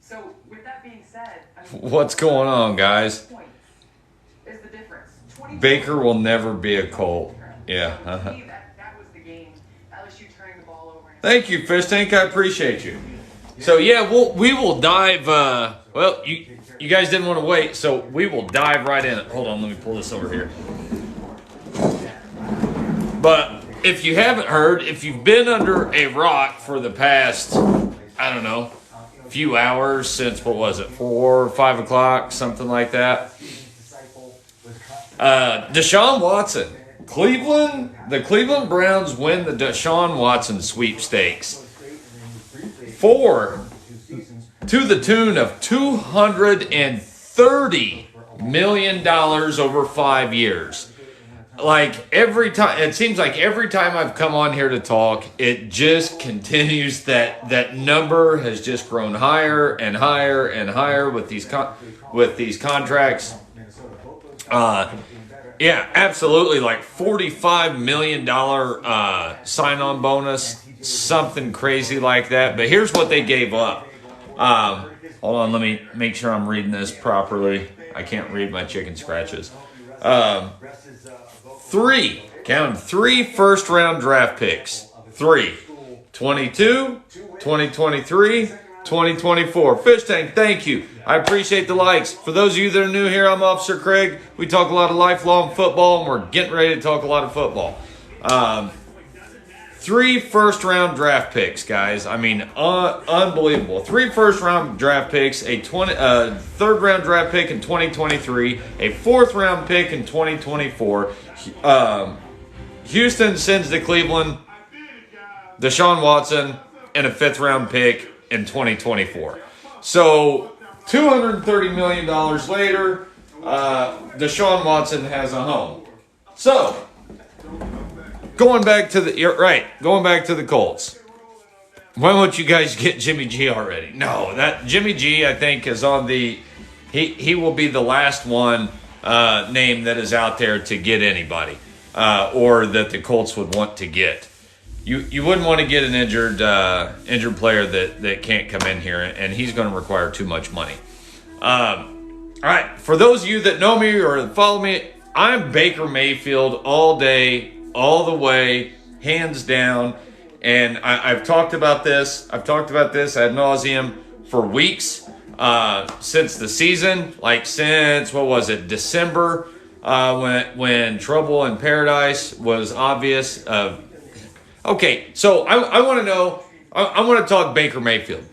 So with that being said, What's going on, guys? Is the difference. Baker will never be a Colt. Yeah. That was the game. LSU turning the ball over. Thank you, Fish Tank. I appreciate you. So yeah, we will dive. Well, you guys didn't want to wait, so we will dive right in. Hold on, let me pull this over here. But if you haven't heard, if you've been under a rock for the past, I don't know, few hours since, what was it, 4 or 5 o'clock, something like that. Deshaun Watson. The Cleveland Browns win the Deshaun Watson sweepstakes to the tune of $230 million over 5 years. Like every time, it seems like every time I've come on here to talk, it just continues that number has just grown higher and higher and higher with these contracts. Yeah, absolutely, like $45 million sign-on bonus, something crazy like that. But here's what they gave up. Hold on, let me make sure I'm reading this properly. I can't read my chicken scratches. 3 first-round draft picks. 22, 2023, 2024. Fish Tank, thank you. I appreciate the likes. For those of you that are new here, I'm Officer Craig. We talk a lot of lifelong football, and we're getting ready to talk a lot of football. 3 first-round draft picks, guys. I mean, unbelievable. 3 first-round draft picks, a third-round draft pick in 2023, a fourth-round pick in 2024. Houston sends to Cleveland Deshaun Watson and a 5th-round pick in 2024. So $230 million later, Deshaun Watson has a home. So going back to the Colts. Why won't you guys get Jimmy G already? No, that Jimmy G, I think, is on the. He will be the last one name that is out there to get anybody, or that the Colts would want to get. You wouldn't want to get an injured player that can't come in here, and he's going to require too much money. All right, for those of you that know me or follow me, I'm Baker Mayfield all day, all the way, hands down. And I've talked about this. I've talked about this ad nauseum for weeks since the season, like since, what was it, December, when Trouble in Paradise was obvious. Okay, so I want to know, I want to talk Baker Mayfield.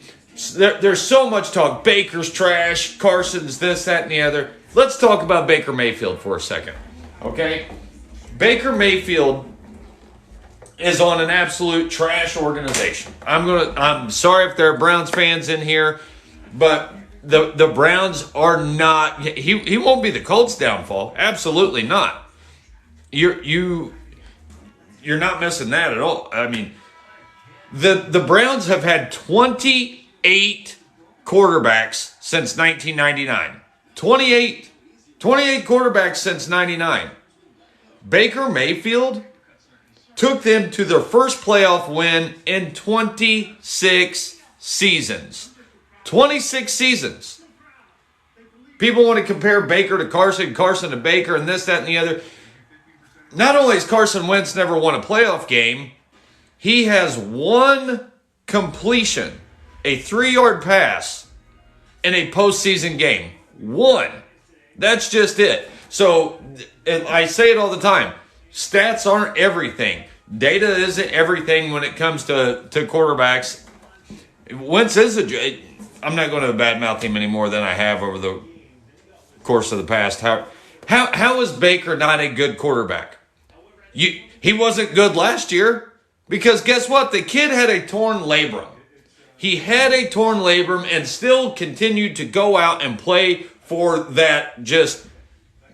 There's so much talk. Baker's trash, Carson's this, that, and the other. Let's talk about Baker Mayfield for a second, okay? Baker Mayfield is on an absolute trash organization. I'm sorry if there are Browns fans in here, but the Browns are not. He won't be the Colts' downfall. Absolutely not. You're not missing that at all. I mean, the Browns have had 28 quarterbacks since 1999. 28 quarterbacks since 99. Baker Mayfield took them to their first playoff win in 26 seasons. 26 seasons. People want to compare Baker to Carson, Carson to Baker, and this, that, and the other. Not only has Carson Wince never won a playoff game, he has one completion, a 3-yard pass, in a postseason game. One. That's just it. So, I say it all the time. Stats aren't everything. Data isn't everything when it comes to quarterbacks. Wince is I'm not going to badmouth him any more than I have over the course of the past. How is Baker not a good quarterback? He wasn't good last year because guess what? The kid had a torn labrum. He had a torn labrum and still continued to go out and play for that just,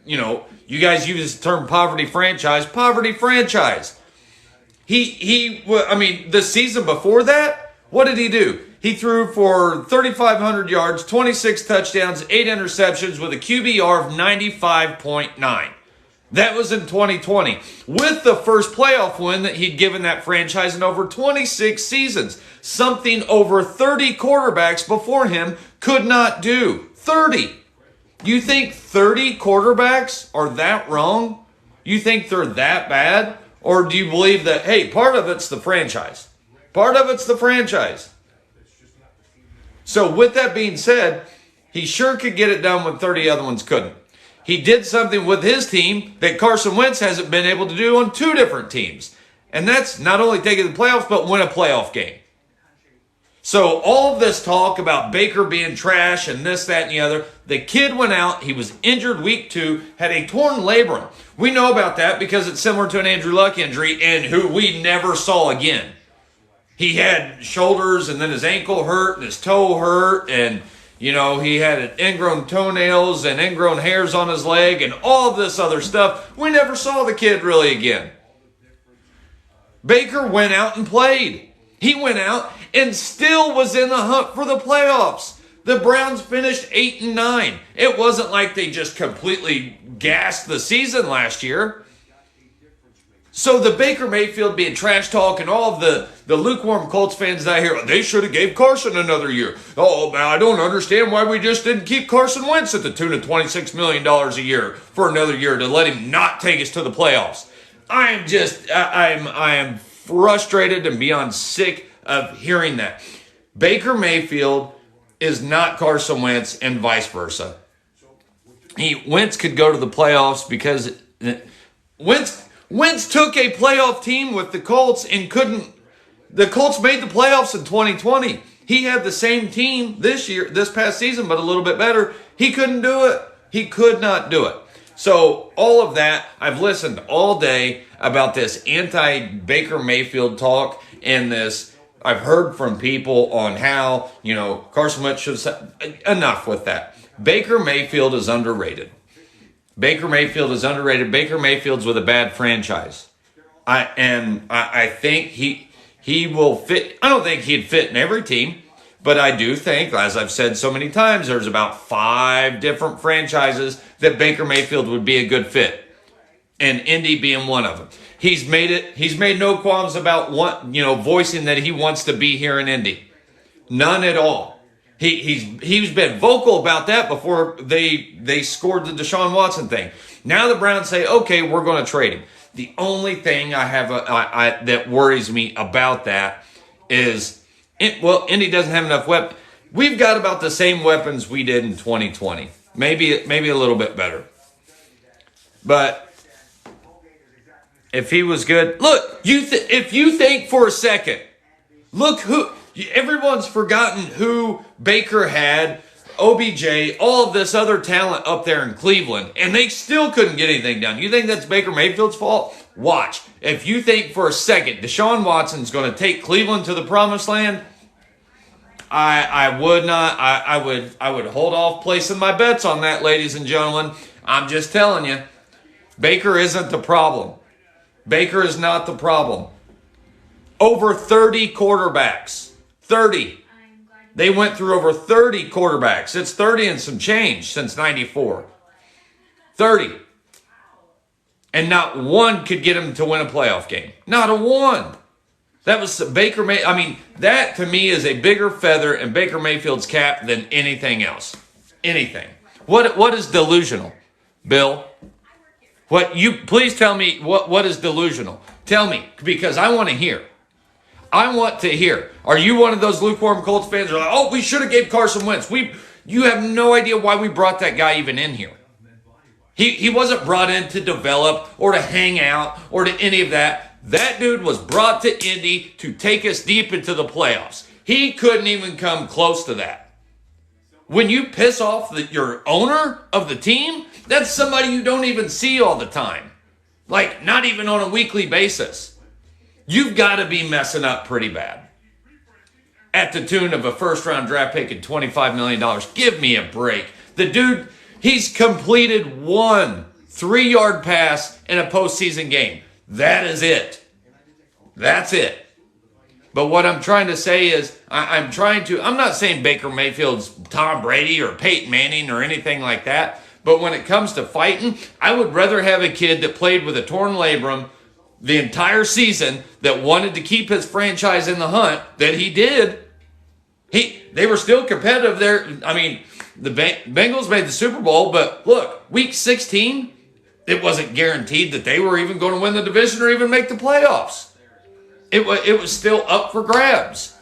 you guys use the term poverty franchise. The season before that, what did he do? He threw for 3,500 yards, 26 touchdowns, 8 interceptions with a QBR of 95.9. That was in 2020 with the first playoff win that he'd given that franchise in over 26 seasons. Something over 30 quarterbacks before him could not do. 30. You think 30 quarterbacks are that wrong? You think they're that bad? Or do you believe that, hey, part of it's the franchise? Part of it's the franchise. So with that being said, he sure could get it done when 30 other ones couldn't. He did something with his team that Carson Wince hasn't been able to do on 2 different teams. And that's not only taking the playoffs, but win a playoff game. So all of this talk about Baker being trash and this, that, and the other, the kid went out, he was injured week 2, had a torn labrum. We know about that because it's similar to an Andrew Luck injury and who we never saw again. He had shoulders and then his ankle hurt and his toe hurt and he had ingrown toenails and ingrown hairs on his leg and all of this other stuff. We never saw the kid really again. Baker went out and played. He went out and still was in the hunt for the playoffs. The Browns finished 8-9. It wasn't like they just completely gassed the season last year. So the Baker Mayfield being trash talk and all of the lukewarm Colts fans that I hear, they should have gave Carson another year. Oh, man, I don't understand why we just didn't keep Carson Wince at the tune of $26 million a year for another year to let him not take us to the playoffs. I am frustrated and beyond sick of hearing that. Baker Mayfield is not Carson Wentz and vice versa. Wentz could go to the playoffs because Wince took a playoff team with the Colts and couldn't. The Colts made the playoffs in 2020. He had the same team this past season, but a little bit better. He couldn't do it. He could not do it. So all of that, I've listened all day about this anti-Baker Mayfield talk and this. I've heard from people on how, Carson Wentz should have enough with that. Baker Mayfield is underrated. Baker Mayfield is underrated. Baker Mayfield's with a bad franchise. I think he will fit. I don't think he'd fit in every team, but I do think, as I've said so many times, there's about 5 different franchises that Baker Mayfield would be a good fit, and Indy being one of them. He's made no qualms about voicing that he wants to be here in Indy. None at all. He's been vocal about that before they scored the Deshaun Watson thing. Now the Browns say, okay, we're going to trade him. The only thing I have that worries me about that is, Indy doesn't have enough weapons. We've got about the same weapons we did in 2020. Maybe a little bit better. But if he was good, look, if you think for a second, look who. Everyone's forgotten who Baker had, OBJ, all of this other talent up there in Cleveland, and they still couldn't get anything done. You think that's Baker Mayfield's fault? Watch. If you think for a second Deshaun Watson's going to take Cleveland to the promised land, I would not. I would hold off placing my bets on that, ladies and gentlemen. I'm just telling you, Baker isn't the problem. Baker is not the problem. Over 30 quarterbacks. 30. They went through over 30 quarterbacks. It's 30 and some change since 94. 30. And not one could get him to win a playoff game. Not a one. That was Baker May. I mean, that to me is a bigger feather in Baker Mayfield's cap than anything else. Anything. What is delusional, Bill? Please tell me what is delusional. Tell me, because I want to hear. I want to hear. Are you one of those lukewarm Colts fans who are like, oh, we should have gave Carson Wentz? You have no idea why we brought that guy even in here. He wasn't brought in to develop or to hang out or to any of that. That dude was brought to Indy to take us deep into the playoffs. He couldn't even come close to that. When you piss off your owner of the team, that's somebody you don't even see all the time. Like, not even on a weekly basis. You've got to be messing up pretty bad. At the tune of a first-round draft pick and $25 million. Give me a break. The dude, he's completed one 3-yard pass in a postseason game. That is it. That's it. But what I'm trying to say is, I'm not saying Baker Mayfield's Tom Brady or Peyton Manning or anything like that, But when it comes to fighting, I would rather have a kid that played with a torn labrum the entire season that wanted to keep his franchise in the hunt that he did. They were still competitive there. I mean, the Bengals made the Super Bowl, but look, week 16, it wasn't guaranteed that they were even going to win the division or even make the playoffs. It was still up for grabs.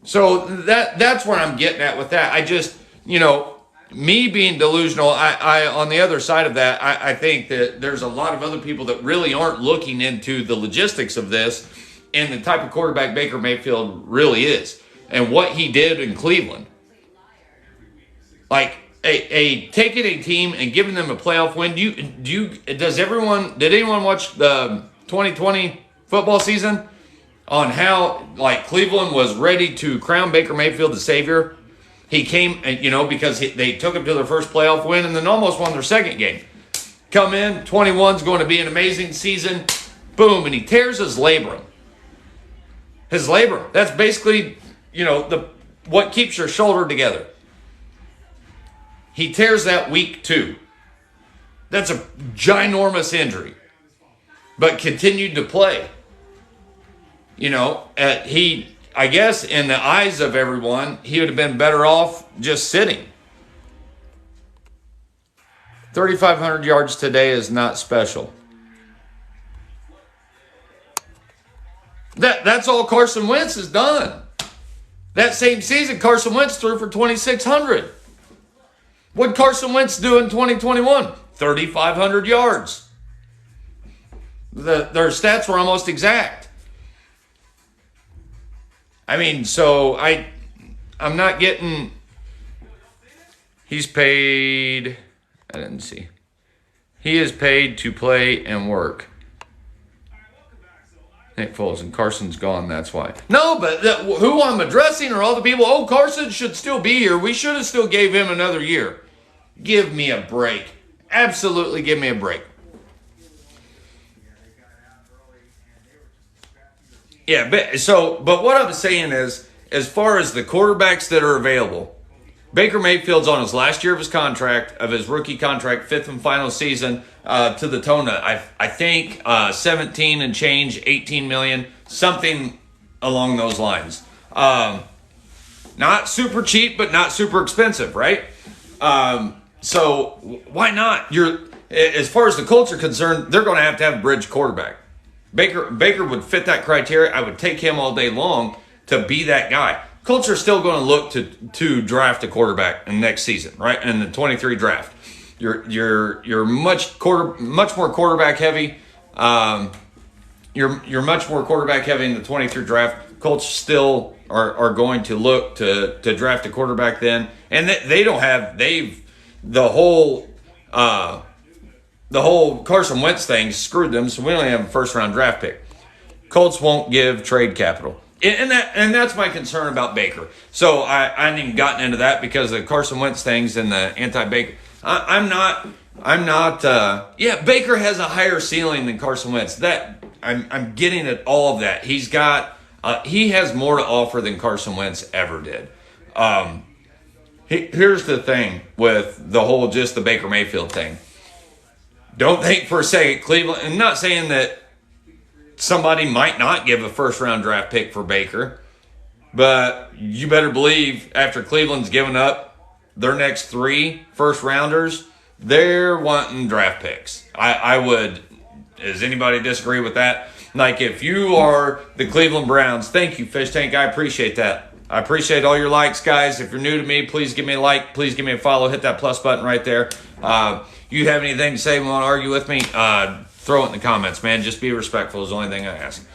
So that's where I'm getting at with that. I just, me being delusional, I on the other side of that, I think that there's a lot of other people that really aren't looking into the logistics of this and the type of quarterback Baker Mayfield really is and what he did in Cleveland. Like taking a team and giving them a playoff win. Did anyone watch the 2020 football season on how like Cleveland was ready to crown Baker Mayfield the savior? He came, because they took him to their first playoff win and then almost won their second game. Come in, 21's going to be an amazing season. Boom, and he tears his labrum. His labrum. That's basically, what keeps your shoulder together. He tears that week 2. That's a ginormous injury. But continued to play. I guess in the eyes of everyone, he would have been better off just sitting. 3,500 yards today is not special. That's all Carson Wince has done. That same season, Carson Wentz threw for 2,600. What did Carson Wentz do in 2021? 3,500 yards. Their stats were almost exact. I mean, so I'm not getting, he's paid, I didn't see. He is paid to play and work. Nick Foles and Carson's gone, that's why. No, but who I'm addressing are all the people, Carson should still be here. We should have still gave him another year. Give me a break. Absolutely give me a break. Yeah, but what I'm saying is, as far as the quarterbacks that are available, Baker Mayfield's on his last year of his rookie contract, 5th and final season, to the tone of, I think, 17 and change, 18 million, something along those lines. Not super cheap, but not super expensive, right? So why not? As far as the Colts are concerned, they're going to have a bridge quarterback. Baker would fit that criteria. I would take him all day long to be that guy. Colts are still going to look to draft a quarterback in next season, right? In the 23 draft. You're much more quarterback heavy. You're much more quarterback heavy in the 23 draft. Colts still are going to look to draft a quarterback then. And the whole Carson Wentz thing screwed them, so we only have a first-round draft pick. Colts won't give trade capital. And that's my concern about Baker. So I hadn't even gotten into that because of the Carson Wentz things and the anti-Baker. I'm not. Baker has a higher ceiling than Carson Wentz. That I'm getting at all of that. He has more to offer than Carson Wentz ever did. Here's the thing with the Baker Mayfield thing. Don't think for a second Cleveland. I'm not saying that somebody might not give a first-round draft pick for Baker, but you better believe after Cleveland's given up their next 3 first-rounders, they're wanting draft picks. I would. Does anybody disagree with that? Like, if you are the Cleveland Browns, thank you, Fish Tank. I appreciate that. I appreciate all your likes, guys. If you're new to me, please give me a like. Please give me a follow. Hit that plus button right there. You have anything to say, want to argue with me, throw it in the comments, man. Just be respectful is the only thing I ask.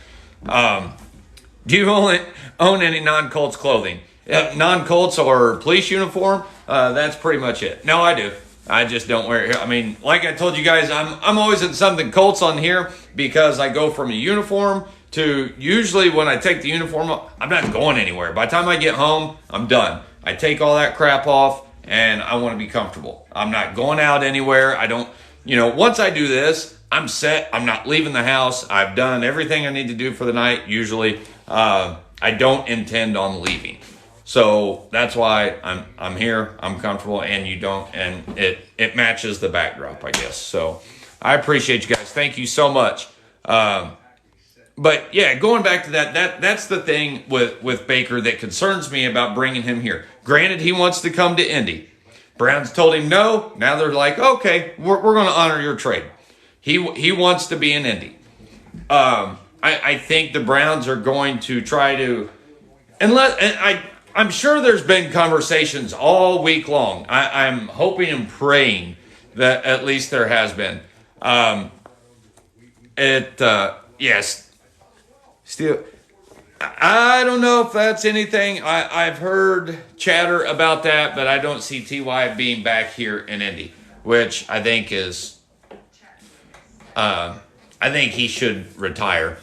Do you own any non-Colts clothing? Non-Colts or police uniform? That's pretty much it. No, I do. I just don't wear it. I mean, like I told you guys, I'm always in something Colts on here because I go from a uniform to usually when I take the uniform off, I'm not going anywhere. By the time I get home, I'm done. I take all that crap off and I want to be comfortable. I'm not going out anywhere. I don't, once I do this, I'm set. I'm not leaving the house. I've done everything I need to do for the night. Usually, I don't intend on leaving. So that's why I'm here. I'm comfortable, and you don't, and it matches the backdrop, I guess. So I appreciate you guys. Thank you so much. But yeah, going back to that's the thing with Baker that concerns me about bringing him here. Granted, he wants to come to Indy. Browns told him no. Now they're like, okay, we're going to honor your trade. He wants to be in Indy. I think the Browns are going to try to, I'm sure there's been conversations all week long. I'm hoping and praying that at least there has been. Yes. Still, I don't know if that's anything. I've heard chatter about that, but I don't see T.Y. being back here in Indy, which I think is, I think he should retire.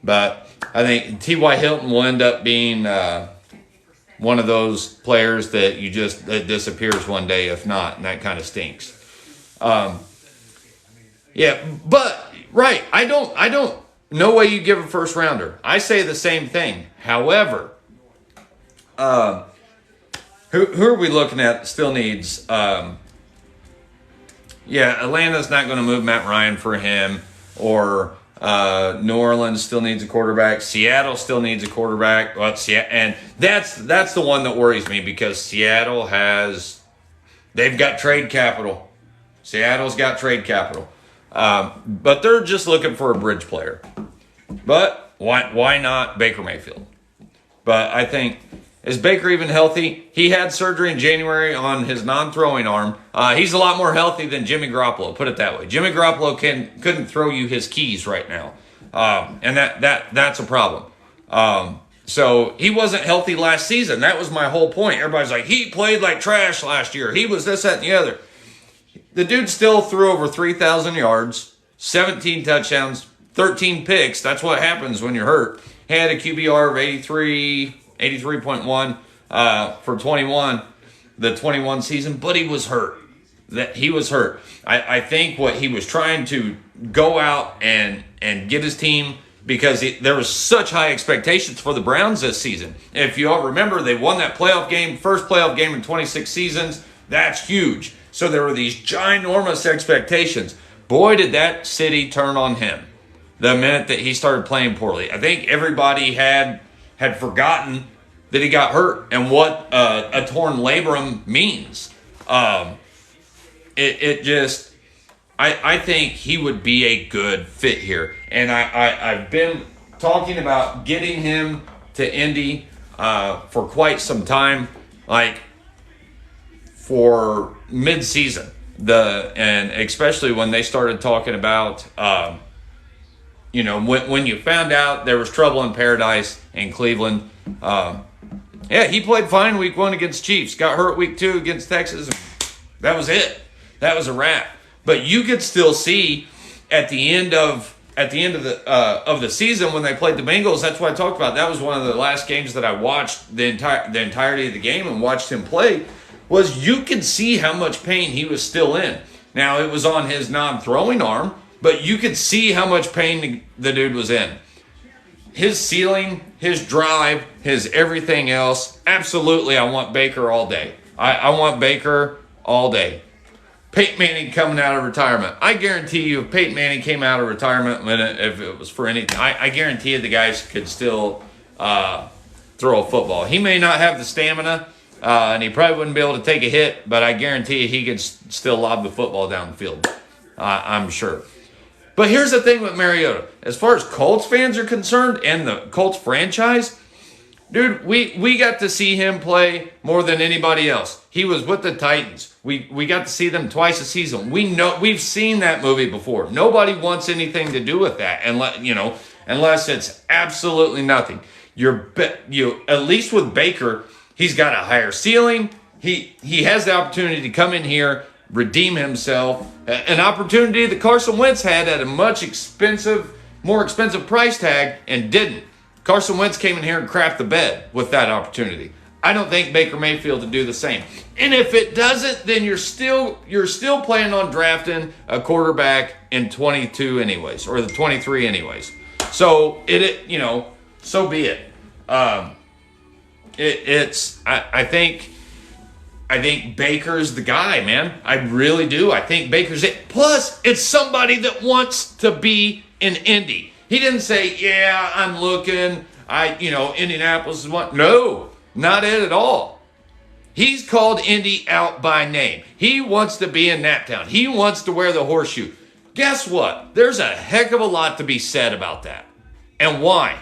But I think T.Y. Hilton will end up being one of those players that that disappears one day, if not, and that kind of stinks. Yeah, but right, I don't. No way you give a first rounder. I say the same thing. However, who are we looking at that still needs? Atlanta's not going to move Matt Ryan for him, or New Orleans still needs a quarterback. Seattle still needs a quarterback. Well, and that's the one that worries me, because Seattle they've got trade capital. Seattle's got trade capital. But they're just looking for a bridge player. But why not Baker Mayfield? But I think, is Baker even healthy? He had surgery in January on his non-throwing arm. He's a lot more healthy than Jimmy Garoppolo, put it that way. Jimmy Garoppolo couldn't throw you his keys right now. And that's a problem. So he wasn't healthy last season. That was my whole point. Everybody's like, he played like trash last year. He was this, that, and the other. The dude still threw over 3,000 yards, 17 touchdowns, 13 picks. That's what happens when you're hurt. He had a QBR of 83.1 for 21, the 21 season, but he was hurt. He was hurt. I think what he was trying to go out and get his team, because there was such high expectations for the Browns this season. If you all remember, they won that playoff game, first playoff game in 26 seasons. That's huge. So there were these ginormous expectations. Boy, did that city turn on him the minute that he started playing poorly. I think everybody had forgotten that he got hurt and what a torn labrum means. I think he would be a good fit here. And I've been talking about getting him to Indy for quite some time, like for mid-season. And especially when they started talking about, when you found out there was trouble in paradise in Cleveland. He played fine week 1 against Chiefs, got hurt week 2 against Texas. That was it. That was a wrap. But you could still see at the end of the season when they played the Bengals. That's what I talked about. That was one of the last games that I watched the entirety of the game and watched him play. Was you could see how much pain he was still in. Now, it was on his non-throwing arm, but you could see how much pain the dude was in. His ceiling, his drive, his everything else, absolutely, I want Baker all day. I want Baker all day. Peyton Manning coming out of retirement. I guarantee you, if Peyton Manning came out of retirement, if it was for anything, I guarantee you the guys could still throw a football. He may not have the stamina, and he probably wouldn't be able to take a hit, but I guarantee you he could still lob the football down the field. I'm sure. But here's the thing with Mariota. As far as Colts fans are concerned and the Colts franchise, dude, we got to see him play more than anybody else. He was with the Titans. We got to see them twice a season. We've seen that movie before. Nobody wants anything to do with that, unless it's absolutely nothing. At least with Baker, he's got a higher ceiling. He has the opportunity to come in here, redeem himself, an opportunity that Carson Wince had at a more expensive price tag and didn't. Carson Wentz came in here and crapped the bed with that opportunity. I don't think Baker Mayfield to do the same. And if it doesn't, then you're still planning on drafting a quarterback in 22 anyways, or the 23 anyways. So so be it. I think Baker's the guy, man. I really do. I think Baker's it. Plus, it's somebody that wants to be in Indy. He didn't say, yeah, I'm looking. Indianapolis is one. No, not it at all. He's called Indy out by name. He wants to be in Naptown. He wants to wear the horseshoe. Guess what? There's a heck of a lot to be said about that. And why?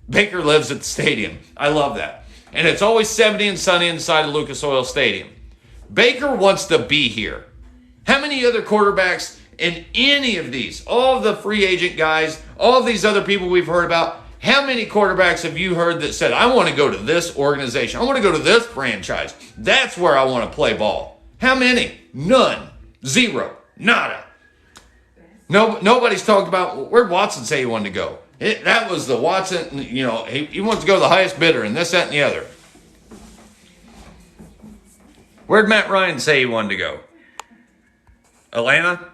Baker lives at the stadium. I love that. And it's always 70 and sunny inside of Lucas Oil Stadium. Baker wants to be here. How many other quarterbacks in any of these, all of the free agent guys, all of these other people we've heard about, how many quarterbacks have you heard that said, I want to go to this organization. I want to go to this franchise. That's where I want to play ball. How many? None. Zero. Nada. No, nobody's talked about, where'd Watson say he wanted to go? That was the Watson, he wants to go to the highest bidder and this, that, and the other. Where'd Matt Ryan say he wanted to go? Atlanta?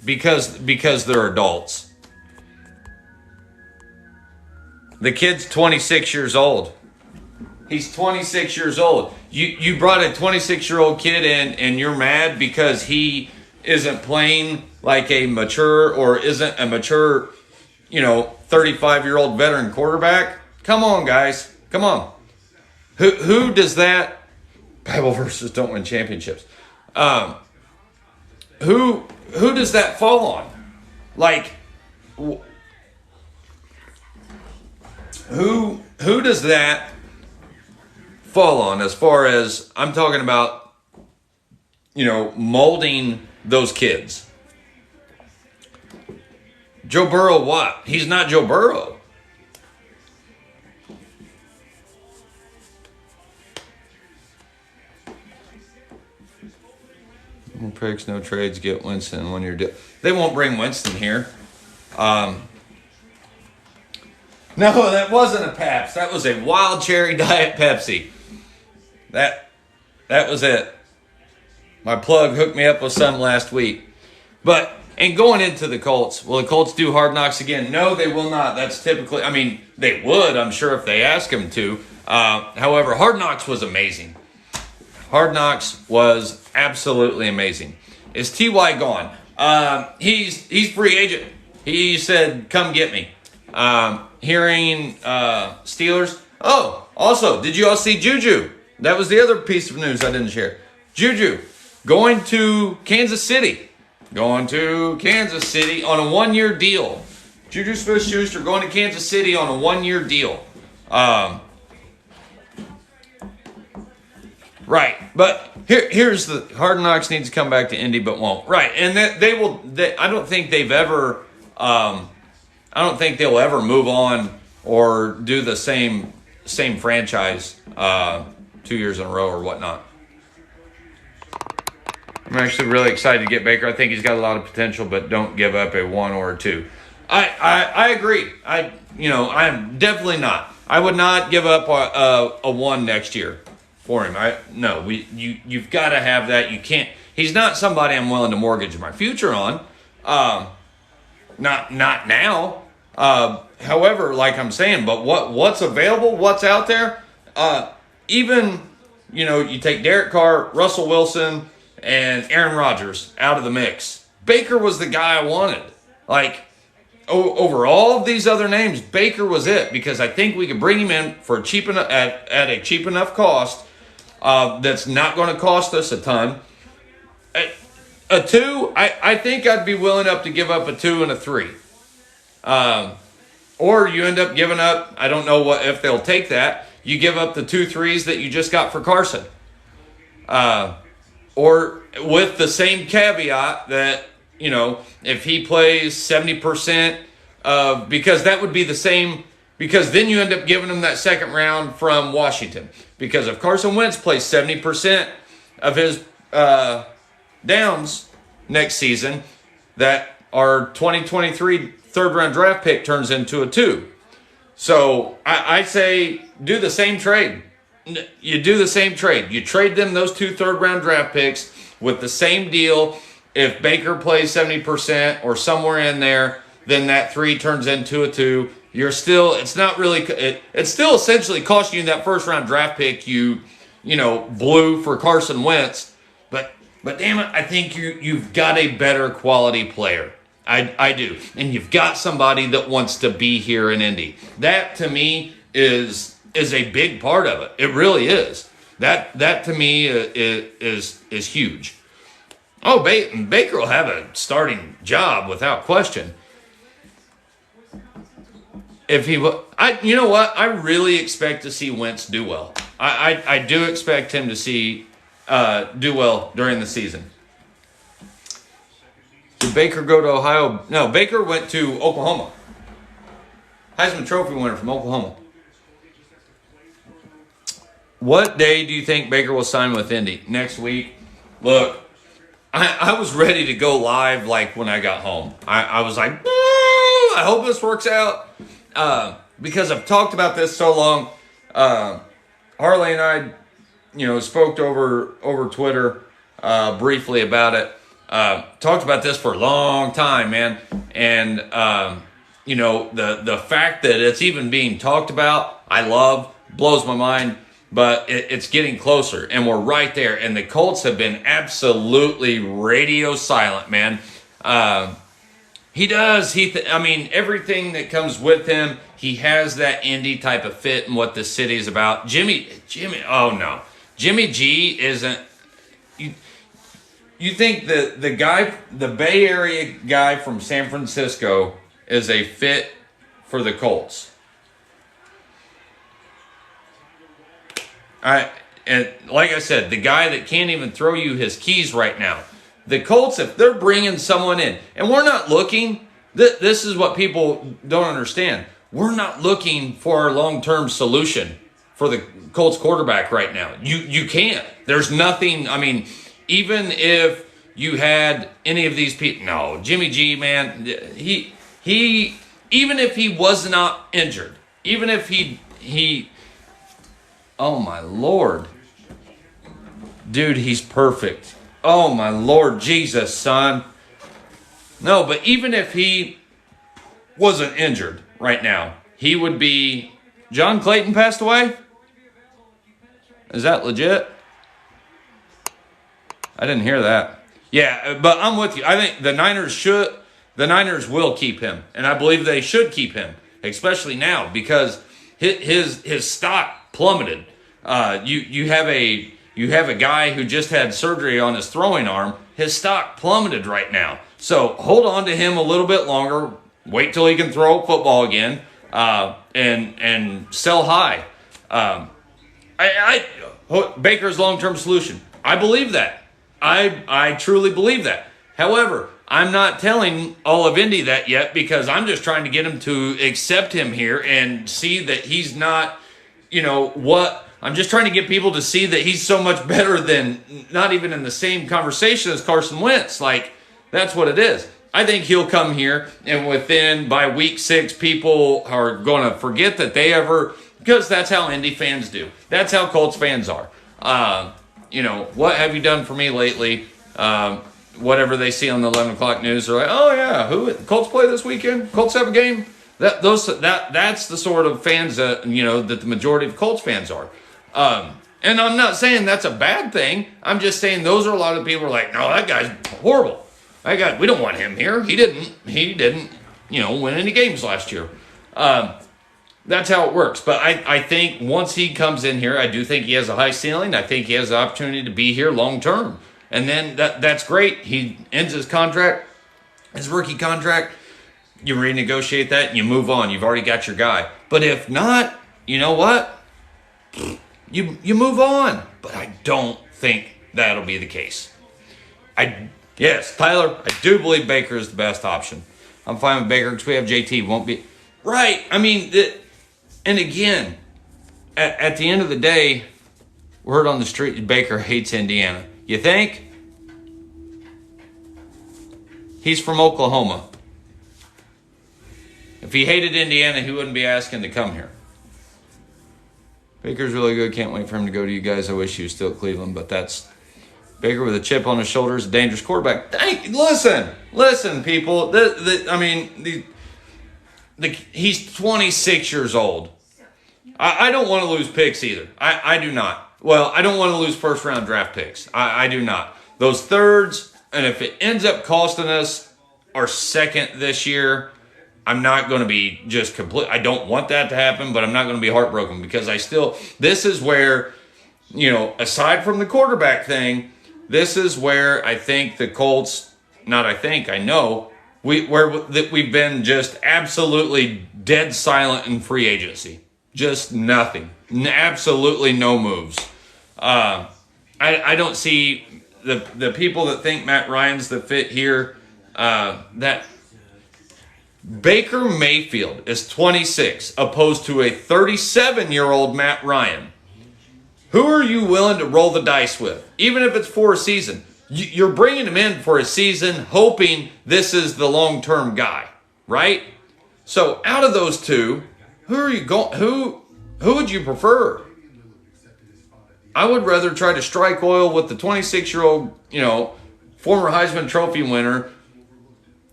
Because they're adults. The kid's 26 years old. He's 26 years old. You brought a 26-year-old kid in and you're mad because he isn't playing like a mature or isn't a mature, 35-year-old veteran quarterback? Come on, guys. Come on. Who does that? Bible verses don't win championships. Who does that fall on? Like, who does that fall on as far as I'm talking about, molding those kids? Joe Burrow, what? He's not Joe Burrow. No picks, no trades, get Winston 1 year deal. They won't bring Winston here. No, that wasn't a Pabst. That was a Wild Cherry Diet Pepsi. That was it. My plug hooked me up with some last week. And going into the Colts, will the Colts do Hard Knocks again? No, they will not. That's typically, they would, I'm sure, if they ask them to. However, Hard Knocks was amazing. Hard Knocks was absolutely amazing. Is T.Y. gone? He's free agent. He said, come get me. Hearing Steelers. Oh, also, did you all see Juju? That was the other piece of news I didn't share. Juju going to Kansas City. Going to Kansas City on a 1-year deal. Juju Smith-Schuster going to Kansas City on a 1-year deal. Right, but here's the Hard Knocks needs to come back to Indy, but won't. Right, and they will. I don't think they've ever. I don't think they'll ever move on or do the same franchise 2 years in a row or whatnot. I'm actually really excited to get Baker. I think he's got a lot of potential, but don't give up a 1 or a 2. I agree. I'm definitely not. I would not give up a 1 next year for him. You've got to have that. You can't. He's not somebody I'm willing to mortgage my future on. Not now. However, like I'm saying, but what's available, what's out there, even, you take Derek Carr, Russell Wilson, and Aaron Rodgers out of the mix. Baker was the guy I wanted. Over all of these other names, Baker was it, because I think we could bring him in for cheap enough at a cheap enough cost that's not going to cost us a ton. A 2, I think I'd be willing up to give up a 2 and a 3. Or you end up giving up, I don't know if they'll take that, you give up the 2 3s that you just got for Carson. Or with the same caveat that, if he plays 70% because that would be the same, because then you end up giving him that second round from Washington. Because if Carson Wince plays 70% of his downs next season, that our 2023 third-round draft pick turns into a 2. So I say do the same trade. You do the same trade. You trade them those 2 third-round draft picks with the same deal. If Baker plays 70% or somewhere in there, then that 3 turns into a 2. You're still, it's not really, it's still essentially costing you that first round draft pick you blew for Carson Wentz. But damn it, I think you've got a better quality player. I do. And you've got somebody that wants to be here in Indy. That to me is a big part of it. It really is. That to me is huge. Oh, Baker will have a starting job without question. If he, you know what? I really expect to see Wince do well. I do expect him to do well during the season. Did Baker go to Ohio? No, Baker went to Oklahoma. Heisman Trophy winner from Oklahoma. What day do you think Baker will sign with Indy? Next week? Look, I was ready to go live like when I got home. I was like, I hope this works out. Because I've talked about this so long. Harley and I, spoke over Twitter briefly about it. Talked about this for a long time, man. And, the fact that it's even being talked about, I love, blows my mind. But it's getting closer, and we're right there. And the Colts have been absolutely radio silent, man. He does. Everything that comes with him, he has that Indy type of fit and what the city is about. Jimmy, oh no. Jimmy G isn't. You think the guy, the Bay Area guy from San Francisco is a fit for the Colts? And like I said, the guy that can't even throw you his keys right now. The Colts, if they're bringing someone in, and we're not looking, this is what people don't understand. We're not looking for a long-term solution for the Colts quarterback right now. You can't. There's nothing. Even if you had any of these people, no, Jimmy G, man, he even if he was not injured, even if he oh, my Lord. Dude, he's perfect. Oh, my Lord Jesus, son. No, but even if he wasn't injured right now, he would be... John Clayton passed away? Is that legit? I didn't hear that. Yeah, but I'm with you. I think the Niners will keep him. And I believe they should keep him, especially now, because his stock plummeted. You have a guy who just had surgery on his throwing arm. His stock plummeted right now. So hold on to him a little bit longer. Wait till he can throw football again, and sell high. Baker's long-term solution. I believe that. I truly believe that. However, I'm not telling all of Indy that yet because I'm just trying to get him to accept him here and see that he's not, I'm just trying to get people to see that he's so much better than not even in the same conversation as Carson Wentz. Like, that's what it is. I think he'll come here, and by week 6, people are going to forget that they ever, because that's how Indy fans do. That's how Colts fans are. What have you done for me lately? Whatever they see on the 11 o'clock news, they're like, oh yeah, Colts play this weekend? Colts have a game? That's the sort of fans that the majority of Colts fans are. And I'm not saying that's a bad thing. I'm just saying those are a lot of people who are like, no, that guy's horrible. We don't want him here. He didn't win any games last year. That's how it works. But I think once he comes in here, I do think he has a high ceiling. I think he has the opportunity to be here long term. And then that's great. He ends his contract, his rookie contract. You renegotiate that and you move on. You've already got your guy. But if not, you know what? You move on. But I don't think that'll be the case. Yes, Tyler, I do believe Baker is the best option. I'm fine with Baker because we have JT. Won't be right. And again, at the end of the day, word on the street, Baker hates Indiana. You think? He's from Oklahoma. If he hated Indiana, he wouldn't be asking to come here. Baker's really good. Can't wait for him to go to you guys. I wish he was still at Cleveland, but that's Baker with a chip on his shoulder is a dangerous quarterback. Listen, people. he's 26 years old. I don't want to lose picks either. I do not. Well, I don't want to lose first-round draft picks. I do not. Those thirds, and if it ends up costing us our second this year, I'm not going to be just complete. I don't want that to happen, but I'm not going to be heartbroken because this is where, aside from the quarterback thing, this is where I think the Colts, I know, we've been just absolutely dead silent in free agency. Just nothing. Absolutely no moves. I don't see the people that think Matt Ryan's the fit here. That Baker Mayfield is 26, opposed to a 37-year-old Matt Ryan. Who are you willing to roll the dice with? Even if it's for a season. You're bringing him in for a season, hoping this is the long-term guy, right? So out of those two, who are you going? Who would you prefer? I would rather try to strike oil with the 26-year-old, former Heisman Trophy winner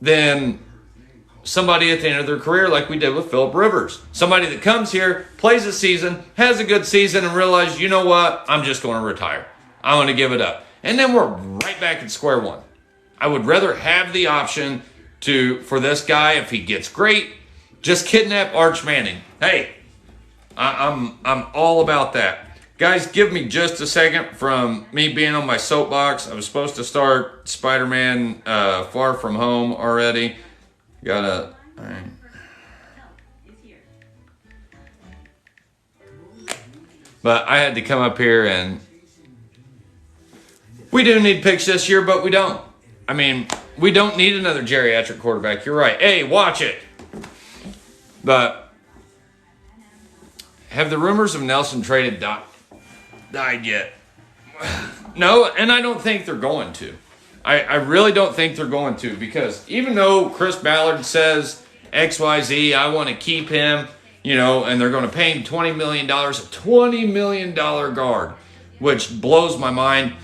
than somebody at the end of their career like we did with Phillip Rivers. Somebody that comes here, plays a season, has a good season, and realizes, you know what, I'm just going to retire. I'm going to give it up. And then we're right back at square one. I would rather have the option for this guy, if he gets great, just kidnap Arch Manning. Hey, I'm all about that. Guys, give me just a second from me being on my soapbox. I was supposed to start Spider-Man Far From Home already. All right. But I had to come up here and we do need picks this year, but we don't. I mean, we don't need another geriatric quarterback. You're right. Hey, watch it. But have the rumors of Nelson traded died yet? No, and I don't think they're going to. I really don't think they're going to, because even though Chris Ballard says XYZ, I want to keep him, and they're going to pay him $20 million, a $20 million guard, which blows my mind.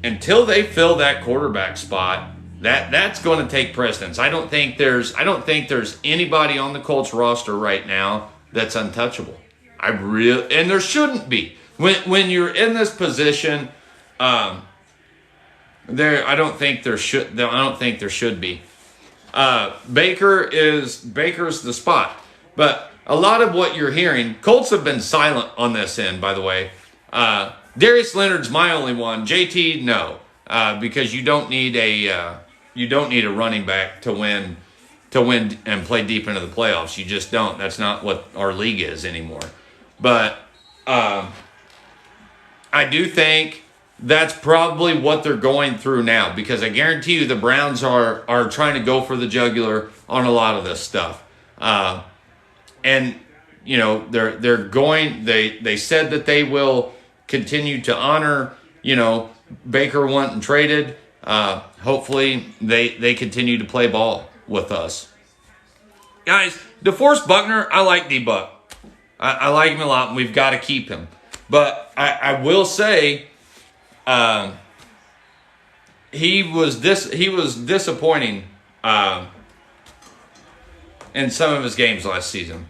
Until they fill that quarterback spot, that's going to take precedence. I don't think there's anybody on the Colts roster right now that's untouchable. And there shouldn't be. When you're in this position, I don't think there should be. Baker's the spot. But a lot of what you're hearing, Colts have been silent on this end, by the way. Darius Leonard's my only one. JT, no, because you don't need a running back to win and play deep into the playoffs. You just don't. That's not what our league is anymore. But I do think that's probably what they're going through now, because I guarantee you the Browns are trying to go for the jugular on a lot of this stuff. And they're going. They said that they will continue to honor, Baker went and traded. Hopefully they continue to play ball with us. Guys, DeForest Buckner, I like D-Buck. I like him a lot, and we've got to keep him. But I will say he was disappointing in some of his games last season.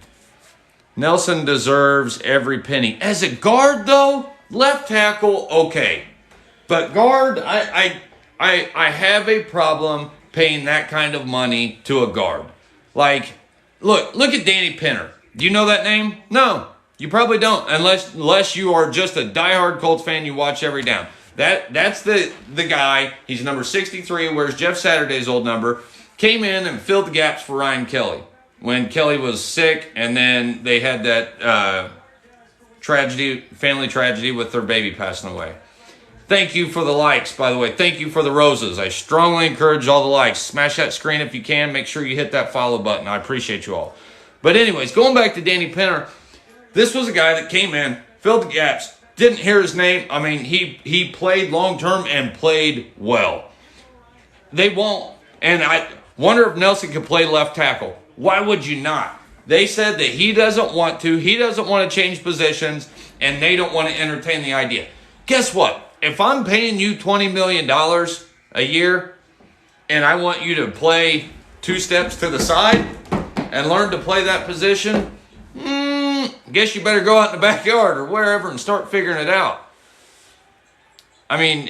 Nelson deserves every penny. As a guard, though, left tackle, okay. But guard, I have a problem paying that kind of money to a guard. Like, look at Danny Pinter. Do you know that name? No, you probably don't, unless you are just a diehard Colts fan. You watch every down. That's the guy. He's number 63. Wears Jeff Saturday's old number. Came in and filled the gaps for Ryan Kelly when Kelly was sick, and then they had that family tragedy with their baby passing away. Thank you for the likes, by the way. Thank you for the roses. I strongly encourage all the likes. Smash that screen if you can. Make sure you hit that follow button. I appreciate you all. But anyways, going back to Danny Pinter, this was a guy that came in, filled the gaps, didn't hear his name. I mean, he played long-term and played well. They won't. And I wonder if Nelson can play left tackle. Why would you not? They said that he doesn't want to. He doesn't want to change positions, and they don't want to entertain the idea. Guess what? If I'm paying you $20 million a year and I want you to play two steps to the side, and learn to play that position, guess you better go out in the backyard or wherever and start figuring it out. I mean,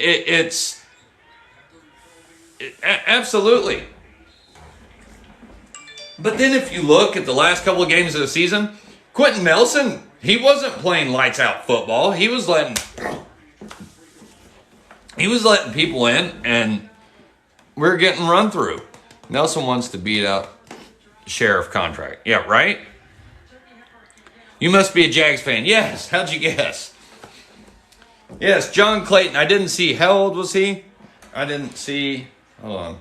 absolutely. But then if you look at the last couple of games of the season, Quentin Nelson, he wasn't playing lights out football. He was letting people in, and we're getting run through. Nelson wants to beat out Sheriff contract. Yeah, right? You must be a Jags fan. Yes. How'd you guess? Yes, John Clayton. I didn't see. How old was he? I didn't see. Hold on.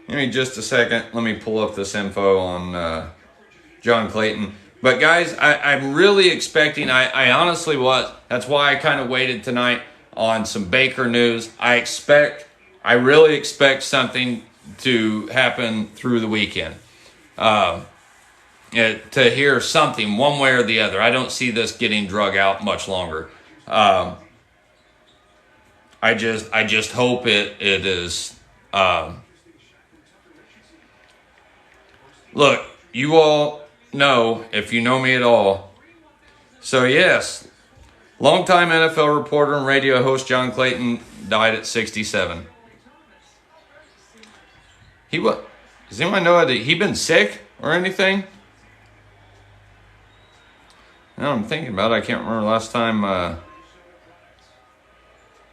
Give me just a second. Let me pull up this info on John Clayton. But guys, I'm really expecting, I honestly was. That's why I kind of waited tonight on some Baker news. I really expect something to happen through the weekend. To hear something one way or the other. I don't see this getting drug out much longer. I just hope it is. Look, you all know, if you know me at all. So yes, longtime NFL reporter and radio host John Clayton died at 67. Does anyone know that he been sick or anything? Now I'm thinking about it. I can't remember last time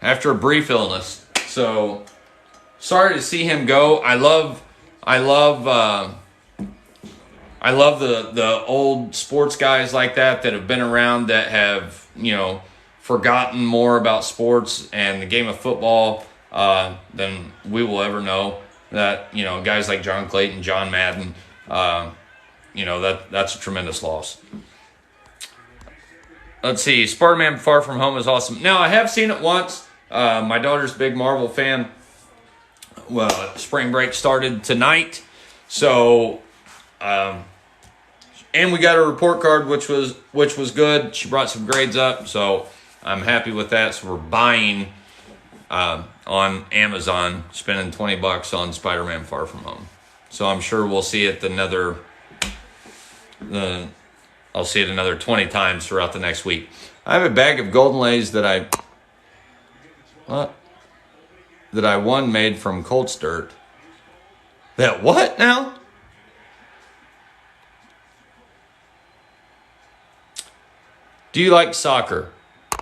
after a brief illness. So sorry to see him go. I love the old sports guys like that have been around, that have, forgotten more about sports and the game of football than we will ever know. That, guys like John Clayton, John Madden, that's a tremendous loss. Let's see. Spider-Man Far From Home is awesome. Now, I have seen it once. My daughter's a big Marvel fan. Well, spring break started tonight. So, and we got a report card, which was good. She brought some grades up, so I'm happy with that. So we're buying on Amazon, spending $20 on Spider-Man Far From Home. So I'm sure we'll see it I'll see it another 20 times throughout the next week. I have a bag of Golden Lays that I won made from Colts dirt. That what now? Do you like soccer?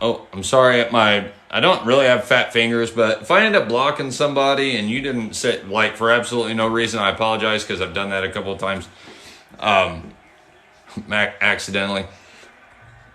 Oh, I'm sorry. I don't really have fat fingers, but if I end up blocking somebody and you didn't sit for absolutely no reason, I apologize, because I've done that a couple of times. Accidentally.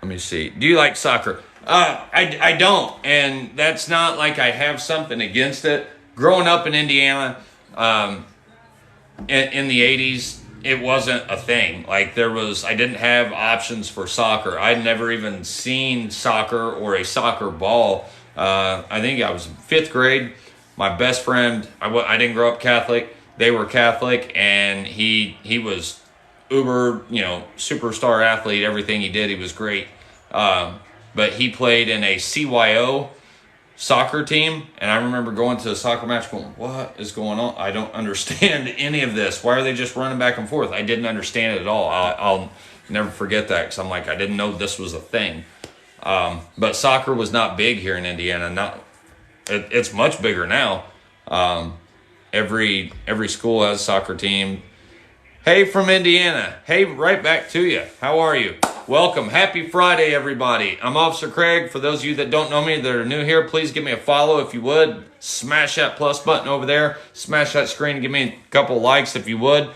Let me see. Do you like soccer? I don't, and that's not like I have something against it. Growing up in Indiana, in the 80s, it wasn't a thing. I didn't have options for soccer. I'd never even seen soccer or a soccer ball. I think I was in 5th grade. My best friend, I didn't grow up Catholic. They were Catholic, and he was uber, superstar athlete. Everything he did, he was great. But he played in a CYO soccer team, and I remember going to a soccer match going, what is going on? I don't understand any of this. Why are they just running back and forth? I didn't understand it at all. I'll never forget that, because I'm like, I didn't know this was a thing. But soccer was not big here in Indiana. It's much bigger now. Every school has a soccer team. Hey, from Indiana. Hey, right back to you. How are you? Welcome. Happy Friday, everybody. I'm Officer Craig. For those of you that don't know me, that are new here, please give me a follow if you would. Smash that plus button over there. Smash that screen and give me a couple likes if you would.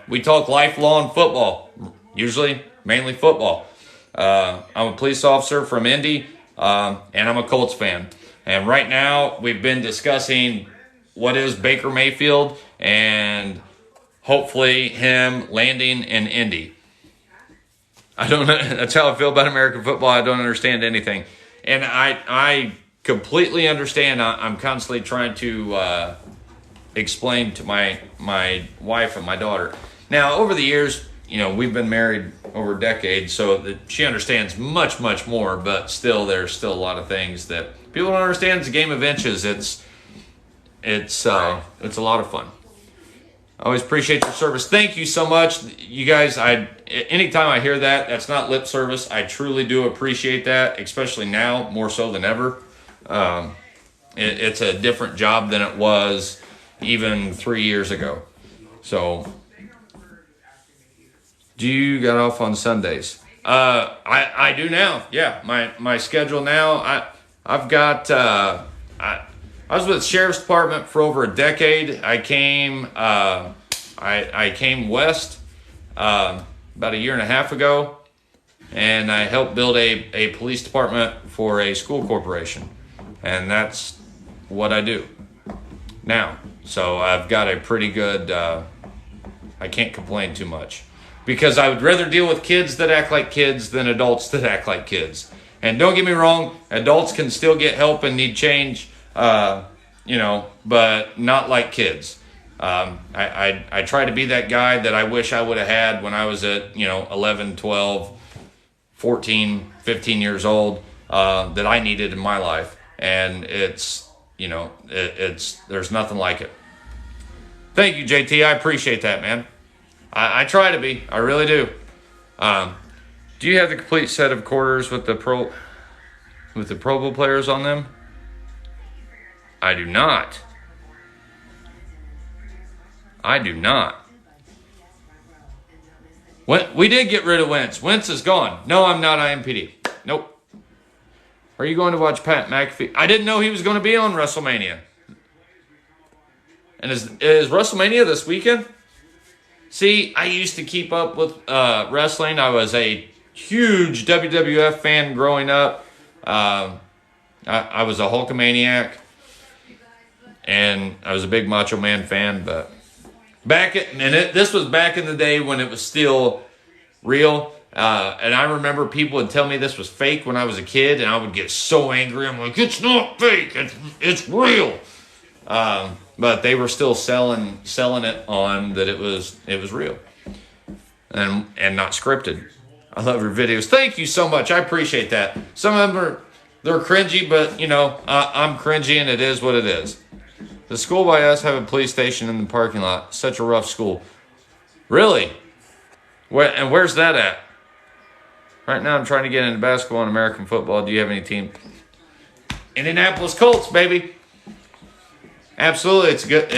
We talk lifelong football, usually mainly football. I'm a police officer from Indy, and I'm a Colts fan. And right now, we've been discussing what is Baker Mayfield and hopefully him landing in Indy. I don't know. That's how I feel about American football. I don't understand anything. And I completely understand. I'm constantly trying to explain to my wife and my daughter. Now, over the years, we've been married over decades, so that she understands much, much more, but still, there's still a lot of things that people don't understand. It's a game of inches. It's a lot of fun. I always appreciate your service. Thank you so much. You guys, anytime I hear that, that's not lip service. I truly do appreciate that, especially now, more so than ever. It's a different job than it was even 3 years ago. So, do you get off on Sundays? I do now. Yeah, my schedule now. I've got. I was with the Sheriff's Department for over a decade. I came west about a year and a half ago, and I helped build a police department for a school corporation, and that's what I do now. So I've got a pretty good. I can't complain too much because I would rather deal with kids that act like kids than adults that act like kids. And don't get me wrong, adults can still get help and need change. But not like kids. I try to be that guy that I wish I would have had when I was at, 11, 12, 14, 15 years old, that I needed in my life. And it's there's nothing like it. Thank you, JT. I appreciate that, man. I try to be. I really do. Do you have the complete set of quarters with the Pro Bowl players on them? I do not. We did get rid of Wince. Wince is gone. No, I'm not IMPD. Nope. Are you going to watch Pat McAfee? I didn't know he was going to be on WrestleMania. And is WrestleMania this weekend? See, I used to keep up with wrestling. I was a huge WWF fan growing up. I was a Hulkamaniac. And I was a big Macho Man fan, but this was back in the day when it was still real. And I remember people would tell me this was fake when I was a kid, and I would get so angry. I'm like, it's not fake, it's real. But they were still selling it on that it was real, and not scripted. I love your videos. Thank you so much. I appreciate that. Some of them they're cringy, but I'm cringy, and it is what it is. The school by us have a police station in the parking lot. Such a rough school. Really? Where's that at? Right now I'm trying to get into basketball and American football. Do you have any team? Indianapolis Colts, baby. Absolutely, it's good.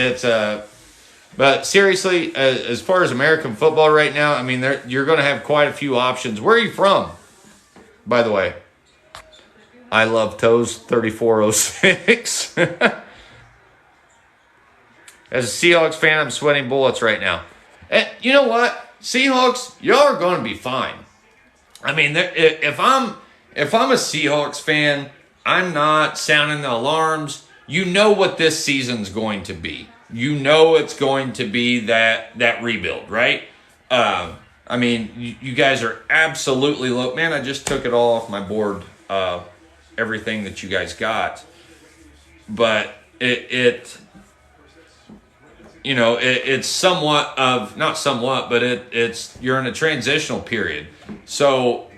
But seriously, as far as American football right now, I mean, you're going to have quite a few options. Where are you from, by the way? I love Toes 3406. As a Seahawks fan, I'm sweating bullets right now. And you know what? Seahawks, y'all are going to be fine. I mean, if I'm a Seahawks fan, I'm not sounding the alarms. You know what this season's going to be. You know it's going to be that rebuild, right? I mean, you guys are absolutely low. Man, I just took it all off my board, everything that you guys got. But it's somewhat of, not somewhat, but you're in a transitional period. So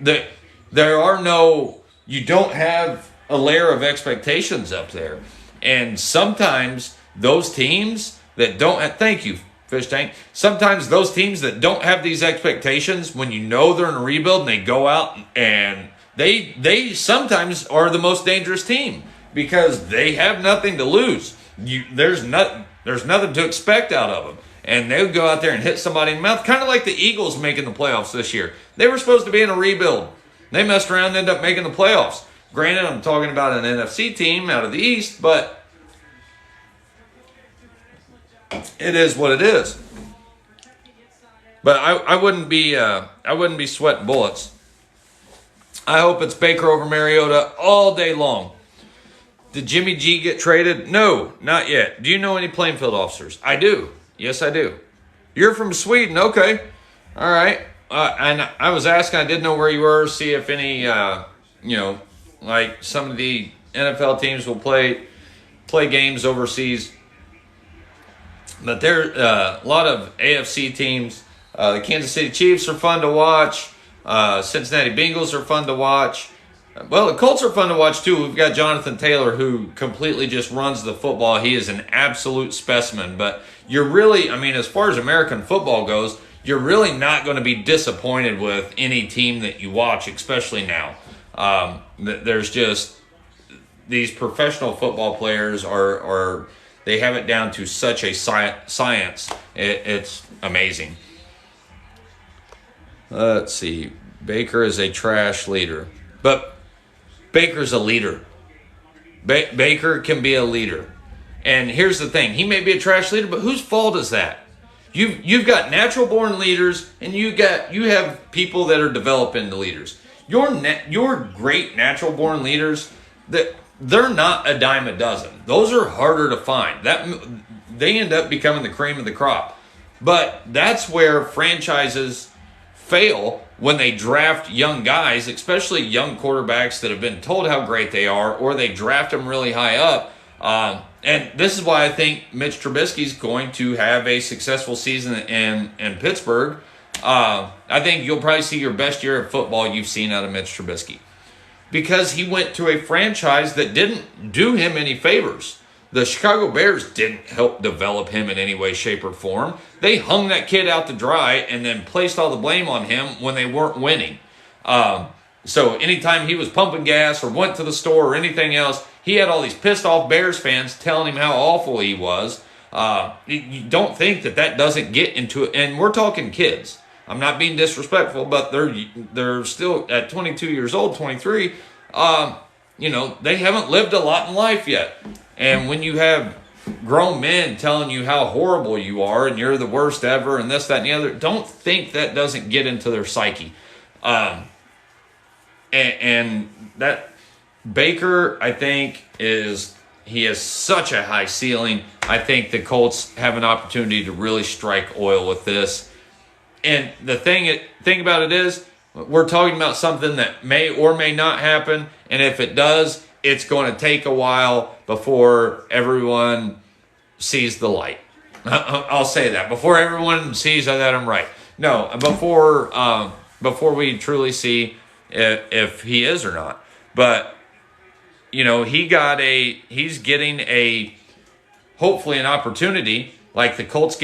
you don't have a layer of expectations up there. And sometimes those teams that don't, thank you, Fish Tank. Sometimes those teams that don't have these expectations, when they're in a rebuild and they go out and they sometimes are the most dangerous team because they have nothing to lose. There's nothing to expect out of them. And they'll go out there and hit somebody in the mouth, kind of like the Eagles making the playoffs this year. They were supposed to be in a rebuild. They messed around and ended up making the playoffs. Granted, I'm talking about an NFC team out of the East, but it is what it is. But I wouldn't be sweating bullets. I hope it's Baker over Mariota all day long. Did Jimmy G get traded? No, not yet. Do you know any playing field officers? I do. Yes, I do. You're from Sweden. Okay. All right. And I was asking, I didn't know where you were, see if any, like some of the NFL teams will play games overseas. But there are a lot of AFC teams. The Kansas City Chiefs are fun to watch. Cincinnati Bengals are fun to watch. Well, the Colts are fun to watch too. We've got Jonathan Taylor, who completely just runs the football. He is an absolute specimen. But you're really, I mean, as far as American football goes, you're really not going to be disappointed with any team that you watch, especially now. There's just these professional football players are they have it down to such a science. It's amazing. Let's see. Baker is a trash leader, but Baker's a leader. Baker can be a leader. And here's the thing. He may be a trash leader, but whose fault is that? You've got natural born leaders, and you have people that are developing the leaders. Your great natural born leaders, they're not a dime a dozen. Those are harder to find. They end up becoming the cream of the crop. But that's where franchises fail when they draft young guys, especially young quarterbacks that have been told how great they are, or they draft them really high up. And this is why I think Mitch Trubisky's going to have a successful season in Pittsburgh. I think you'll probably see your best year of football you've seen out of Mitch Trubisky, because he went to a franchise that didn't do him any favors. The Chicago Bears didn't help develop him in any way, shape, or form. They hung that kid out to dry and then placed all the blame on him when they weren't winning. So anytime he was pumping gas or went to the store or anything else, he had all these pissed off Bears fans telling him how awful he was. You don't think that doesn't get into it. And we're talking kids. I'm not being disrespectful, but they're still at 22 years old, 23. They haven't lived a lot in life yet. And when you have grown men telling you how horrible you are and you're the worst ever and this, that, and the other, don't think that doesn't get into their psyche. And that Baker, I think, he has such a high ceiling. I think the Colts have an opportunity to really strike oil with this. And the thing about it is, we're talking about something that may or may not happen. And if it does, it's going to take a while before everyone sees the light. I'll say that. Before everyone sees that I'm right. No, before we truly see if he is or not. But, he's getting hopefully an opportunity like the Colts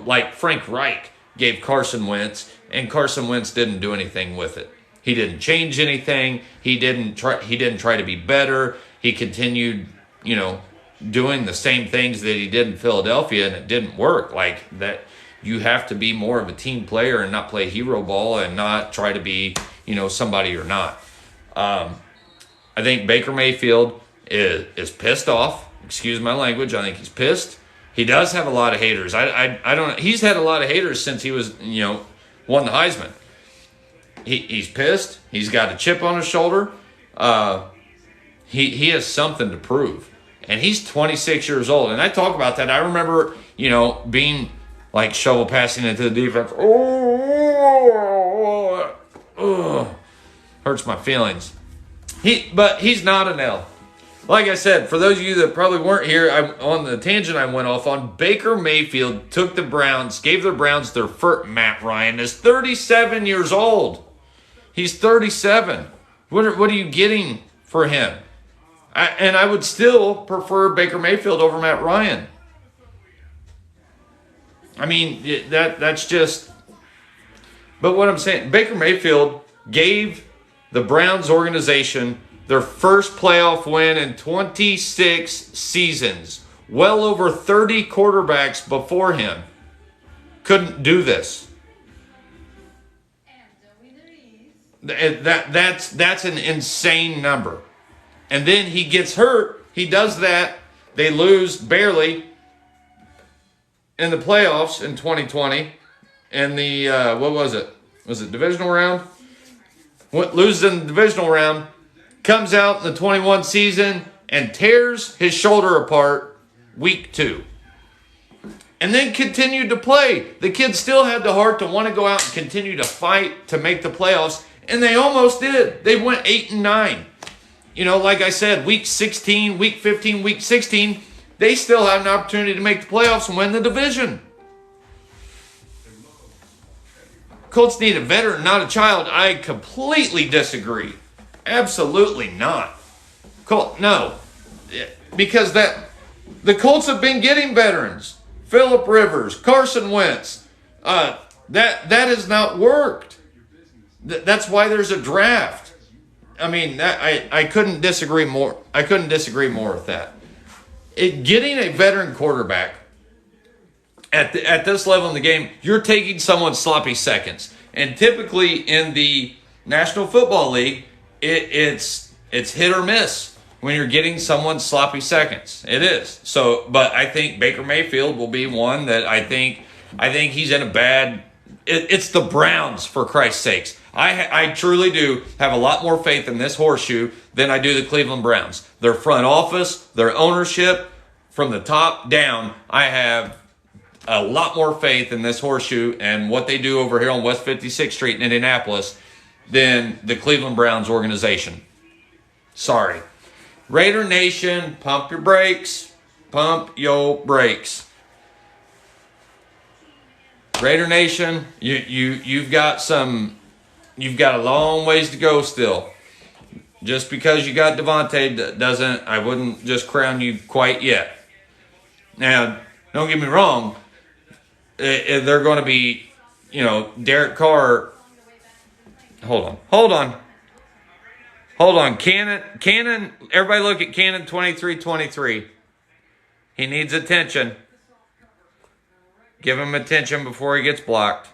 like Frank Reich gave Carson Wentz, and Carson Wentz didn't do anything with it. He didn't change anything. He didn't try to be better. He continued, doing the same things that he did in Philadelphia, and it didn't work. Like that, you have to be more of a team player and not play hero ball and not try to be, somebody you're not. I think Baker Mayfield is pissed off. Excuse my language. I think he's pissed. He does have a lot of haters. I don't. He's had a lot of haters since he was, won the Heisman. He's pissed. He's got a chip on his shoulder. He has something to prove. And he's 26 years old. And I talk about that. I remember, being like shovel passing into the defense. Hurts my feelings. But he's not an L. Like I said, for those of you that probably weren't here, on the tangent I went off on, Baker Mayfield took the Browns, gave the Browns their first. Matt Ryan is 37 years old. He's 37. What are you getting for him? I would still prefer Baker Mayfield over Matt Ryan. I mean, that's just... But what I'm saying, Baker Mayfield gave the Browns organization their first playoff win in 26 seasons. Well over 30 quarterbacks before him couldn't do this. That's an insane number. And then he gets hurt. He does that. They lose barely in the playoffs in 2020. In the, what was it? Was it divisional round? Loses in the divisional round. Comes out in the 21 season and tears his shoulder apart week 2. And then continued to play. The kid still had the heart to want to go out and continue to fight to make the playoffs. And they almost did. They went 8-9. Like I said, week 16, week 15, week 16, they still had an opportunity to make the playoffs and win the division. Colts need a veteran, not a child. I completely disagree. Absolutely not. No. Because the Colts have been getting veterans. Phillip Rivers, Carson Wince. That has not worked. That's why there's a draft. I mean, I couldn't disagree more. I couldn't disagree more with that. Getting a veteran quarterback at this level in the game, you're taking someone's sloppy seconds. And typically in the National Football League, it's hit or miss when you're getting someone's sloppy seconds. It is. So, but I think Baker Mayfield will be one that I think he's in a bad. It's the Browns, for Christ's sakes. I truly do have a lot more faith in this horseshoe than I do the Cleveland Browns. Their front office, their ownership, from the top down, I have a lot more faith in this horseshoe and what they do over here on West 56th Street in Indianapolis than the Cleveland Browns organization. Sorry. Raider Nation, pump your brakes. Pump your brakes. Raider Nation, you've got a long ways to go still. Just because you got Devontae I wouldn't just crown you quite yet. Now, don't get me wrong, they're going to be, Derek Carr. Hold on. Cannon, everybody look at Cannon 23-23. He needs attention. Give him attention before he gets blocked.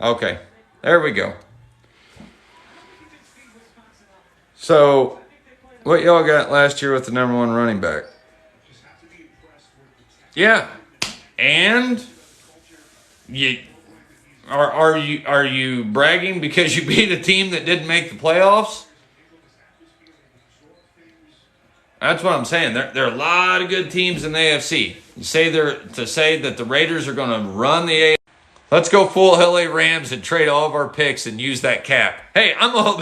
Okay, there we go. So, what y'all got last year with the number one running back? Yeah, and are you bragging because you beat a team that didn't make the playoffs? That's what I'm saying. There are a lot of good teams in the AFC. To say that the Raiders are going to run the AFC. Let's go full LA Rams and trade all of our picks and use that cap. Hey, I'm all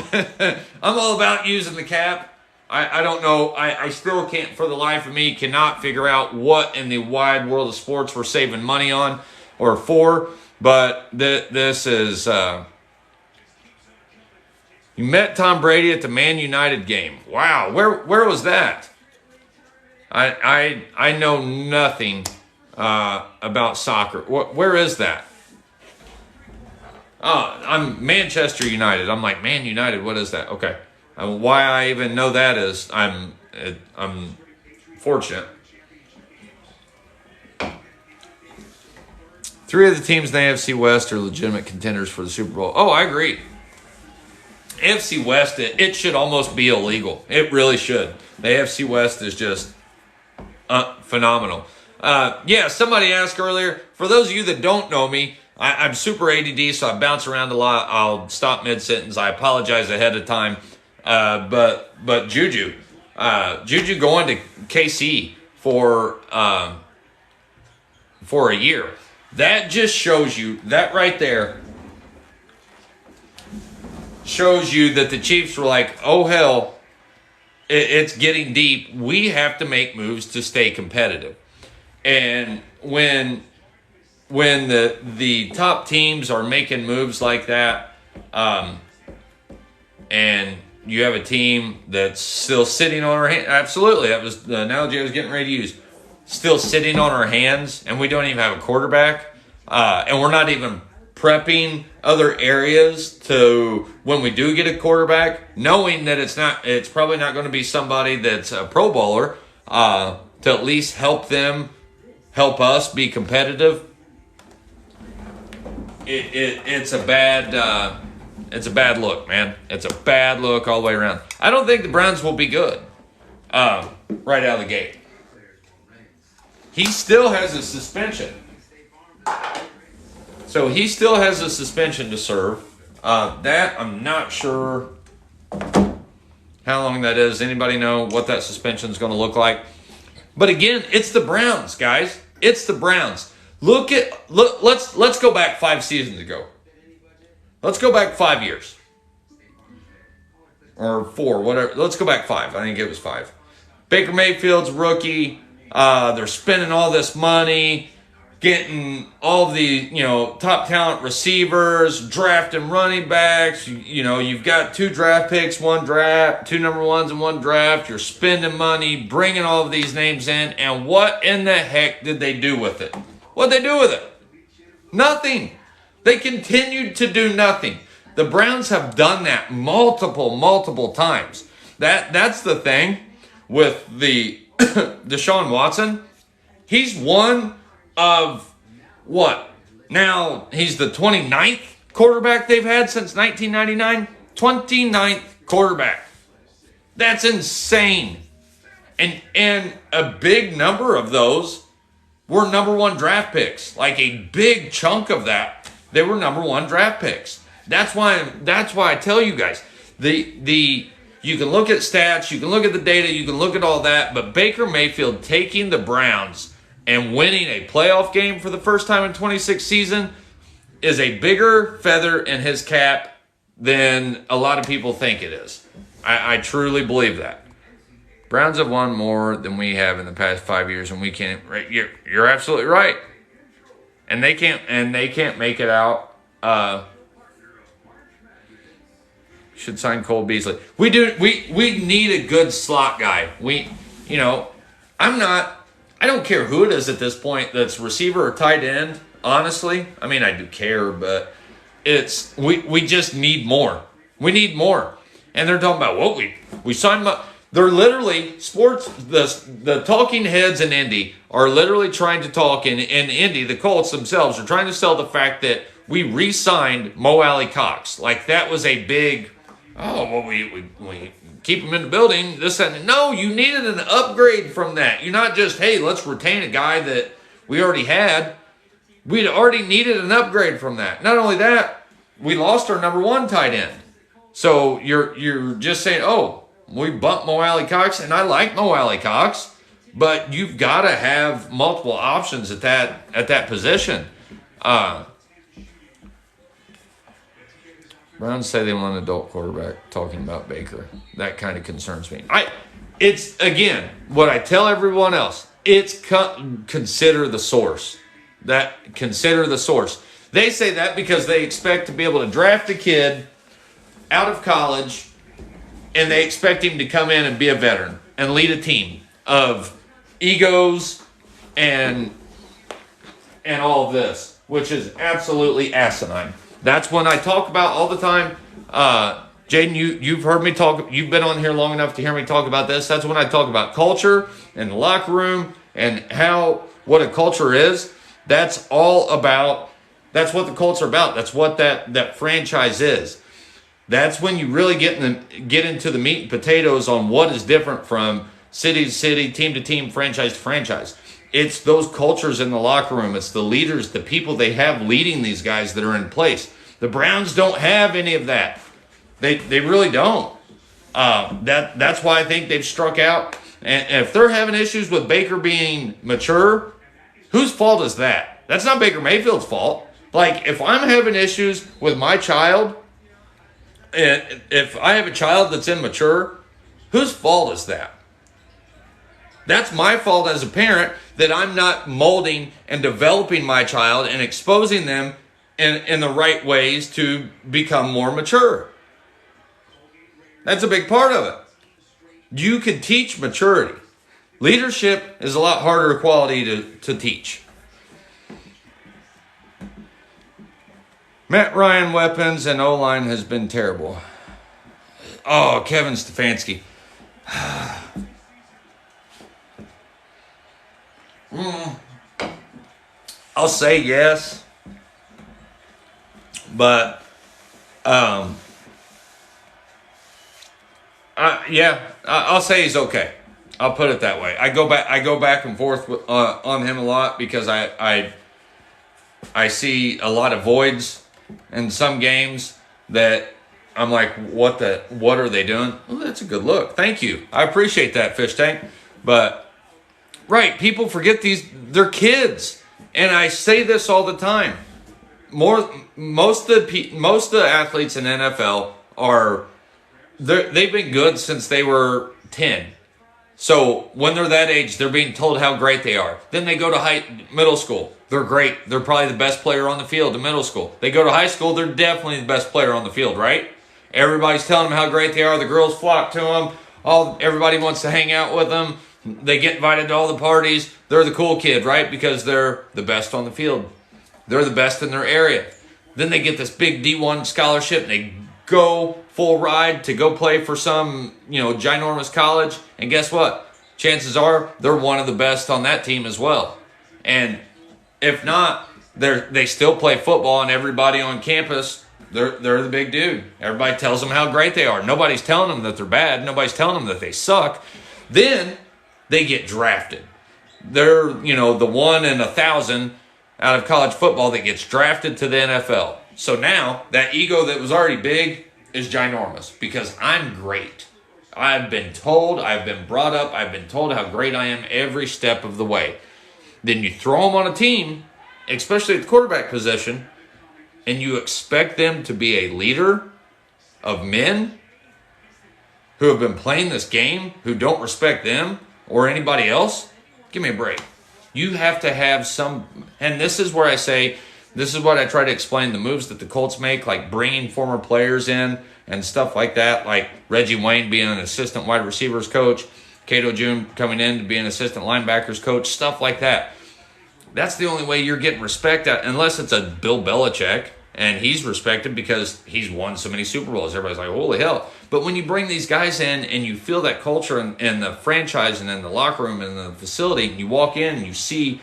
about using the cap. I don't know. I still can't, for the life of me, cannot figure out what in the wide world of sports we're saving money on or for. But this is... You met Tom Brady at the Man United game. Wow, where was that? I know nothing about soccer. Where is that? Oh, I'm Manchester United. I'm like, Man United, what is that? Okay. Why I even know that is I'm fortunate. 3 of the teams in the AFC West are legitimate contenders for the Super Bowl. Oh, I agree. AFC West, it should almost be illegal. It really should. The AFC West is just phenomenal. Somebody asked earlier, for those of you that don't know me, I'm super ADD, so I bounce around a lot. I'll stop mid-sentence. I apologize ahead of time. But Juju going to KC for a year. That just shows you, that right there shows you that the Chiefs were like, oh hell, it's getting deep. We have to make moves to stay competitive. And when the top teams are making moves like that, and you have a team that's still sitting on our hands. Absolutely, that was the analogy I was getting ready to use. Still sitting on our hands, and we don't even have a quarterback, and we're not even prepping other areas to when we do get a quarterback, knowing that it's probably not going to be somebody that's a Pro Bowler, to at least help us be competitive. It's a bad look, man. It's a bad look all the way around. I don't think the Browns will be good right out of the gate. He still has a suspension. So he still has a suspension to serve. That, I'm not sure how long that is. Anybody know what that suspension is going to look like? But again, it's the Browns, guys. It's the Browns. Let's go back 5 seasons ago. Let's go back 5 years. Or 4, whatever. Let's go back 5. I think it was 5. Baker Mayfield's rookie. They're spending all this money. getting all the, top talent receivers, drafting running backs. You've got 2 draft picks, 1 draft, 2 number ones and 1 draft. You're spending money, bringing all of these names in. And what in the heck did they do with it? What'd they do with it? Nothing. They continued to do nothing. The Browns have done that multiple times. That's the thing with the Deshaun Watson. He's one of what? Now he's the 29th quarterback they've had since 1999. 29th quarterback. That's insane. And a big number of those were number 1 draft picks. Like a big chunk of that, they were number 1 draft picks. That's why I tell you guys, you can look at stats, you can look at the data, you can look at all that, but Baker Mayfield taking the Browns and winning a playoff game for the first time in 26 season is a bigger feather in his cap than a lot of people think it is. I truly believe that. Browns have won more than we have in the past 5 years, and we can't. Right, you're absolutely right. And they can't make it out. Should sign Cole Beasley. We need a good slot guy. I don't care who it is at this point that's receiver or tight end, honestly. I mean, I do care, but we just need more. We need more. And they're talking about what we signed up. They're literally the talking heads in Indy are literally trying to talk in Indy. The Colts themselves are trying to sell the fact that we re-signed Mo Alley Cox. Like that was a big, we keep him in the building. This and no, you needed an upgrade from that. You're not just, hey, let's retain a guy that we already had. We'd already needed an upgrade from that. Not only that, we lost our number 1 tight end. So you're just saying, oh, we bumped Mo Alley Cox, and I like Mo Alley Cox, but you've got to have multiple options at that position. Browns say they want an adult quarterback. Talking about Baker, that kind of concerns me. It's again what I tell everyone else. It's consider the source. Consider the source. They say that because they expect to be able to draft a kid out of college, and they expect him to come in and be a veteran and lead a team of egos and all of this, which is absolutely asinine. That's when I talk about all the time. Jaden, you've heard me talk. You've been on here long enough to hear me talk about this. That's when I talk about culture and the locker room and what a culture is. That's all about. That's what the Colts are about. That's what that franchise is. That's when you really get into the meat and potatoes on what is different from city to city, team to team, franchise to franchise. It's those cultures in the locker room. It's the leaders, the people they have leading these guys that are in place. The Browns don't have any of that. They really don't. That's why I think they've struck out. And if they're having issues with Baker being mature, whose fault is that? That's not Baker Mayfield's fault. Like, if I'm having issues with my child, if I have a child that's immature, whose fault is that? That's my fault as a parent that I'm not molding and developing my child and exposing them in the right ways to become more mature. That's a big part of it. You can teach maturity. Leadership is a lot harder quality to teach. Matt Ryan weapons and O-line has been terrible. Oh, Kevin Stefanski. I'll say yes, but I'll say he's okay. I'll put it that way. I go back and forth on him a lot because I see a lot of voids in some games that I'm like, what are they doing? Well, that's a good look. Thank you. I appreciate that, Fish Tank. But right, people forget they're kids. And I say this all the time. Most of the athletes in NFL they've been good since they were 10. So when they're that age, they're being told how great they are. Then they go to middle school. They're great. They're probably the best player on the field in middle school. They go to high school. They're definitely the best player on the field, right? Everybody's telling them how great they are. The girls flock to them. Everybody wants to hang out with them. They get invited to all the parties. They're the cool kid, right? Because they're the best on the field. They're the best in their area. Then they get this big D1 scholarship and they go full ride to go play for some, ginormous college. And guess what? Chances are they're one of the best on that team as well. And if not, they still play football, and everybody on campus, they're the big dude. Everybody tells them how great they are. Nobody's telling them that they're bad. Nobody's telling them that they suck. Then they get drafted. They're, the 1 in 1,000 out of college football that gets drafted to the NFL. So now that ego that was already big is ginormous because I'm great. I've been told, I've been brought up, I've been told how great I am every step of the way. Then you throw them on a team, especially at the quarterback position, and you expect them to be a leader of men who have been playing this game, who don't respect them or anybody else. Give me a break. You have to have some, and this is where I say, this is what I try to explain, the moves that the Colts make, like bringing former players in and stuff like that, like Reggie Wayne being an assistant wide receivers coach, Cato June coming in to be an assistant linebackers coach, stuff like that. That's the only way you're getting respect, unless it's a Bill Belichick, and he's respected because he's won so many Super Bowls. Everybody's like, holy hell. But when you bring these guys in and you feel that culture and the franchise and in the locker room and the facility, and you walk in and you see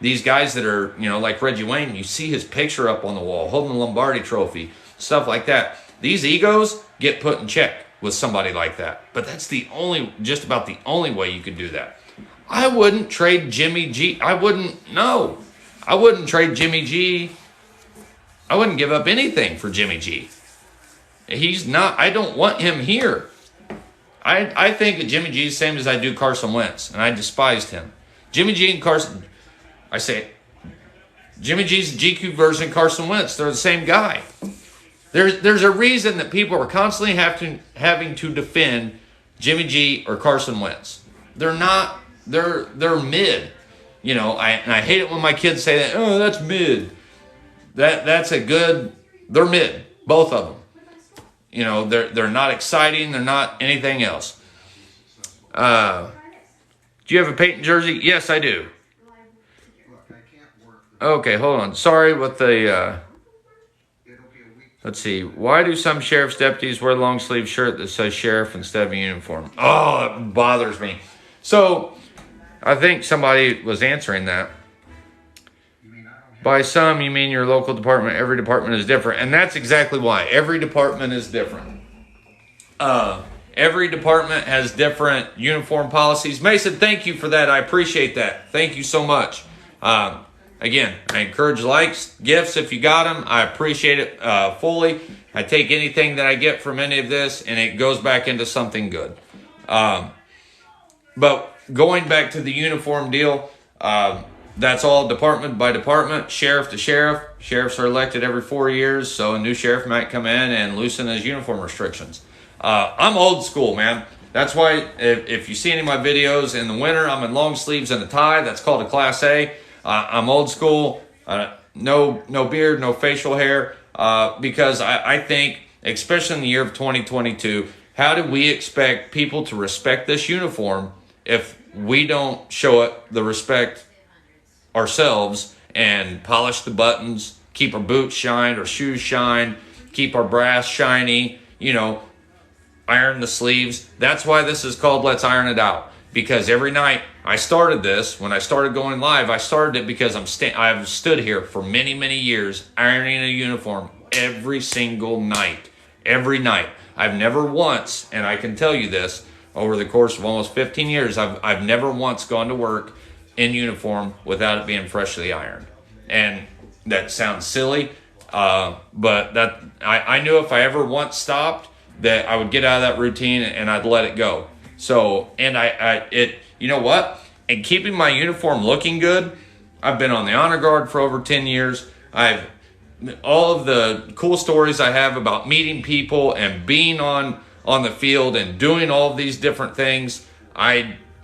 these guys that are, like Reggie Wayne, you see his picture up on the wall, holding the Lombardi trophy, stuff like that. These egos get put in check with somebody like that. But that's just about the only way you could do that. I wouldn't trade Jimmy G. I wouldn't trade Jimmy G. I wouldn't give up anything for Jimmy G. I don't want him here. I think that Jimmy G is the same as I do Carson Wentz, and I despised him. Jimmy G and Carson, I say, Jimmy G's the GQ version of Carson Wentz. They're the same guy. There's a reason that people are constantly having to defend Jimmy G or Carson Wentz. They're not. They're mid. I hate it when my kids say that. Oh, that's mid. That's a good. They're mid. Both of them. They're not exciting. They're not anything else. Do you have a Peyton jersey? Yes, I do. Okay, hold on. Sorry with the. Let's see. Why do some sheriff's deputies wear a long sleeve shirt that says sheriff instead of a uniform? Oh, it bothers me. So, I think somebody was answering that. By some, you mean your local department. Every department is different. And that's exactly why. Every department is different. Every department has different uniform policies. Mason, thank you for that. I appreciate that. Thank you so much. Again, I encourage likes, gifts if you got them. I appreciate it fully. I take anything that I get from any of this, and it goes back into something good. But going back to the uniform deal, that's all department by department, sheriff to sheriff. Sheriffs are elected every 4 years, so a new sheriff might come in and loosen his uniform restrictions. I'm old school, man. That's why if you see any of my videos in the winter, I'm in long sleeves and a tie. That's called a Class A. I'm old school, no beard, no facial hair, because I think, especially in the year of 2022, how do we expect people to respect this uniform if we don't show it the respect ourselves and polish the buttons, keep our boots shined, our shoes shined, keep our brass shiny, iron the sleeves? That's why this is called Let's Iron It Out. Because every night I started this, when I started going live, I started it because I've stood here for many, many years ironing a uniform every single night. Every night. I've never once, and I can tell you this, over the course of almost 15 years, I've never once gone to work in uniform without it being freshly ironed. And that sounds silly, but that I knew if I ever once stopped, that I would get out of that routine and I'd let it go. So, and you know what? And keeping my uniform looking good, I've been on the honor guard for over 10 years. All of the cool stories I have about meeting people and being on the field and doing all of these different things.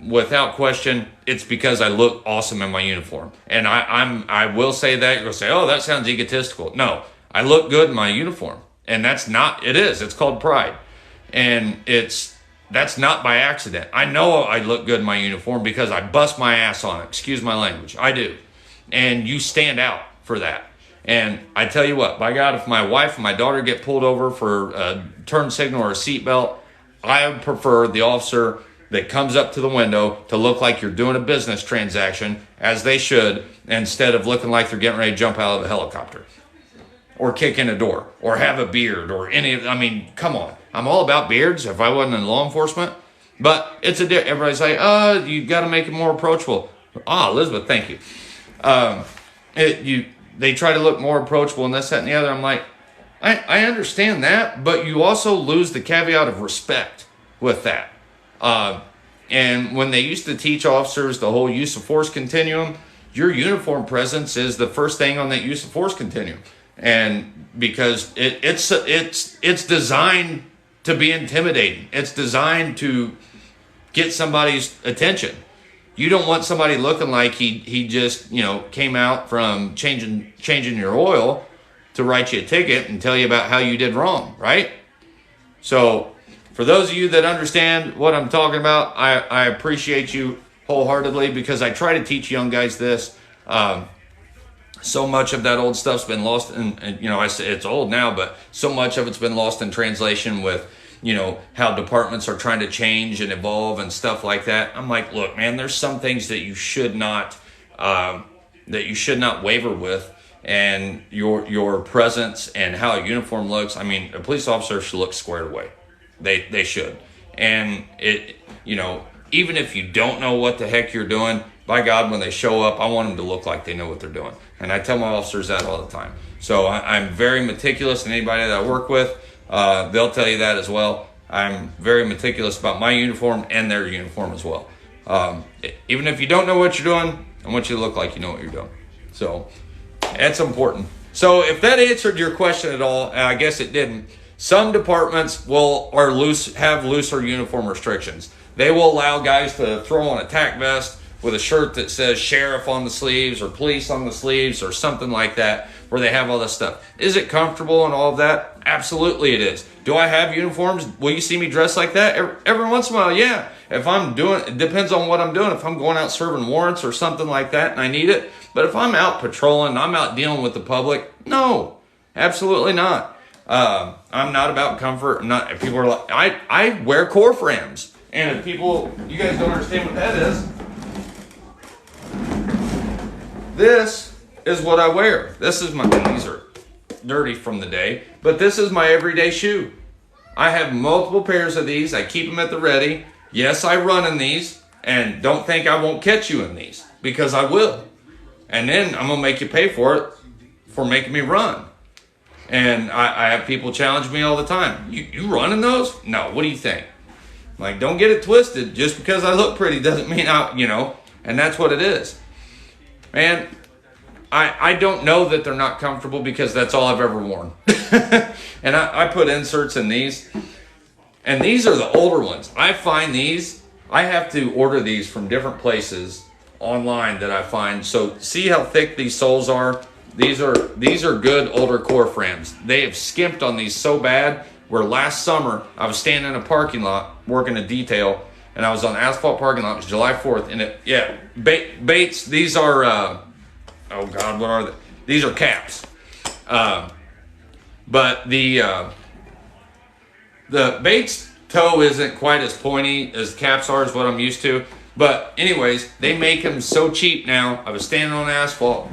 without question, it's because I look awesome in my uniform. And I will say that. You're going to say, oh, that sounds egotistical. No, I look good in my uniform. And it's called pride. And that's not by accident. I know I look good in my uniform because I bust my ass on it. Excuse my language. I do. And you stand out for that. And I tell you what, by God, if my wife and my daughter get pulled over for a turn signal or a seatbelt, I would prefer the officer that comes up to the window to look like you're doing a business transaction, as they should, instead of looking like they're getting ready to jump out of a helicopter or kick in a door or have a beard or come on. I'm all about beards if I wasn't in law enforcement, but everybody's like, oh, you got to make it more approachable. Elizabeth, thank you. They try to look more approachable and this, that, and the other. I'm like, I understand that, but you also lose the caveat of respect with that. And when they used to teach officers the whole use of force continuum, your uniform presence is the first thing on that use of force continuum. And because it's designed to be intimidating. It's designed to get somebody's attention. You don't want somebody looking like he just, came out from changing your oil to write you a ticket and tell you about how you did wrong, right? So for those of you that understand what I'm talking about, I appreciate you wholeheartedly, because I try to teach young guys this. So much of that old stuff's been lost, and I say it's old now, but so much of it's been lost in translation with, how departments are trying to change and evolve and stuff like that. I'm like, look, man, there's some things that you should not waver with, and your presence and how a uniform looks. I mean, a police officer should look squared away. They should. And even if you don't know what the heck you're doing, by God, when they show up, I want them to look like they know what they're doing. And I tell my officers that all the time. So I'm very meticulous, and anybody that I work with, they'll tell you that as well. I'm very meticulous about my uniform and their uniform as well. Even if you don't know what you're doing, I want you to look like you know what you're doing. So that's important. So if that answered your question at all, and I guess it didn't, some departments have looser uniform restrictions. They will allow guys to throw on a tack vest with a shirt that says sheriff on the sleeves or police on the sleeves or something like that, where they have all this stuff. Is it comfortable and all of that? Absolutely it is. Do I have uniforms? Will you see me dressed like that? Every once in a while, yeah. If I'm doing, it depends on what I'm doing. If I'm going out serving warrants or something like that and I need it. But if I'm out patrolling, I'm out dealing with the public, no, absolutely not. I'm not about comfort. People are like, I wear core frames. And if you guys don't understand what that is, this is what I wear. These are dirty from the day, but this is my everyday shoe. I have multiple pairs of these. I keep them at the ready. Yes, I run in these, and don't think I won't catch you in these, because I will. And then I'm going to make you pay for it for making me run. And I have people challenge me all the time. You run in those? No, what do you think? Like, don't get it twisted. Just because I look pretty doesn't mean and that's what it is. Man, I don't know that they're not comfortable, because that's all I've ever worn. And I put inserts in these. And these are the older ones. I find these, I have to order these from different places online that I find. So see how thick these soles are? These are good older core frames. They have skimped on these so bad, where last summer I was standing in a parking lot working a detail, and I was on asphalt parking lot. It was July 4th, and Bates, these are, oh God, what are they? These are caps. But the Bates toe isn't quite as pointy as caps are, is what I'm used to. But anyways, they make them so cheap now. I was standing on asphalt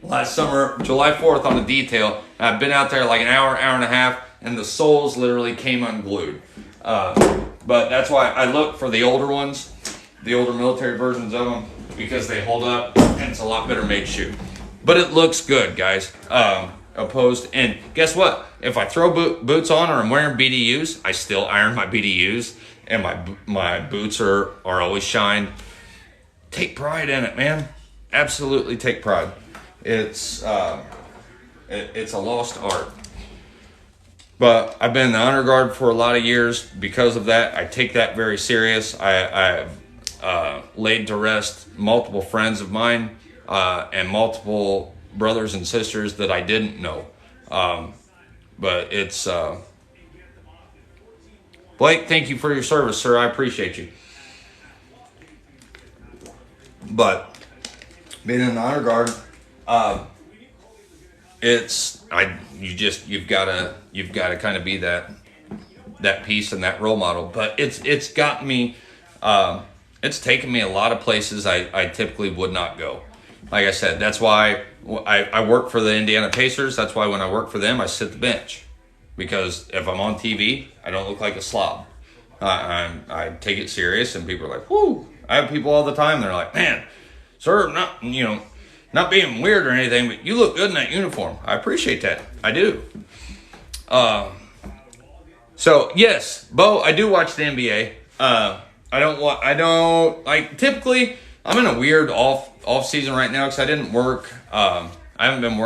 last summer, July 4th, on a detail. I've been out there like an hour and a half, and the soles literally came unglued. But that's why I look for the older ones, the older military versions of them, because they hold up, and it's a lot better made shoe. But it looks good, guys. And guess what? If I throw boots on, or I'm wearing BDUs, I still iron my BDUs, and my boots are always shined. Take pride in it, man. Absolutely take pride. It's a lost art. But I've been in the honor guard for a lot of years. Because of that, I take that very serious. I laid to rest multiple friends of mine and multiple brothers and sisters that I didn't know. But it's Blake, thank you for your service, sir. I appreciate you. But being in the honor guard, you've got to kind of be that piece and that role model. But it's got me. It's taken me a lot of places I typically would not go. Like I said, that's why I work for the Indiana Pacers. That's why when I work for them, I sit the bench. Because if I'm on TV, I don't look like a slob. I take it serious, and people are like, whoo. I have people all the time, they're like, man, sir, not being weird or anything, but you look good in that uniform. I appreciate that. I do. So, yes, Bo, I do watch the NBA. Typically, I'm in a weird off season right now because I didn't work. I haven't been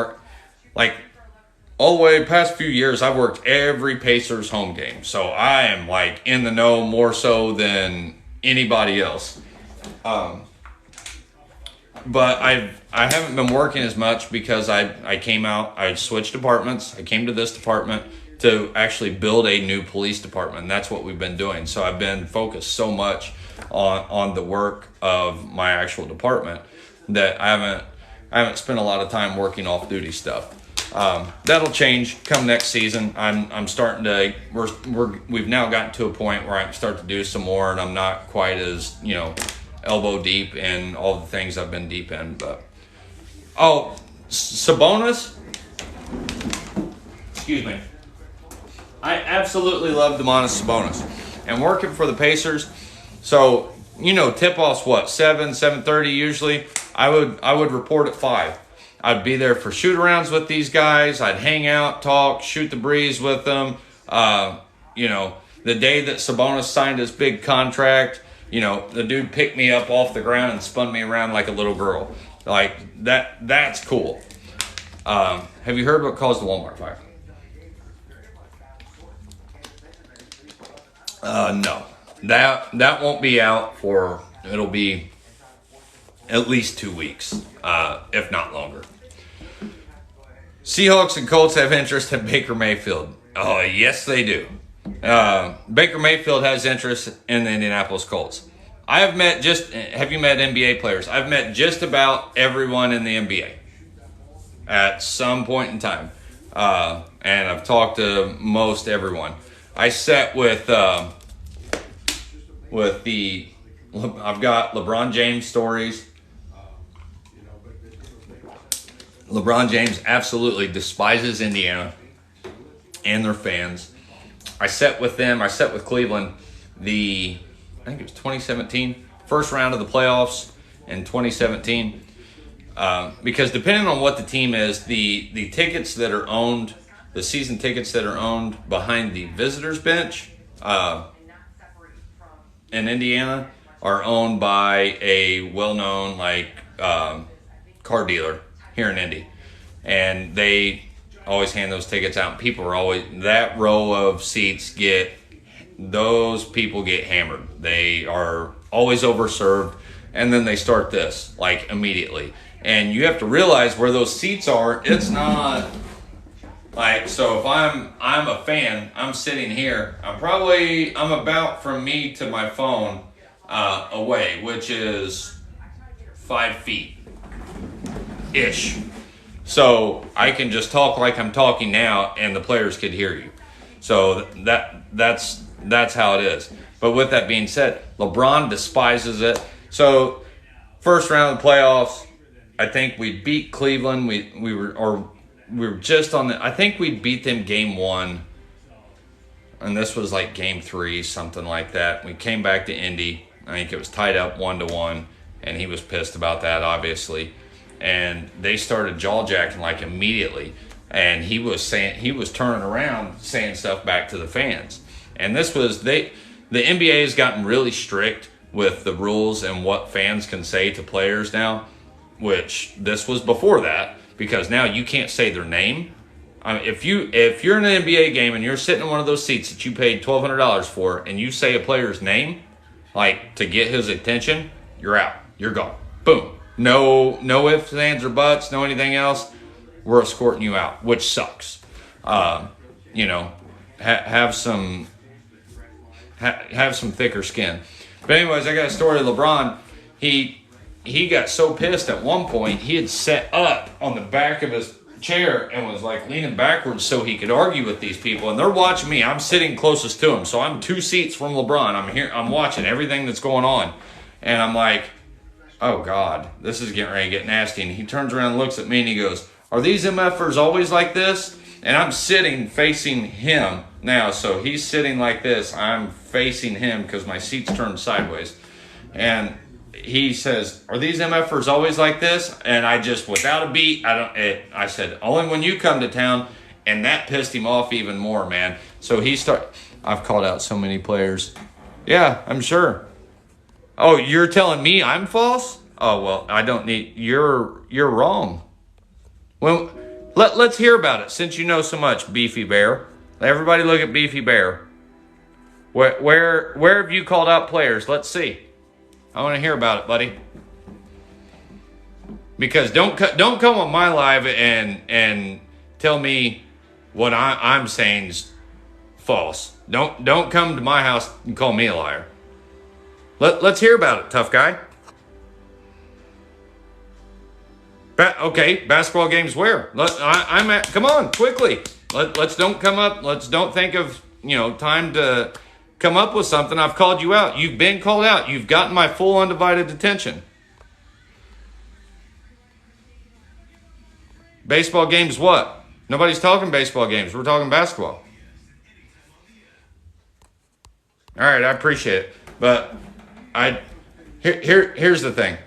all the way past few years. I've worked every Pacers home game, so I am in the know more so than anybody else. But I haven't been working as much because I came out. I switched departments. I came to this department to actually build a new police department. And that's what we've been doing. So I've been focused so much on the work of my actual department that I haven't spent a lot of time working off duty stuff. That'll change come next season. I'm starting to we've now gotten to a point where I can start to do some more, and I'm not quite as elbow deep in all the things I've been deep in. But Sabonis, excuse me. I absolutely love Domantas Sabonis, and working for the Pacers. So tip-off's what, 7:30 usually. I would report at 5. I'd be there for shoot-arounds with these guys. I'd hang out, talk, shoot the breeze with them. The day that Sabonis signed his big contract, the dude picked me up off the ground and spun me around like a little girl. That's cool. Have you heard what caused the Walmart fire? No. That won't be out for, it'll be at least 2 weeks, if not longer. Seahawks and Colts have interest in Baker Mayfield. Oh, yes, they do. Baker Mayfield has interest in the Indianapolis Colts. Have you met NBA players? I've met just about everyone in the NBA at some point in time. And I've talked to most everyone. I sat with I've got LeBron James stories. LeBron James absolutely despises Indiana and their fans. I sat with them. I sat with Cleveland I think it was 2017, first round of the playoffs in 2017. Because depending on what the team is, the tickets that are owned, the season tickets that are owned behind the visitors bench in Indiana are owned by a well-known car dealer here in Indy. And they always hand those tickets out. People are always, that row of seats those people get hammered. They are always overserved. And then they start this, immediately. And you have to realize where those seats are, it's not so if I'm a fan, I'm sitting here, I'm about from me to my phone away, which is 5 feet ish. So I can just talk like I'm talking now, and the players could hear you. So that's how it is. But with that being said, LeBron despises it. So first round of the playoffs, I think we beat Cleveland. We were just on I think we beat them game 1. And this was game 3, something like that. We came back to Indy. I think it was tied up 1-1, and he was pissed about that, obviously. And they started jaw-jacking immediately. And he was turning around saying stuff back to the fans. And this was, the NBA has gotten really strict with the rules and what fans can say to players now, which this was before that, because now you can't say their name. If you're in an NBA game and you're sitting in one of those seats that you paid $1,200 for, and you say a player's name, like to get his attention, you're out. You're gone. Boom. No ifs, ands, or buts, no anything else. We're escorting you out, which sucks. You know, have some thicker skin. But anyways, I got a story of LeBron. He got so pissed at one point, he had set up on the back of his chair and was like leaning backwards so he could argue with these people. And they're watching me. I'm sitting closest to him, so I'm 2 seats from LeBron. I'm here. I'm watching everything that's going on, and I'm like, oh God, this is getting ready to get nasty. And he turns around and looks at me and he goes, are these MFers always like this? And I'm sitting facing him now, so he's sitting like this. I'm facing him because my seat's turned sideways. And he says, are these MFers always like this? And I just, without a beat, I said, only when you come to town. And that pissed him off even more, man. So I've called out so many players. Yeah, I'm sure. Oh, you're telling me I'm false? Oh, well, I don't need, you're wrong. Well, let's hear about it, since you know so much, Beefy Bear. Everybody look at Beefy Bear. Where have you called out players? Let's see. I want to hear about it, buddy. Because don't come on my live and tell me what I'm saying is false. Don't come to my house and call me a liar. Let's hear about it, tough guy. Okay, basketball games where? I'm at. Come on, quickly. Let's don't come up. Let's don't think of time to come up with something. I've called you out. You've been called out. You've gotten my full undivided attention. Baseball games what? Nobody's talking baseball games. We're talking basketball. All right, I appreciate it, but here's the thing.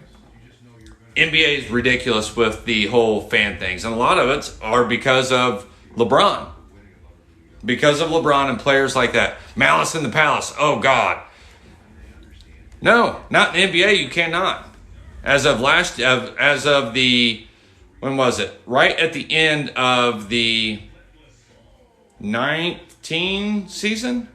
NBA is ridiculous with the whole fan things, and a lot of it are because of LeBron. Because of LeBron and players like that. Malice in the Palace. Oh, God. No, not in the NBA. You cannot. As of when was it? Right at the end of the 19 season?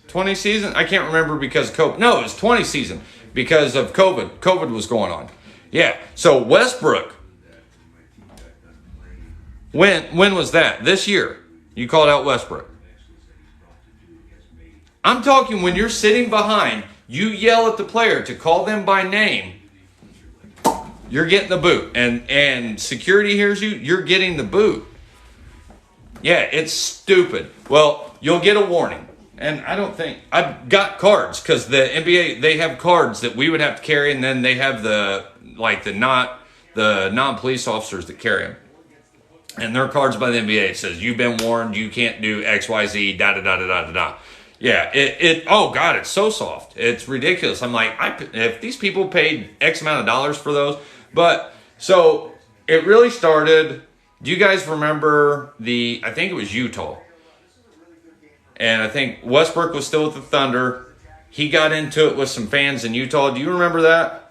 20 season? I can't remember because of COVID. No, it was 20 season because of COVID. COVID was going on. Yeah. So Westbrook. When was that? This year. You called out Westbrook. I'm talking when you're sitting behind, you yell at the player to call them by name. You're getting the boot. And security hears you, you're getting the boot. Yeah, it's stupid. Well, you'll get a warning. And I've got cards because the NBA, they have cards that we would have to carry, and then they have the non-police officers that carry them. And they're cards by the NBA. It says, you've been warned, you can't do X, Y, Z, da-da-da-da-da-da. Yeah, oh God, it's so soft. It's ridiculous. I'm like, if these people paid X amount of dollars for those. But, so, it really started, do you guys remember I think it was Utah. And I think Westbrook was still with the Thunder. He got into it with some fans in Utah. Do you remember that?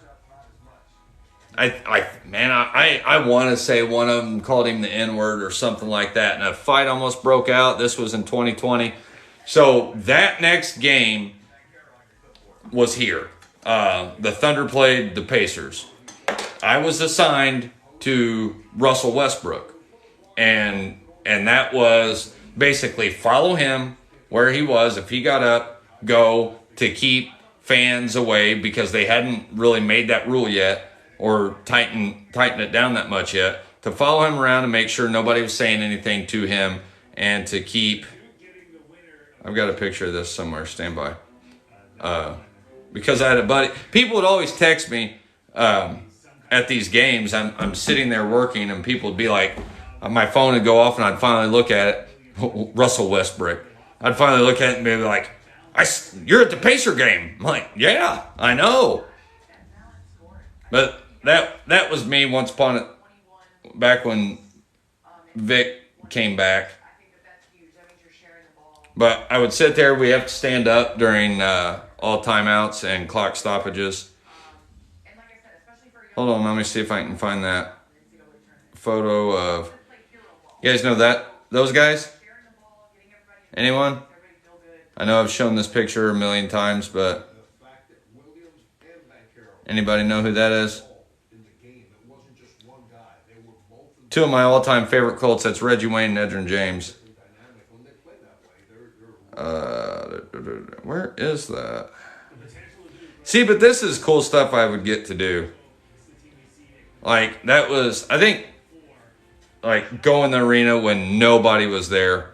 I want to say one of them called him the N-word or something like that. And a fight almost broke out. This was in 2020. So that next game was here. The Thunder played the Pacers. I was assigned to Russell Westbrook. And that was basically follow him where he was. If he got up, go to keep fans away because they hadn't really made that rule yet. Or tighten it down that much yet, to follow him around and make sure nobody was saying anything to him, and to keep, I've got a picture of this somewhere, stand by. Because I had a buddy, people would always text me at these games, I'm sitting there working, and people would be like, my phone would go off, and I'd finally look at it, Russell Westbrook. I'd finally look at it and be like, you're at the Pacer game. I'm like, yeah, I know. But that was me once upon it, back when Vic came back. But I would sit there. We have to stand up during all timeouts and clock stoppages. Hold on, let me see if I can find that photo of. You guys know those guys? Anyone? I know I've shown this picture a million times, but anybody know who that is? Two of my all-time favorite Colts, that's Reggie Wayne and Edgerrin James. Where is that? See, but this is cool stuff I would get to do. Like, that was, I think, like, go in the arena when nobody was there.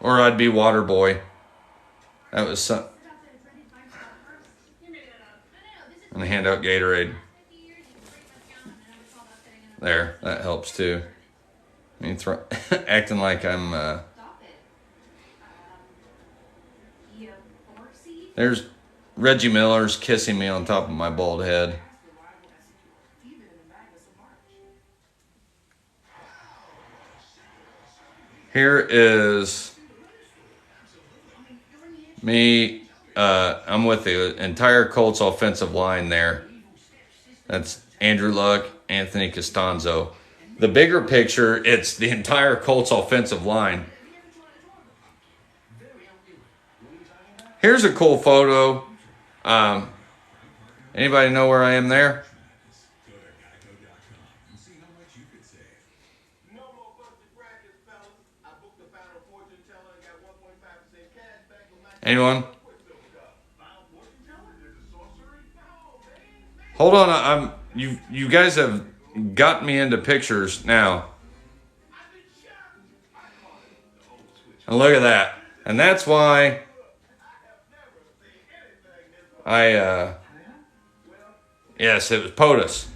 Or I'd be water boy. That was some. And hand out Gatorade. There, that helps too. I mean, acting like I'm. There's Reggie Miller's kissing me on top of my bald head. Here is me. I'm with the entire Colts offensive line there. That's Andrew Luck, Anthony Costanzo. The bigger picture, it's the entire Colts offensive line. Here's a cool photo. Anybody know where I am there? Anyone? Hold on, you guys have got me into pictures now. And look at that. And that's why yes, it was POTUS.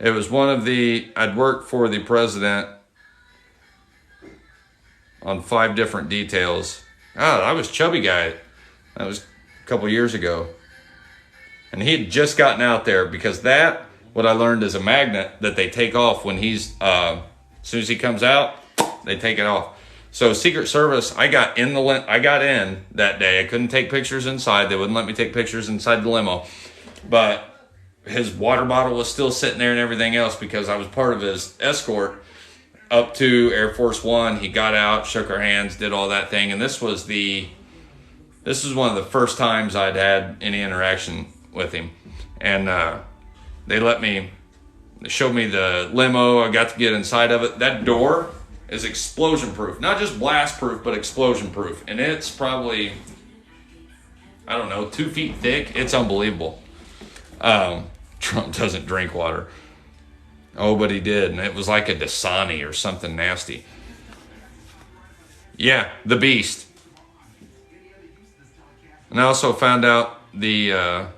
It was one of I'd worked for the president on 5 different details. I was chubby guy. That was a couple years ago. And he had just gotten out there because what I learned is a magnet that they take off when he's, as soon as he comes out, they take it off. So Secret Service, I got in that day. I couldn't take pictures inside. They wouldn't let me take pictures inside the limo. But his water bottle was still sitting there and everything else because I was part of his escort up to Air Force One. He got out, shook our hands, did all that thing. And this was one of the first times I'd had any interaction with him. And they showed me the limo. I got to get inside of it. That door is explosion proof. Not just blast proof, but explosion proof. And it's probably, 2 feet thick. It's unbelievable. Trump doesn't drink water. Oh, but he did. And it was like a Dasani or something nasty. Yeah, the beast. And I also found out a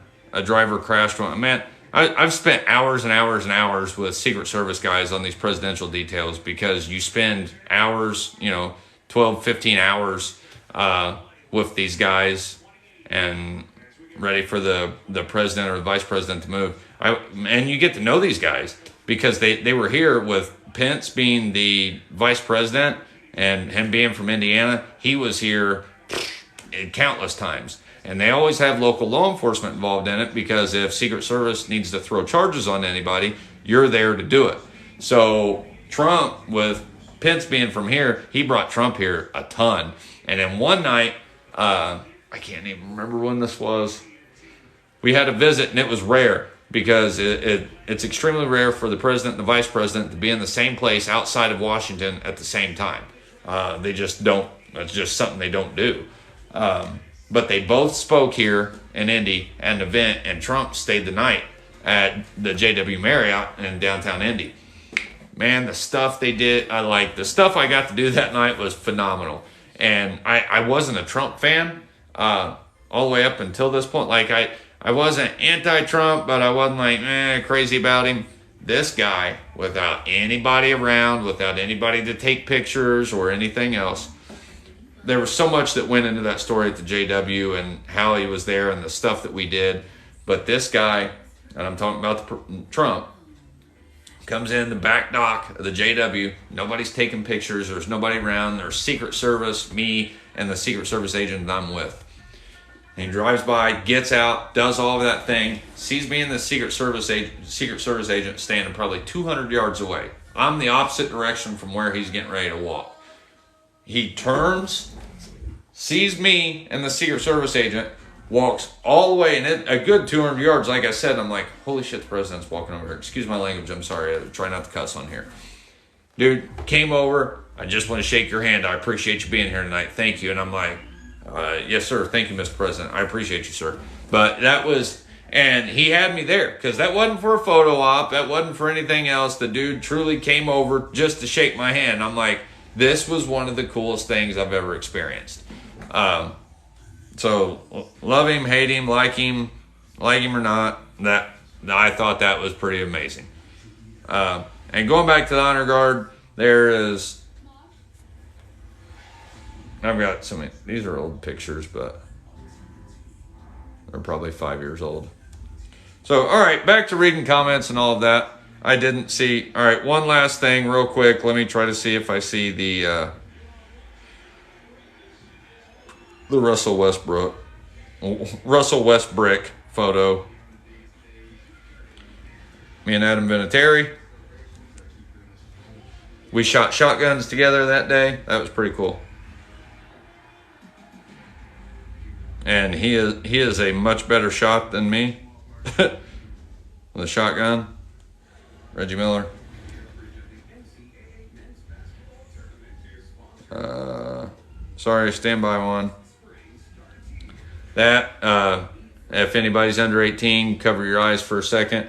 driver crashed one. Man, I've spent hours and hours and hours with Secret Service guys on these presidential details because you spend hours, 12, 15 hours with these guys and ready for the president or the vice president to move. And you get to know these guys because they were here with Pence being the vice president and him being from Indiana. He was here countless times. And they always have local law enforcement involved in it because if Secret Service needs to throw charges on anybody, you're there to do it. So Trump, with Pence being from here, he brought Trump here a ton. And then one night, I can't even remember when this was, we had a visit, and it was rare because it's extremely rare for the president and the vice president to be in the same place outside of Washington at the same time. They just don't, it's just something they don't do. But they both spoke here in Indy at an event, and Trump stayed the night at the JW Marriott in downtown Indy. Man, the stuff they did, the stuff I got to do that night was phenomenal. And I wasn't a Trump fan all the way up until this point. Like, I wasn't anti-Trump, but I wasn't crazy about him. This guy, without anybody around, without anybody to take pictures or anything else, there was so much that went into that story at the JW and how he was there and the stuff that we did. But this guy, and I'm talking about Trump, comes in the back dock of the JW. Nobody's taking pictures. There's nobody around. There's Secret Service, me, and the Secret Service agent that I'm with. And he drives by, gets out, does all of that thing, sees me and the Secret Service agent standing probably 200 yards away. I'm the opposite direction from where he's getting ready to walk. He turns, sees me and the Secret Service agent, walks all the way, and a good 200 yards, like I said. I'm like, holy shit, the president's walking over here. Excuse my language, I'm sorry. I try not to cuss on here. Dude came over. I just want to shake your hand. I appreciate you being here tonight. Thank you. And I'm like, yes, sir. Thank you, Mr. President. I appreciate you, sir. But that was, and he had me there because that wasn't for a photo op. That wasn't for anything else. The dude truly came over just to shake my hand. I'm like, this was one of the coolest things I've ever experienced. So love him, hate him, like him or not. That I thought that was pretty amazing. And going back to the honor guard, there is. I've got so many. These are old pictures, but they're probably 5 years old. So, all right, back to reading comments and all of that. I didn't see. All right, one last thing, real quick. Let me try to see if I see the Russell Westbrook photo. Me and Adam Vinatieri. We shot shotguns together that day. That was pretty cool. And he is a much better shot than me with a shotgun. Reggie Miller. Sorry, stand by one. That, if anybody's under 18, cover your eyes for a second.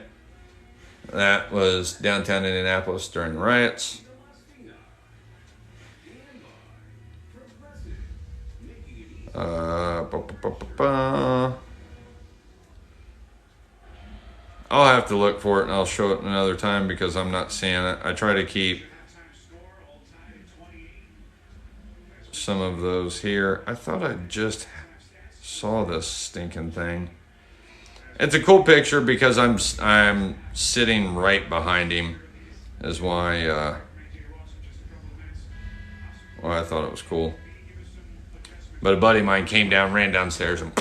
That was downtown Indianapolis during the riots. I'll have to look for it and I'll show it another time because I'm not seeing it. I try to keep some of those here. I thought I just saw this stinking thing. It's a cool picture because I'm sitting right behind him, is why I thought it was cool. But a buddy of mine came down, ran downstairs, and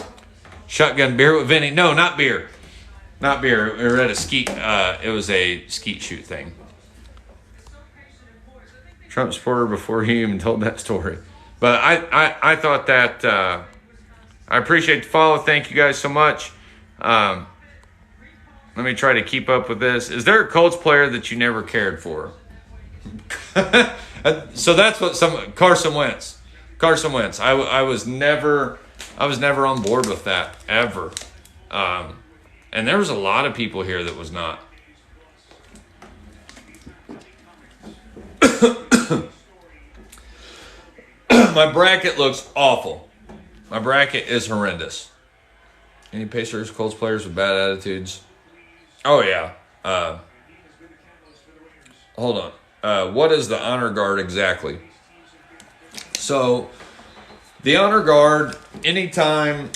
shotgun beer with Vinny. No, not beer. Not beer. We were at a skeet. It was a skeet shoot thing. Trump supporter before he even told that story. But I thought that I appreciate the follow. Thank you guys so much. Let me try to keep up with this. Is there a Colts player that you never cared for? So that's what Carson Wentz. Carson Wentz. I was never on board with that ever. And there was a lot of people here that was not. My bracket looks awful. My bracket is horrendous. Any Pacers, Colts players with bad attitudes? Oh, yeah. Hold on. What is the honor guard exactly? So, the honor guard, anytime,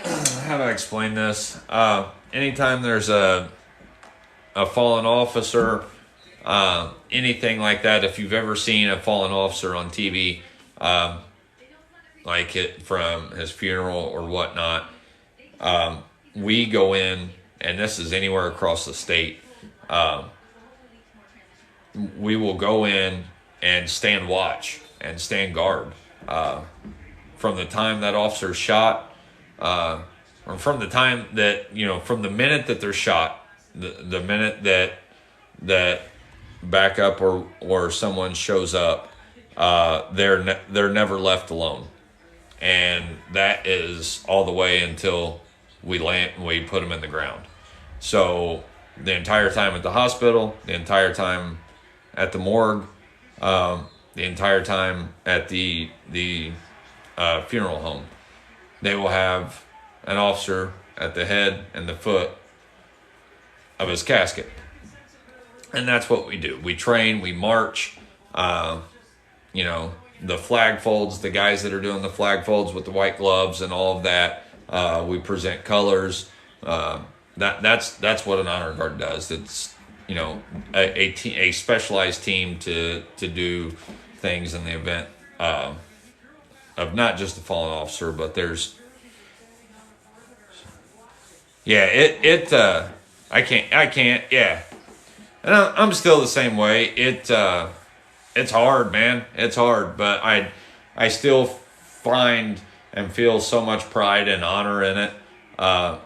how do I explain this? Anytime there's a fallen officer, anything like that, if you've ever seen a fallen officer on TV, like it from his funeral or whatnot, we go in, and this is anywhere across the state, we will go in and stand watch and stand guard from the time that officer's shot, or from the time that, from the minute that they're shot, the minute that backup or someone shows up, they're never left alone, and that is all the way until we put them in the ground. So the entire time at the hospital, the entire time at the morgue, the entire time at the funeral home, they will have an officer at the head and the foot of his casket. And that's what we do. We train, we march, the flag folds, the guys that are doing the flag folds with the white gloves and all of that, we present colors. That's what an honor guard does. It's, a specialized team to do things in the event of not just the fallen officer, but there's, I can't, yeah. And I'm still the same way. It's hard, man. It's hard, but I still find and feel so much pride and honor in it. And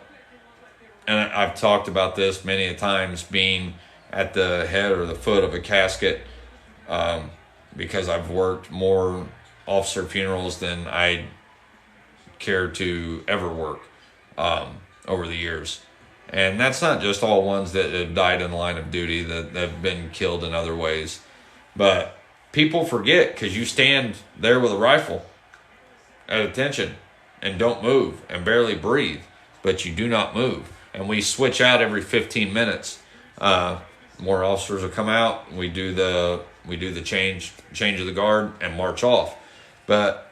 I've talked about this many a times, being at the head or the foot of a casket, because I've worked more officer funerals than I care to ever work over the years. And that's not just all ones that have died in the line of duty, that have been killed in other ways. But people forget, because you stand there with a rifle at attention and don't move and barely breathe, but you do not move. And we switch out every 15 minutes. More officers will come out. We do the change of the guard and march off. But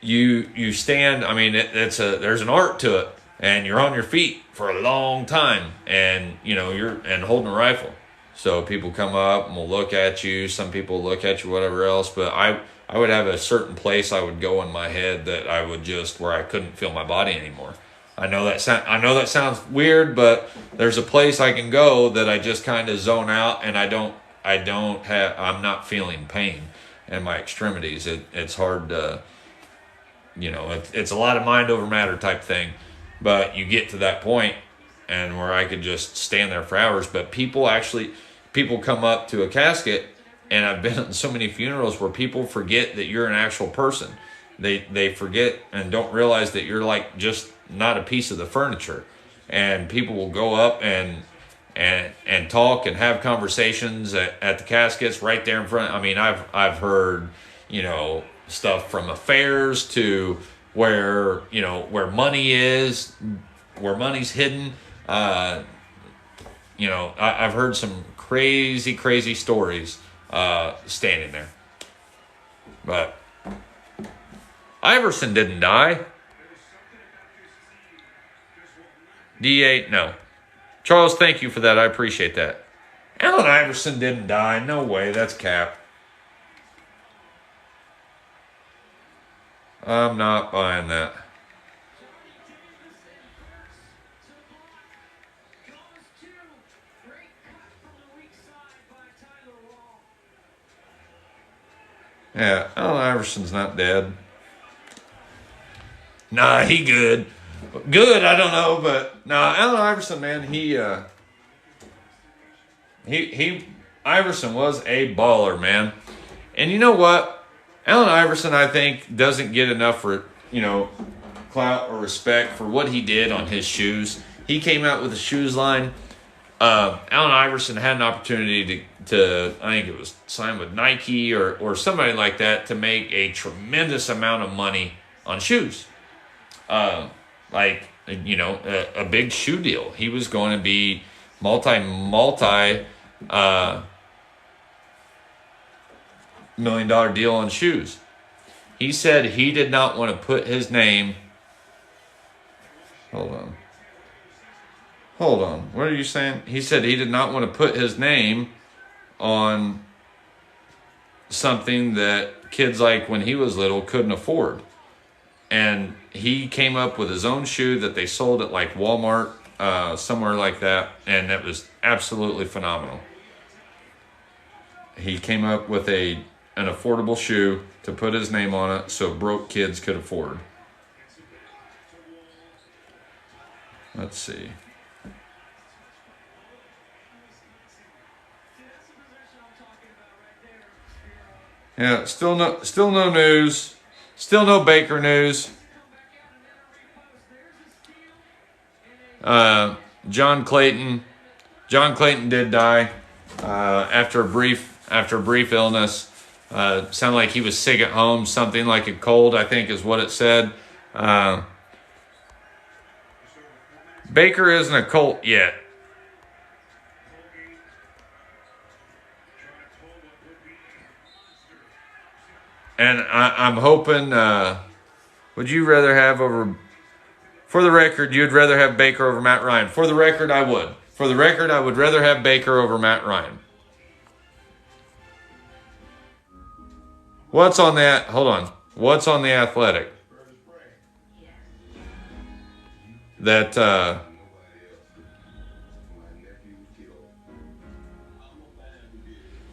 you stand. I mean, there's an art to it, and you're on your feet for a long time, and you're holding a rifle. So people come up and will look at you. Some people look at you, whatever else. But I would have a certain place I would go in my head that I would where I couldn't feel my body anymore. I know that sounds weird, but there's a place I can go that I just kind of zone out, and I'm not feeling pain in my extremities. It's hard to, it's a lot of mind over matter type thing, but you get to that point and where I could just stand there for hours. But people come up to a casket, and I've been in so many funerals where people forget that you're an actual person. They forget and don't realize that you're like just not a piece of the furniture. And people will go up and talk and have conversations at the caskets right there in front. I mean, I've heard, stuff from affairs to where money is, where money's hidden. I've heard some crazy stories standing there. But Iverson didn't die. D8, no. Charles, thank you for that. I appreciate that. Allen Iverson didn't die. No way. That's cap. I'm not buying that. Yeah, Allen Iverson's not dead. Nah, he good. Good, I don't know, but nah, Allen Iverson, man, Iverson was a baller, man. And you know what? Allen Iverson, I think, doesn't get enough for clout or respect for what he did on his shoes. He came out with a shoes line. Allen Iverson had an opportunity to I think it was sign with Nike or somebody like that to make a tremendous amount of money on shoes. A big shoe deal. He was going to be multi $1 million deal on shoes. He said he did not want to put his name. Hold on. What are you saying? He said he did not want to put his name on something that kids like when he was little couldn't afford. And he came up with his own shoe that they sold at like Walmart, somewhere like that, and it was absolutely phenomenal. He came up with an affordable shoe to put his name on it so broke kids could afford. Let's see. Yeah, still no news. Still no Baker news. John Clayton did die after a brief illness. Sounded like he was sick at home, something like a cold, I think is what it said. Baker isn't a cult yet. And I'm hoping, would you rather have over, for the record, you'd rather have Baker over Matt Ryan. For the record, I would. For the record, I would rather have Baker over Matt Ryan. What's on that? Hold on. What's on the Athletic? That,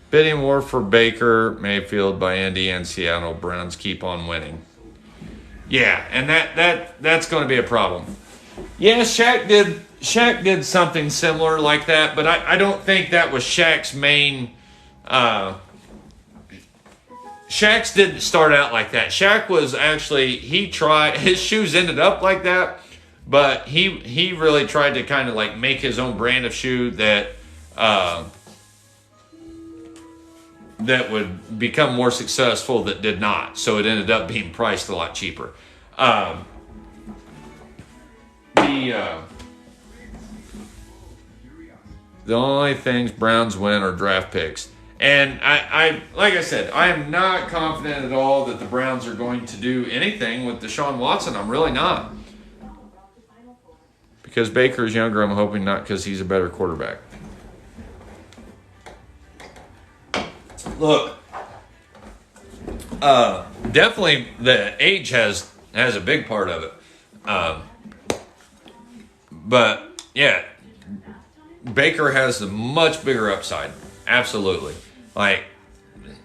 Bidding war for Baker Mayfield by Indy and Seattle. Browns keep on winning. Yeah, and that's going to be a problem. Yeah, Shaq did something similar like that, but I don't think that was Shaq's main. Shaq's didn't start out like that. Shaq was actually, his shoes ended up like that, but he really tried to kind of like make his own brand of shoe that that would become more successful that did not. So it ended up being priced a lot cheaper. The only things Browns win are draft picks. And I like I said, I am not confident at all that the Browns are going to do anything with Deshaun Watson. I'm really not. Because Baker is younger, I'm hoping not because he's a better quarterback. Look, definitely the age has a big part of it. But yeah, Baker has a much bigger upside. Absolutely. Like,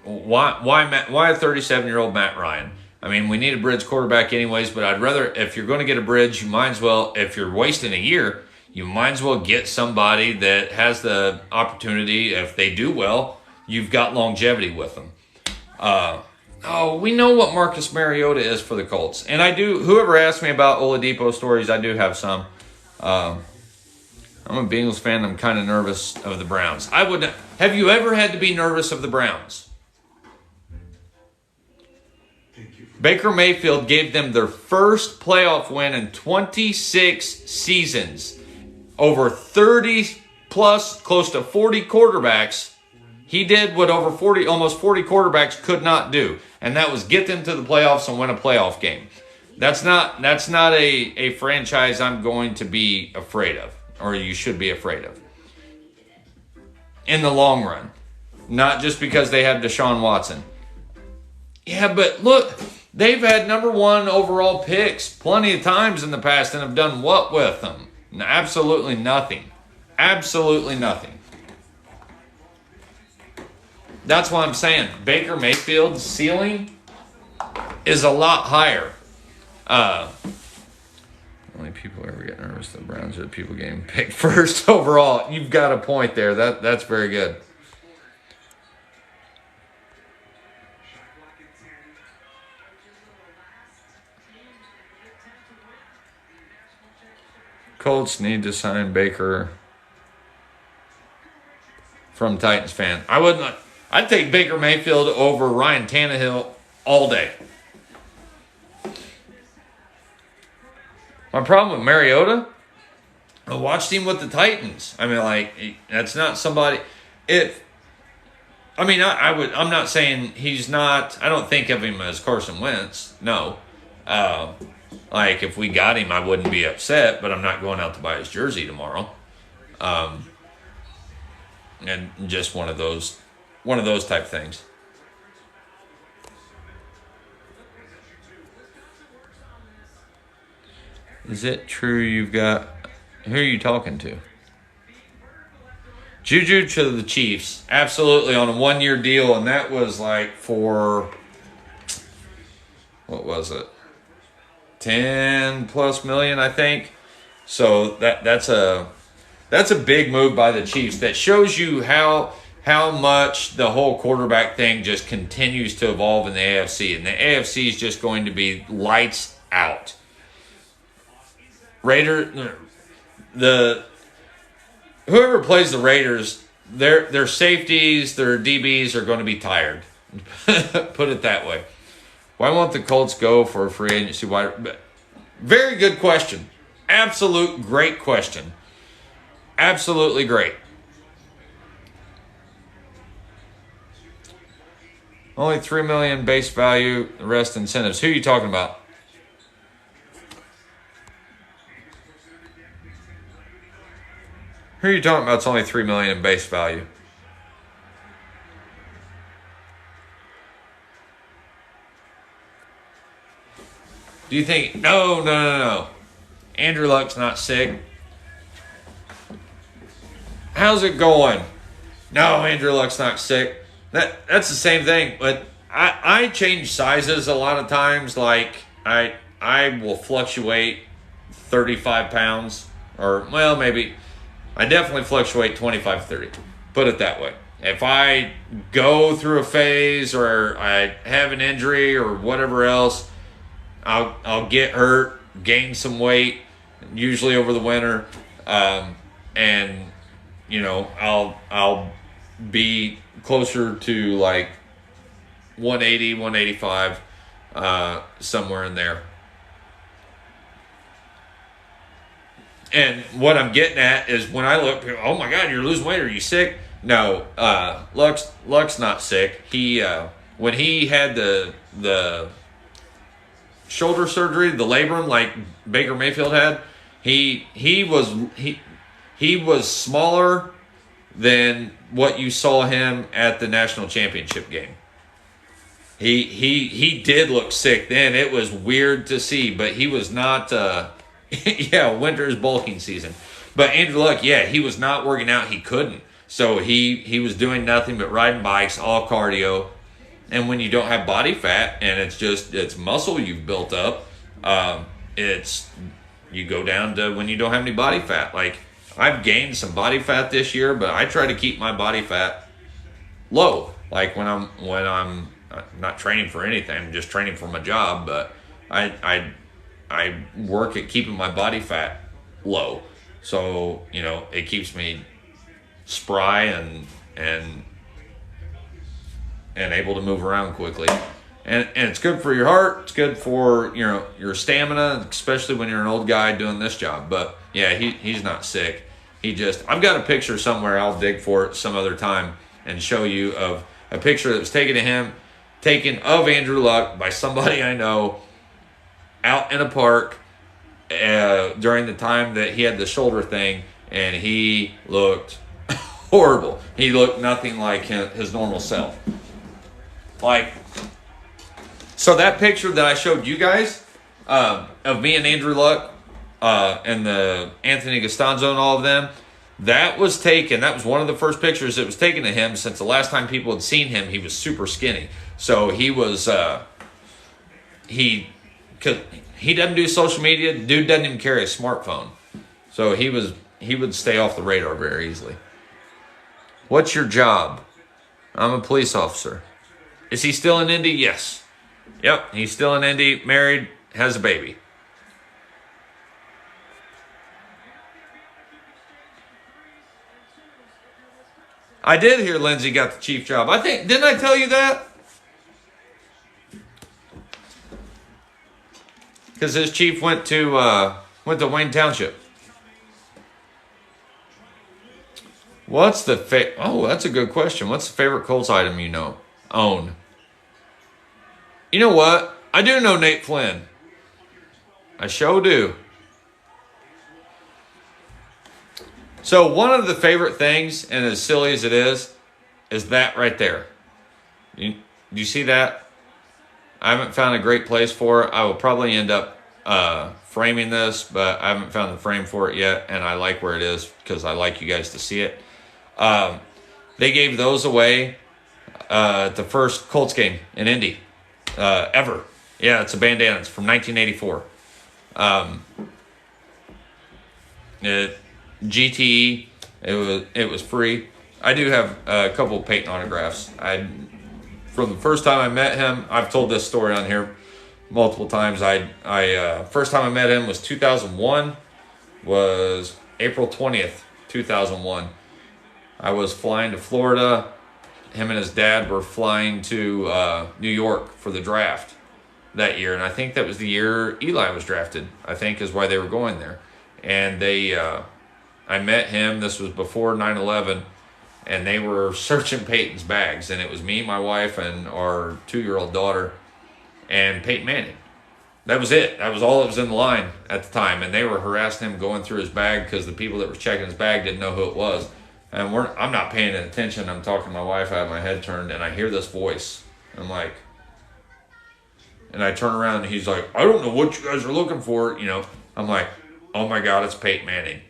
why a 37-year-old Matt Ryan? I mean, we need a bridge quarterback anyways, but I'd rather, if you're going to get a bridge, you might as well, if you're wasting a year, you might as well get somebody that has the opportunity. If they do well, you've got longevity with them. We know what Marcus Mariota is for the Colts. And I do, whoever asked me about Oladipo stories, I do have some. I'm a Bengals fan. I'm kind of nervous of the Browns. I would not. Have you ever had to be nervous of the Browns? Baker Mayfield gave them their first playoff win in 26 seasons. Over 30 plus, close to 40 quarterbacks. He did what almost 40 quarterbacks could not do. And that was get them to the playoffs and win a playoff game. That's not a franchise I'm going to be afraid of. Or you should be afraid of. In the long run. Not just because they have Deshaun Watson. Yeah, but look, they've had number 1 overall picks plenty of times in the past and have done what with them? Absolutely nothing. Absolutely nothing. That's what I'm saying. Baker Mayfield's ceiling is a lot higher. Only people ever get nervous the Browns are the people getting picked first overall. You've got a point there. That's very good. Colts need to sign Baker from Titans fan. I'd take Baker Mayfield over Ryan Tannehill all day. My problem with Mariota, I watched him with the Titans. I mean, like, that's not somebody. I'm not saying he's not. I don't think of him as Carson Wince. No. Like, if we got him, I wouldn't be upset, but I'm not going out to buy his jersey tomorrow. And just one of those type things. Is it true you've got... Who are you talking to? Juju to the Chiefs. Absolutely, on a 1-year deal, and that was like for... What was it? 10 plus million, I think. So that's a big move by the Chiefs. That shows you how much the whole quarterback thing just continues to evolve in the AFC. And the AFC is just going to be lights out. Whoever plays the Raiders, their safeties, their DBs are going to be tired. Put it that way. Why won't the Colts go for a free agency? Very good question. Absolute great question. Absolutely great. Only $3 million base value, the rest incentives. Who are you talking about? Who are you talking about? It's only $3 million in base value. Do you think? No. Andrew Luck's not sick. How's it going? No, Andrew Luck's not sick. That's the same thing, but I change sizes a lot of times. Like I will fluctuate 35 pounds, or well, maybe I definitely fluctuate 25, 30. Put it that way. If I go through a phase or I have an injury or whatever else, I'll get hurt, gain some weight, usually over the winter, and I'll be closer to like 180, 185, somewhere in there. And what I'm getting at is when I look, oh my God, you're losing weight. Are you sick? No, Luck's not sick. He when he had the shoulder surgery, the labrum like Baker Mayfield had, he was smaller than what you saw him at the national championship game. He did look sick then. It was weird to see, but he was not. Yeah, winter is bulking season. But Andrew Luck, yeah, he was not working out. He couldn't. So he was doing nothing but riding bikes, all cardio. And when you don't have body fat and it's muscle you've built up, you go down to when you don't have any body fat. Like I've gained some body fat this year, but I try to keep my body fat low. Like when I'm not training for anything, I'm just training for my job, but I work at keeping my body fat low. So, it keeps me spry and able to move around quickly. And it's good for your heart. It's good for, your stamina, especially when you're an old guy doing this job. But yeah, he's not sick. I've got a picture somewhere. I'll dig for it some other time and show you of a picture that was taken of Andrew Luck by somebody I know out in a park during the time that he had the shoulder thing, and he looked horrible. He looked nothing like his normal self. So that picture that I showed you guys of me and Andrew Luck and the Anthony Costanzo and all of them, that was one of the first pictures that was taken of him since the last time people had seen him. He was super skinny. So he was, because he doesn't do social media. Dude doesn't even carry a smartphone. So he would stay off the radar very easily. What's your job? I'm a police officer. Is he still in Indy? Yes. Yep, he's still in Indy, married, has a baby. I did hear Lindsay got the chief job. Didn't I tell you that? Because his chief went to Wayne Township. That's a good question. What's the favorite Colts item you own? You know what? I do know Nate Flynn. I sure do. So one of the favorite things, and as silly as it is that right there. Do you see that? I haven't found a great place for it. I will probably end up framing this, but I haven't found the frame for it yet, and I like where it is because I like you guys to see it. They gave those away at the first Colts game in Indy ever. Yeah, it's a bandana. It's from 1984. GTE. It was free. I do have a couple of Peyton autographs. From the first time I met him, I've told this story on here multiple times. First time I met him was 2001, was April 20th, 2001. I was flying to Florida. Him and his dad were flying to New York for the draft that year, and I think that was the year Eli was drafted, I think is why they were going there. And I met him, this was before 9/11, and they were searching Peyton's bags, and it was me, my wife, and our 2-year-old daughter, and Peyton Manning. That was it. That was all that was in the line at the time, and they were harassing him going through his bag because the people that were checking his bag didn't know who it was. And I'm not paying attention. I'm talking to my wife. I have my head turned, and I hear this voice. I'm like, and I turn around, and he's like, I don't know what you guys are looking for. I'm like, oh my God, it's Peyton Manning.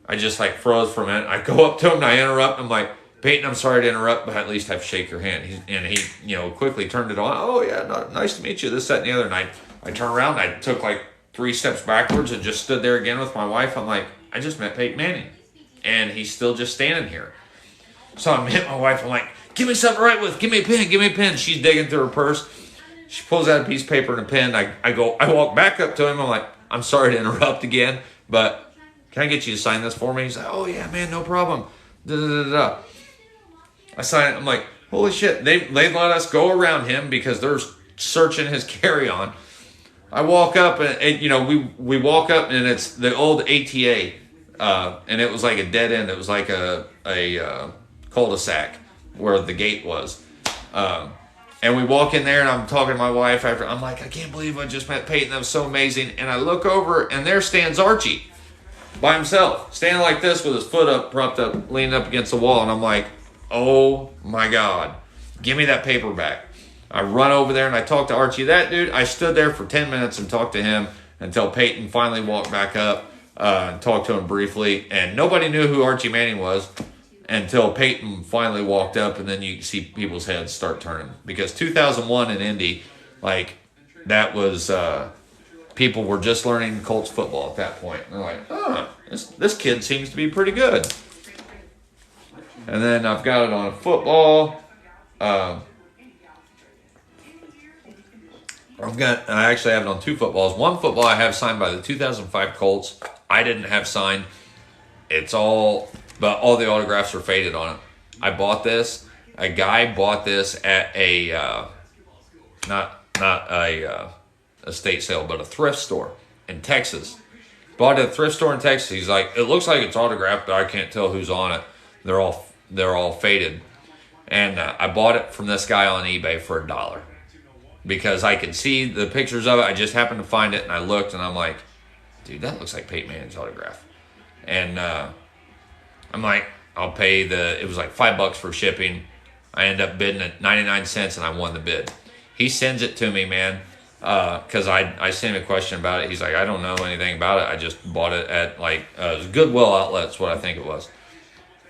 I just froze for a minute. I go up to him, and I interrupt. I'm like, Peyton, I'm sorry to interrupt, but at least I have to shake your hand. He quickly turned it on. Oh, yeah, nice to meet you, this, that, and the other. And I turned around, I took like 3 steps backwards and just stood there again with my wife. I'm like, I just met Peyton Manning. And he's still just standing here. So I hit my wife. I'm like, give me something to write with. Give me a pen. Give me a pen. She's digging through her purse. She pulls out a piece of paper and a pen. I walk back up to him. I'm like, I'm sorry to interrupt again, but can I get you to sign this for me? He's like, oh, yeah, man, no problem. Da-da-da-da. I sign it. I'm like, holy shit. They let us go around him because they're searching his carry-on. I walk up and we walk up and it's the old ATA. And it was like a dead end. It was like a cul-de-sac where the gate was. And we walk in there, and I'm talking to my wife after. I'm like, I can't believe I just met Peyton. That was so amazing. And I look over, and there stands Archie by himself, standing like this with his foot up, propped up, leaning up against the wall. And I'm like, oh, my God. Give me that paper back. I run over there, and I talk to Archie. That dude, I stood there for 10 minutes and talked to him until Peyton finally walked back up and talked to him briefly. And nobody knew who Archie Manning was until Peyton finally walked up, and then you see people's heads start turning. Because 2001 in Indy, like, that was, people were just learning Colts football at that point. And they're like, this kid seems to be pretty good. And then I've got it on football. I actually have it on 2 footballs. One football I have signed by the 2005 Colts. I didn't have signed. But all the autographs are faded on it. I bought this. A guy bought this at a not a estate sale, but a thrift store in Texas. Bought it at a thrift store in Texas. He's like, it looks like it's autographed, but I can't tell who's on it. They're all faded. And I bought it from this guy on eBay for $1 because I could see the pictures of it. I just happened to find it, and I looked, and I'm like, dude, that looks like Peyton Manning's autograph. And I'm like, I'll pay it was like $5 for shipping. I end up bidding at 99 cents, and I won the bid. He sends it to me, man, because I sent him a question about it. He's like, I don't know anything about it. I just bought it at it was Goodwill Outlet's what I think it was.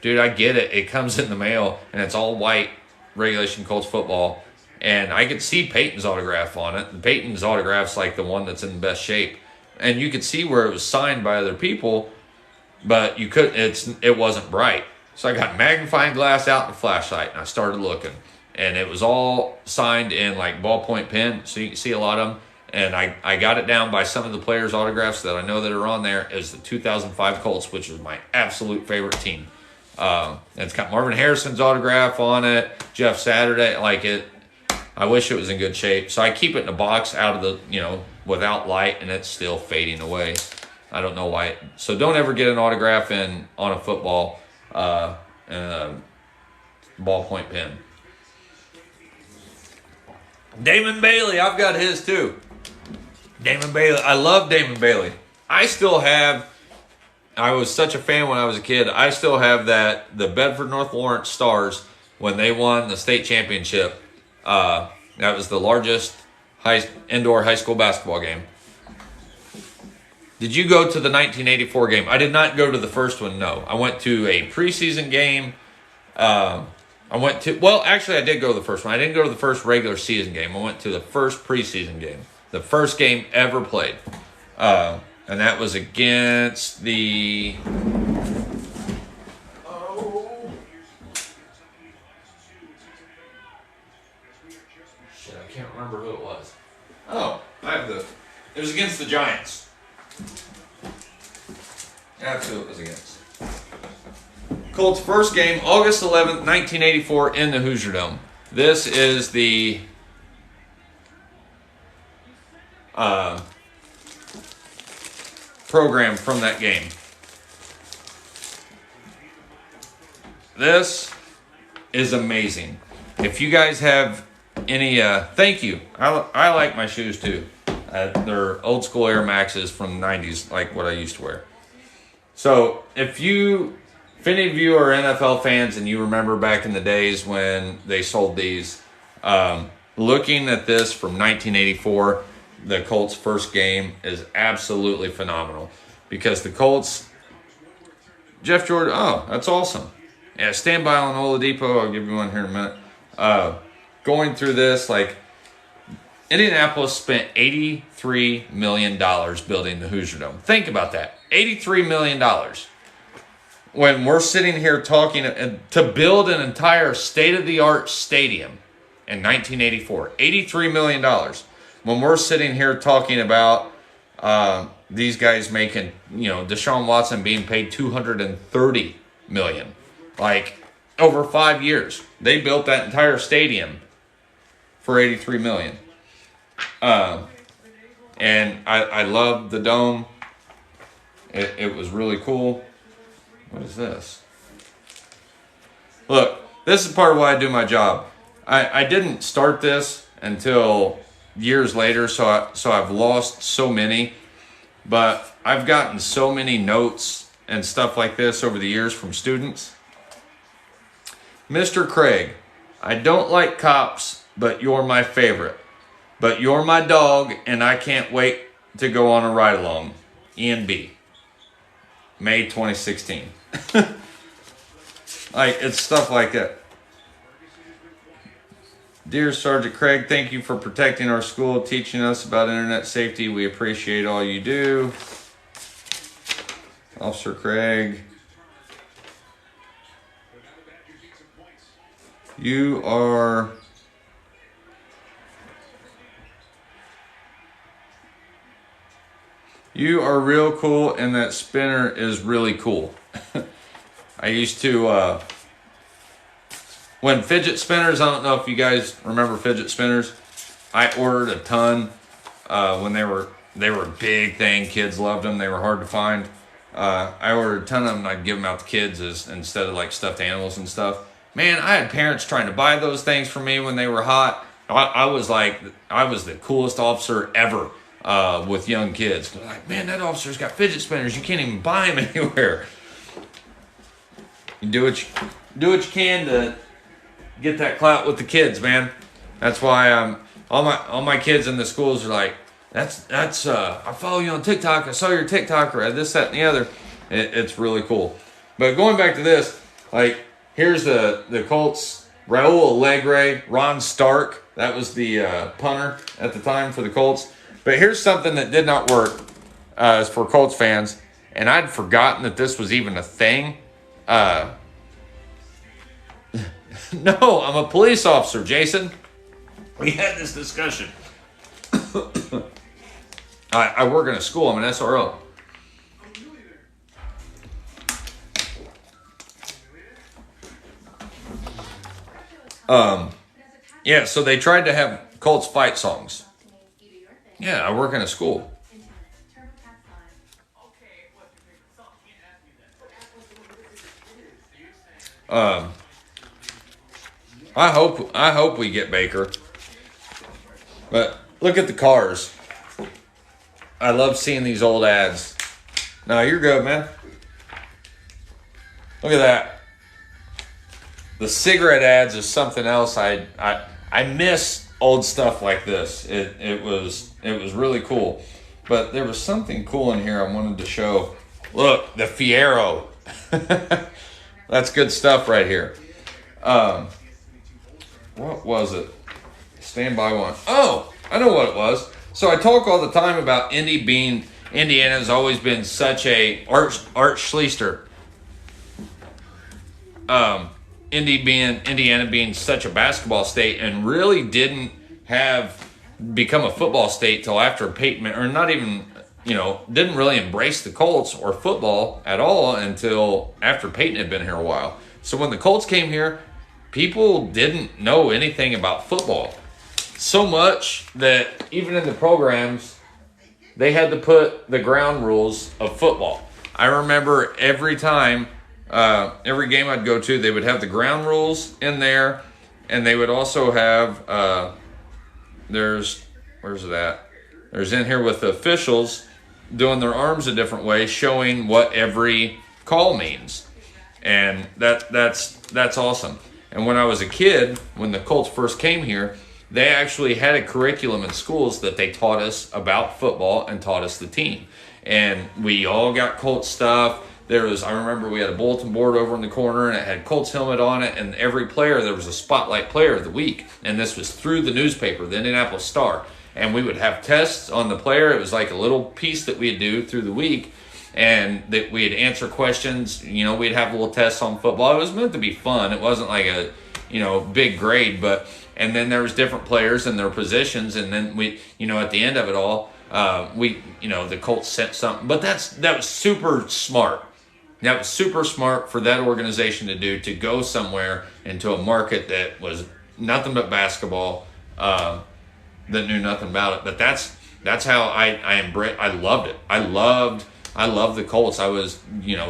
Dude, I get it. It comes in the mail, and it's all white regulation Colts football. And I could see Peyton's autograph on it. And Peyton's autograph's like the one that's in the best shape. And you could see where it was signed by other people, but it wasn't bright. So I got a magnifying glass out and a flashlight, and I started looking. And it was all signed in like ballpoint pen, so you can see a lot of them. And I got it down by some of the players' autographs that I know that are on there as the 2005 Colts, which is my absolute favorite team. And it's got Marvin Harrison's autograph on it, Jeff Saturday, I wish it was in good shape. So I keep it in a box out of the, without light, and it's still fading away. I don't know why. So don't ever get an autograph on a football and a ballpoint pen. Damon Bailey, I've got his too. Damon Bailey, I love Damon Bailey. I was such a fan when I was a kid. I still have the Bedford North Lawrence Stars when they won the state championship. That was the largest indoor high school basketball game. Did you go to the 1984 game? I did not go to the first one, no. I went to a preseason game. Actually, I did go to the first one. I didn't go to the first regular season game. I went to the first preseason game. The first game ever played. And that was against the... Shit, I can't remember who it was. It was against the Giants. That's who it was against. Colts' first game, August 11th, 1984, in the Hoosier Dome. This is the program from that game. This is amazing. If you guys have any, thank you. I like my shoes too. They're old school Air Maxes from the 90s, like what I used to wear. So if any of you are NFL fans and you remember back in the days when they sold these, looking at this from 1984, the Colts' first game is absolutely phenomenal because the Colts, Jeff Jordan, that's awesome. Yeah, stand by on Oladipo. I'll give you one here in a minute. Going through this, like, Indianapolis spent $83 million building the Hoosier Dome. Think about that. $83 million. When we're sitting here talking to build an entire state-of-the-art stadium in 1984. $83 million. When we're sitting here talking about these guys making, Deshaun Watson being paid $230 million. Like, over 5 years. They built that entire stadium for $83 million. And I love the dome. It was really cool. What is this? Look, this is part of why I do my job. I didn't start this until years later, so I've lost so many. But I've gotten so many notes and stuff like this over the years from students. Mr. Craig, I don't like cops, but you're my favorite. But you're my dog, and I can't wait to go on a ride-along. INDY. May 2016. Like, it's stuff like that. Dear Sergeant Craig, thank you for protecting our school, teaching us about internet safety. We appreciate all you do. Officer Craig. You are real cool, and that spinner is really cool. I used to, when fidget spinners, I don't know if you guys remember fidget spinners. I ordered a ton when they were a big thing. Kids loved them. They were hard to find. I ordered a ton of them, and I'd give them out to kids instead of like stuffed animals and stuff. Man, I had parents trying to buy those things for me when they were hot. I was the coolest officer ever with young kids. They're like, man, that officer's got fidget spinners. You can't even buy them anywhere. You do what you can to get that clout with the kids, man. That's why all my kids in the schools are like, that's I follow you on TikTok. I saw your TikTok, or this, that, and the other. It's really cool. But going back to this, like, here's the Colts. Raul Allegre, Ron Stark. That was the punter at the time for the Colts. But here's something that did not work as for Colts fans, and I'd forgotten that this was even a thing. No, I'm a police officer, Jason. We had this discussion. I work in a school. I'm an SRO. Yeah, so they tried to have Colts fight songs. Yeah, I work in a school. I hope we get Baker. But look at the cars. I love seeing these old ads. No, you're good, man. Look at that. The cigarette ads is something else. I miss old stuff like this. It was really cool. But there was something cool in here I wanted to show. Look, the Fiero. That's good stuff right here. What was it? Stand by one. Oh, I know what it was. So I talk all the time about Indiana's always been such a Art Schlichter. Indiana being such a basketball state, and really didn't become a football state till after Peyton, or not even, didn't really embrace the Colts or football at all until after Peyton had been here a while. So when the Colts came here, people didn't know anything about football. So much that even in the programs, they had to put the ground rules of football. I remember every time, every game I'd go to, they would have the ground rules in there, and they would also have, where's it at? There's in here with the officials doing their arms a different way, showing what every call means. And that's awesome. And when I was a kid, when the Colts first came here, they actually had a curriculum in schools that they taught us about football and taught us the team. And we all got Colts stuff. I remember we had a bulletin board over in the corner, and it had Colts helmet on it, and every player, there was a spotlight player of the week. And this was through the newspaper, the Indianapolis Star. And we would have tests on the player. It was like a little piece that we'd do through the week, and that we'd answer questions. We'd have little tests on football. It was meant to be fun. It wasn't like a, big grade, and then there was different players and their positions, and then we, at the end of it all, the Colts sent something. But that was super smart. That was super smart for that organization to do, to go somewhere into a market that was nothing but basketball, that knew nothing about it. But that's how I loved it. I loved the Colts. I was,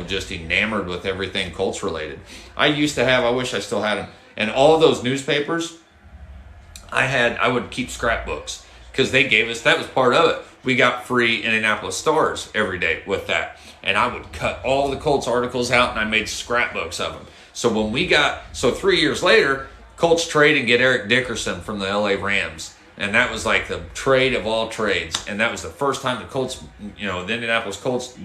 just enamored with everything Colts related. I wish I still had them. And all of those newspapers, I would keep scrapbooks, because they gave us, that was part of it. We got free Indianapolis Stars every day with that. And I would cut all the Colts articles out, and I made scrapbooks of them. So 3 years later, Colts trade and get Eric Dickerson from the LA Rams. And that was like the trade of all trades. And that was the first time the Colts, the Indianapolis Colts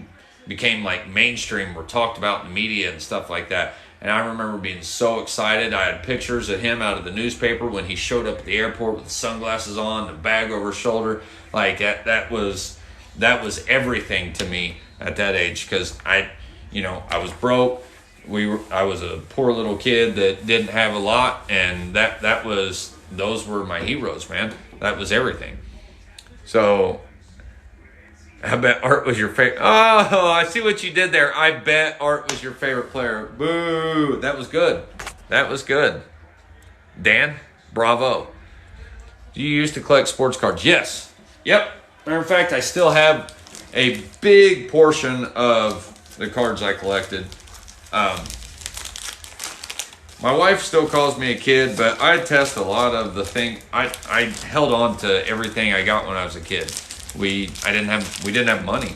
became like mainstream, were talked about in the media and stuff like that. And I remember being so excited. I had pictures of him out of the newspaper when he showed up at the airport with the sunglasses on, the bag over his shoulder. Like that was everything to me at that age, because I was broke. I was a poor little kid that didn't have a lot, and those were my heroes, man. That was everything. So I bet Art was your favorite. Oh, I see what you did there. I bet Art was your favorite player. Boo. That was good. Dan, bravo. Do you used to collect sports cards? Yes. Yep. Matter of fact, I still have a big portion of the cards I collected. My wife still calls me a kid, but I test a lot of the thing. I held on to everything I got when I was a kid. We didn't have money,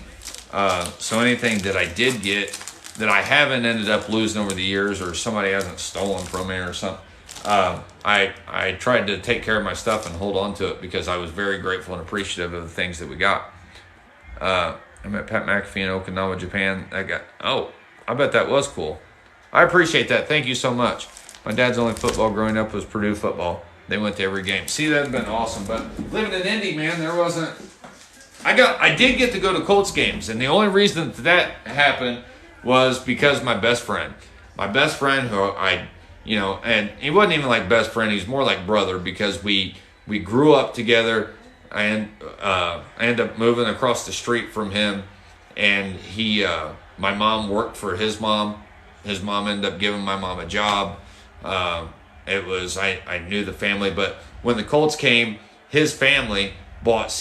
so anything that I did get that I haven't ended up losing over the years, or somebody hasn't stolen from me or something, I tried to take care of my stuff and hold on to it, because I was very grateful and appreciative of the things that we got. I met Pat McAfee in Okinawa, Japan. I bet that was cool. I appreciate that. Thank you so much. My dad's only football growing up was Purdue football. They went to every game. See, that'd been awesome. But living in Indy, man, there wasn't. I did get to go to Colts games, and the only reason that happened was because my best friend, who and he wasn't even like best friend. He was more like brother, because we grew up together, and I ended up moving across the street from him, and my mom worked for his mom. His mom ended up giving my mom a job. I knew the family, but when the Colts came, his family bought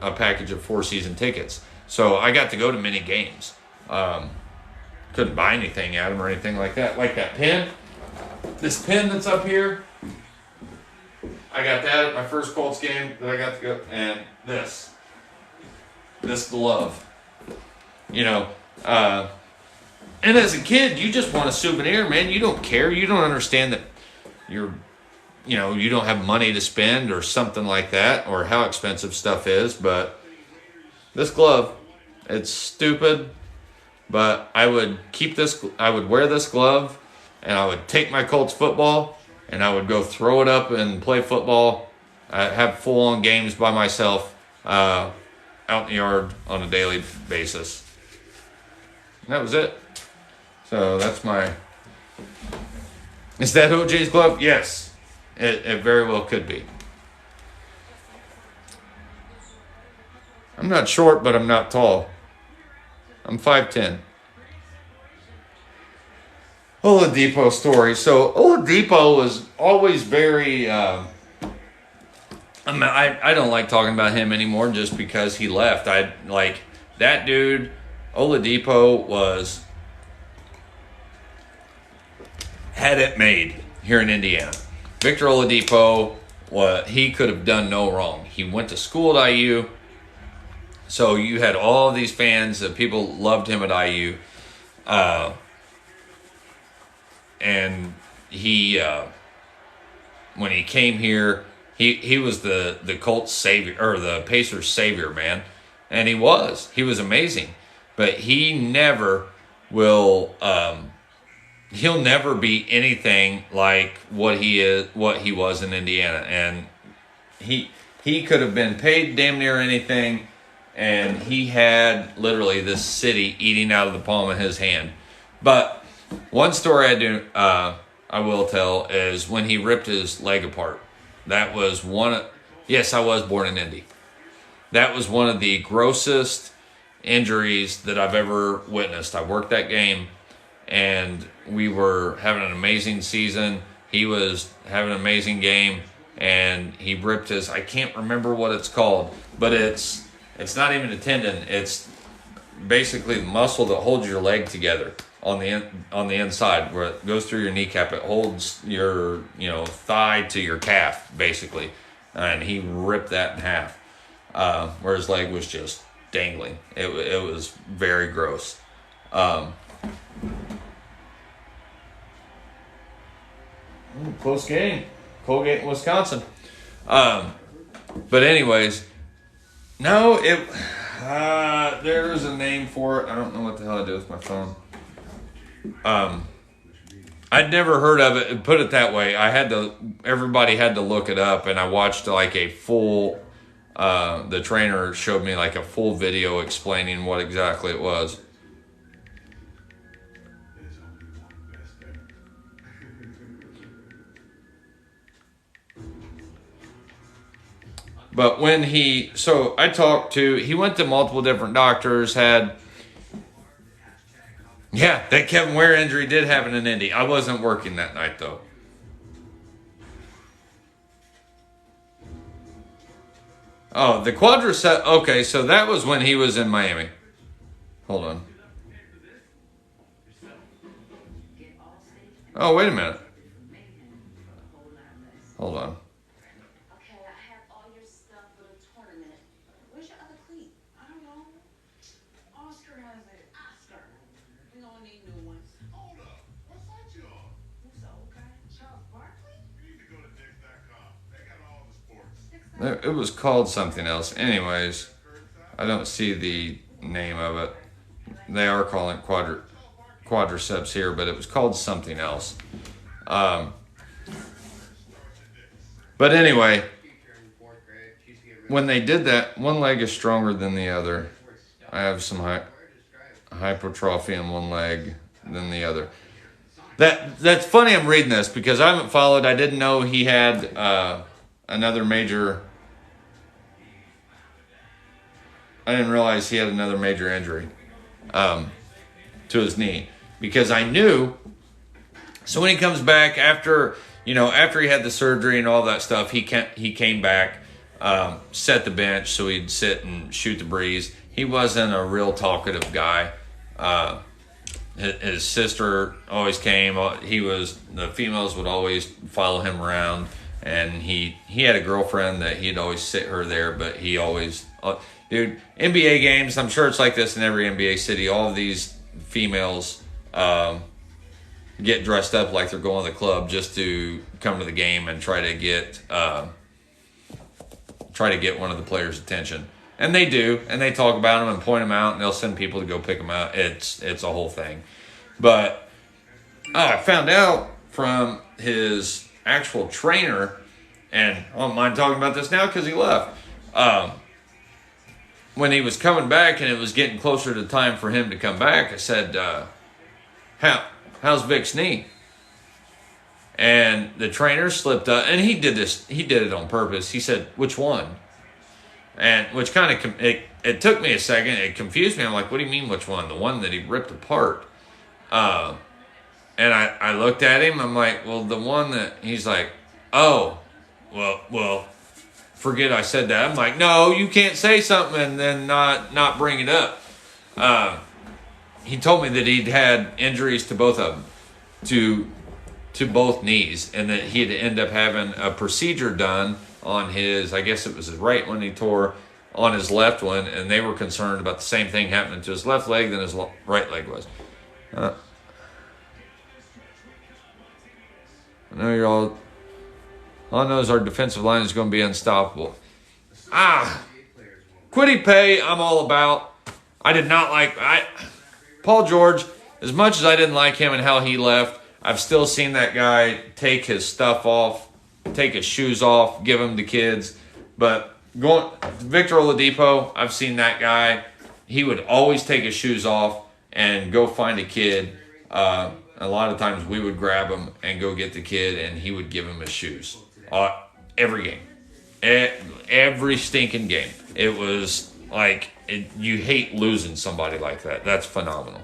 a package of 4 season tickets. So I got to go to many games. Couldn't buy anything at them or anything like that. Like that pin, this pin that's up here, I got that at my first Colts game that I got to go, and this glove, and as a kid, you just want a souvenir, man. You don't care. You don't understand that you don't have money to spend or something like that, or how expensive stuff is. But this glove, it's stupid, but I would keep this. I would wear this glove, and I would take my Colts football, and I would go throw it up and play football. I'd have full-on games by myself out in the yard on a daily basis. And that was it. So that's is that OJ's glove? Yes, it very well could be. I'm not short, but I'm not tall. I'm 5'10". Oladipo story. So Oladipo was always very, I don't like talking about him anymore, just because he left. That dude, Oladipo had it made here in Indiana. Victor Oladipo, he could have done no wrong. He went to school at IU, so you had all of these fans that people loved him at IU, and he when he came here, he was the Colts savior, or the Pacers savior, man, and he was amazing, but he never will he'll never be anything like what he was in Indiana, and he could have been paid damn near anything, and he had literally this city eating out of the palm of his hand. But one story I will tell is when he ripped his leg apart. That was yes, I was born in Indy. That was one of the grossest injuries that I've ever witnessed. I worked that game, and we were having an amazing season. He was having an amazing game, and he ripped his, I can't remember what it's called, but it's not even a tendon. It's basically the muscle that holds your leg together on the inside, where it goes through your kneecap. It holds your thigh to your calf, basically. And he ripped that in half, where his leg was just dangling. It was very gross. Close game. Colgate, Wisconsin. But anyways, no, there's a name for it. I don't know what the hell I did with my phone. I'd never heard of it. Put it that way. Everybody had to look it up, and I watched like a full, the trainer showed me like a full video explaining what exactly it was. But he went to multiple different doctors, that Kevin Ware injury did happen in Indy. I wasn't working that night, though. Oh, the quadricep. Okay, so that was when he was in Miami. Hold on. Oh, wait a minute. Hold on. It was called something else. Anyways, I don't see the name of it. They are calling it quadriceps here, but it was called something else. But anyway, when they did that, one leg is stronger than the other. I have some hypertrophy in one leg than the other. That's funny I'm reading this because I haven't followed. I didn't know he had another major... I didn't realize he had another major injury to his knee, because I knew. So when he comes back after he had the surgery and all that stuff, he came back, set the bench so he'd sit and shoot the breeze. He wasn't a real talkative guy. His sister always came. The females would always follow him around, and he had a girlfriend that he'd always sit her there, but he always. Dude, NBA games, I'm sure it's like this in every NBA city. All of these females get dressed up like they're going to the club just to come to the game and try to get one of the players' attention. And they do, and they talk about them and point them out, and they'll send people to go pick them out. It's a whole thing. But I found out from his actual trainer, and I don't mind talking about this now because he left. When he was coming back and it was getting closer to time for him to come back, I said, how's Vic's knee? And the trainer slipped up, and he did it on purpose. He said, which one? And which kind of, it took me a second. It confused me. I'm like, what do you mean which one? The one that he ripped apart. And I looked at him. I'm like, well, the one that, he's like, oh, well, forget I said that. I'm like, no, you can't say something and then not bring it up. He told me that he'd had injuries to both of them, to both knees, and that he'd end up having a procedure done on his, I guess it was his right one, he tore on his left one, and they were concerned about the same thing happening to his left leg than his right leg was. I know you're all I know is our defensive line is going to be unstoppable. Quiddy Pay, I'm all about. I did not like... Paul George, as much as I didn't like him and how he left, I've still seen that guy take his stuff off, take his shoes off, give them to kids. But going Victor Oladipo, I've seen that guy. He would always take his shoes off and go find a kid. A lot of times we would grab him and go get the kid, and he would give him his shoes. Every game. Every stinking game. It was like, you hate losing somebody like that. That's phenomenal.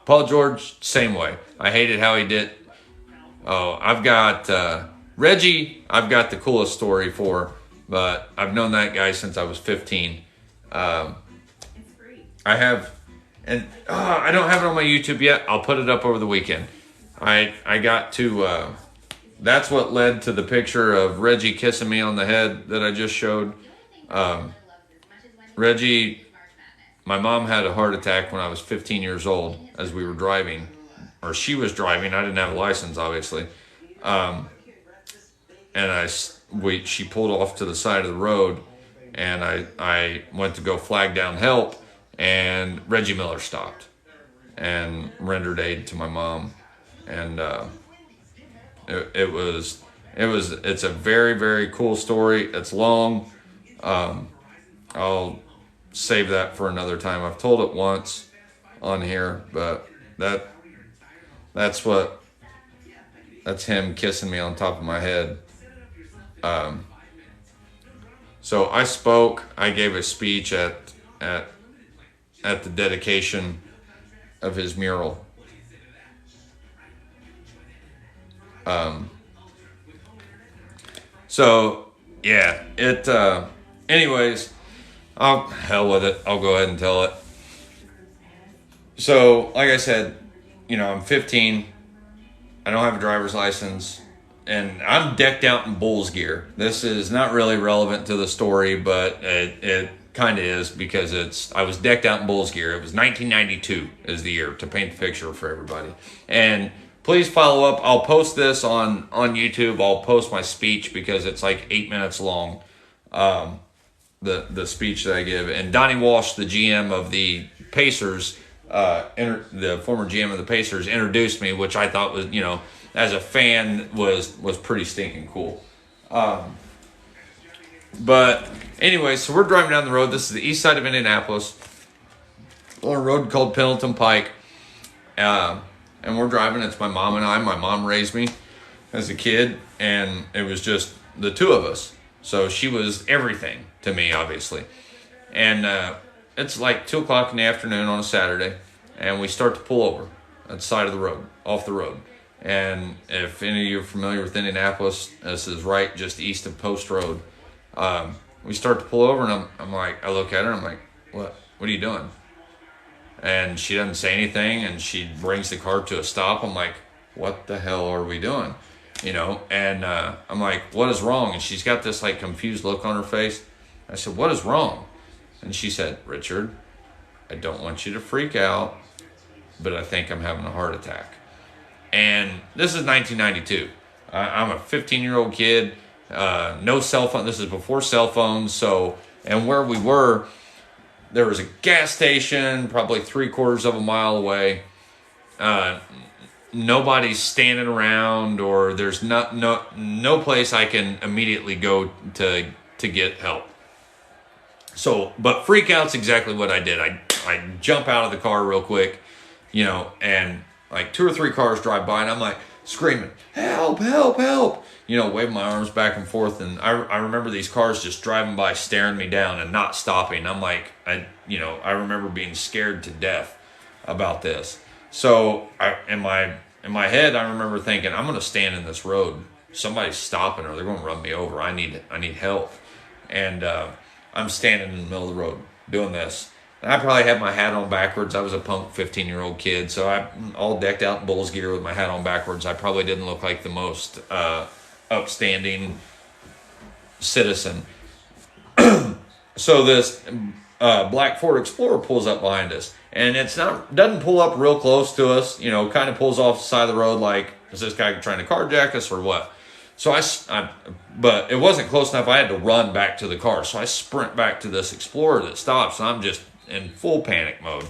Paul George, same way. I hated how he did. Oh, I've got Reggie, I've got the coolest story for, but I've known that guy since I was 15. I have, and I don't have it on my YouTube yet. I'll put it up over the weekend. I got to, that's what led to the picture of Reggie kissing me on the head that I just showed. Reggie, my mom had a heart attack when I was 15 years old as we were driving, or she was driving. I didn't have a license, obviously. And she pulled off to the side of the road, and I went to go flag down help, and Reggie Miller stopped and rendered aid to my mom. And it's a very, very cool story. It's long. I'll save that for another time. I've told it once on here, but that's him kissing me on top of my head. So I spoke. I gave a speech at the dedication of his mural. So yeah, anyways, hell with it. I'll go ahead and tell it. So, like I said, I'm 15. I don't have a driver's license, and I'm decked out in Bulls gear. This is not really relevant to the story, but it kind of is, because I was decked out in Bulls gear. It was 1992 is the year, to paint the picture for everybody. And please follow up. I'll post this on YouTube. I'll post my speech because it's like 8 minutes long. The speech that I give. And Donnie Walsh, the GM of the Pacers, the former GM of the Pacers, introduced me, which I thought was, as a fan, was pretty stinking cool. But anyway, so we're driving down the road. This is the east side of Indianapolis, on a road called Pendleton Pike. And we're driving. It's my mom and I. My mom raised me as a kid, and it was just the two of us. So she was everything to me, obviously. And it's like 2 o'clock in the afternoon on a Saturday, and we start to pull over at the side of the road, off the road. And if any of you are familiar with Indianapolis, this is right just east of Post Road. We start to pull over, and I'm like, I look at her, I'm like, what are you doing? And she doesn't say anything, and she brings the car to a stop. I'm like, what the hell are we doing? And I'm like, what is wrong? And she's got this like confused look on her face. I said, what is wrong? And she said, Richard, I don't want you to freak out, but I think I'm having a heart attack. And this is 1992. I'm a 15-year-old kid, no cell phone. This is before cell phones. So, and where we were, there was a gas station probably 3/4 of a mile away. Nobody's standing around, or there's no place I can immediately go to get help. So, but freak out's exactly what I did. I jump out of the car real quick, and like 2 or 3 cars drive by, and I'm like screaming, help, help, help, waving my arms back and forth. And I remember these cars just driving by, staring me down and not stopping. I'm like, I remember being scared to death about this. So in my head, I remember thinking, I'm going to stand in this road. Somebody's stopping, or they're going to run me over. I need help. And I'm standing in the middle of the road doing this. And I probably had my hat on backwards. I was a punk 15-year-old kid, so I'm all decked out in Bulls gear with my hat on backwards. I probably didn't look like the most upstanding citizen. So this black Ford Explorer pulls up behind us, and doesn't pull up real close to us. Kind of pulls off the side of the road, like, is this guy trying to carjack us or what? So but it wasn't close enough. I had to run back to the car. So I sprint back to this Explorer that stops, and I'm just in full panic mode.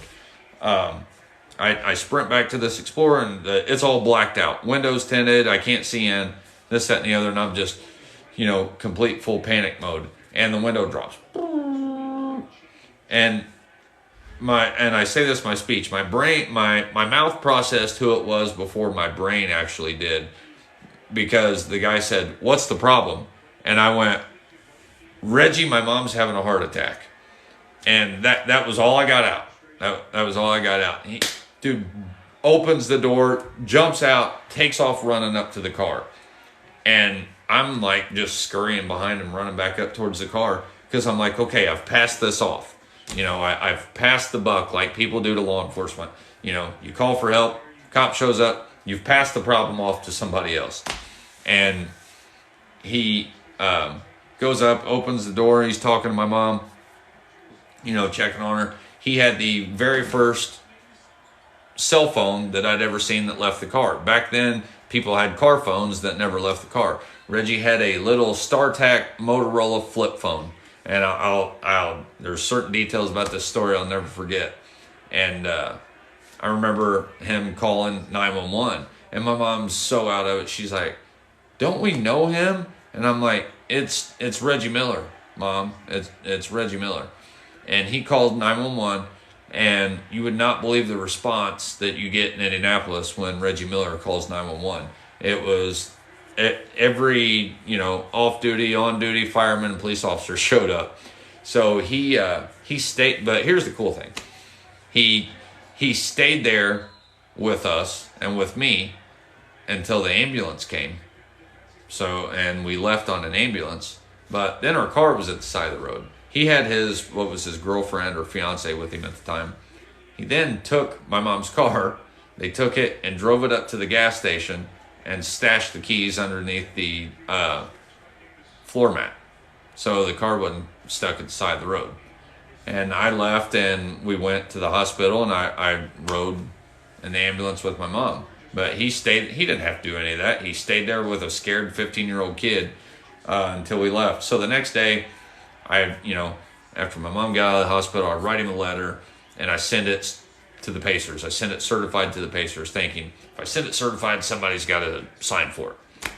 I sprint back to this Explorer, and it's all blacked out. Windows tinted. I can't see in. This, that, and the other. And I'm just, complete full panic mode. And the window drops. And I say this in my speech. My brain, my mouth processed who it was before my brain actually did. Because the guy said, "What's the problem?" And I went, "Reggie, my mom's having a heart attack." And that was all I got out. That was all I got out. Dude opens the door, jumps out, takes off running up to the car. And I'm like just scurrying behind him, running back up towards the car. Because I'm like, okay, I've passed this off. I've passed the buck like people do to law enforcement. You call for help, cop shows up, you've passed the problem off to somebody else. And he goes up, opens the door, he's talking to my mom, checking on her. He had the very first cell phone that I'd ever seen that left the car. Back then, people had car phones that never left the car. Reggie had a little StarTAC Motorola flip phone. And there's certain details about this story I'll never forget. And I remember him calling 911. And my mom's so out of it. She's like, "Don't we know him?" And I'm like, it's Reggie Miller, Mom. It's Reggie Miller. And he called 911, and you would not believe the response that you get in Indianapolis when Reggie Miller calls 911. It was every, off-duty, on-duty fireman and police officer showed up. So he stayed, but here's the cool thing. He stayed there with us and with me until the ambulance came. And we left on an ambulance, but then our car was at the side of the road. He had his girlfriend or fiance with him at the time. He then took my mom's car. They took it and drove it up to the gas station and stashed the keys underneath the floor mat. So the car wasn't stuck at the side of the road. And I left and we went to the hospital, and I rode in the ambulance with my mom. But he didn't have to do any of that. He stayed there with a scared 15-year-old kid until we left. So the next day, after my mom got out of the hospital, I write him a letter, and I send it to the Pacers. I send it certified to the Pacers, thinking, if I send it certified, somebody's got to sign for it.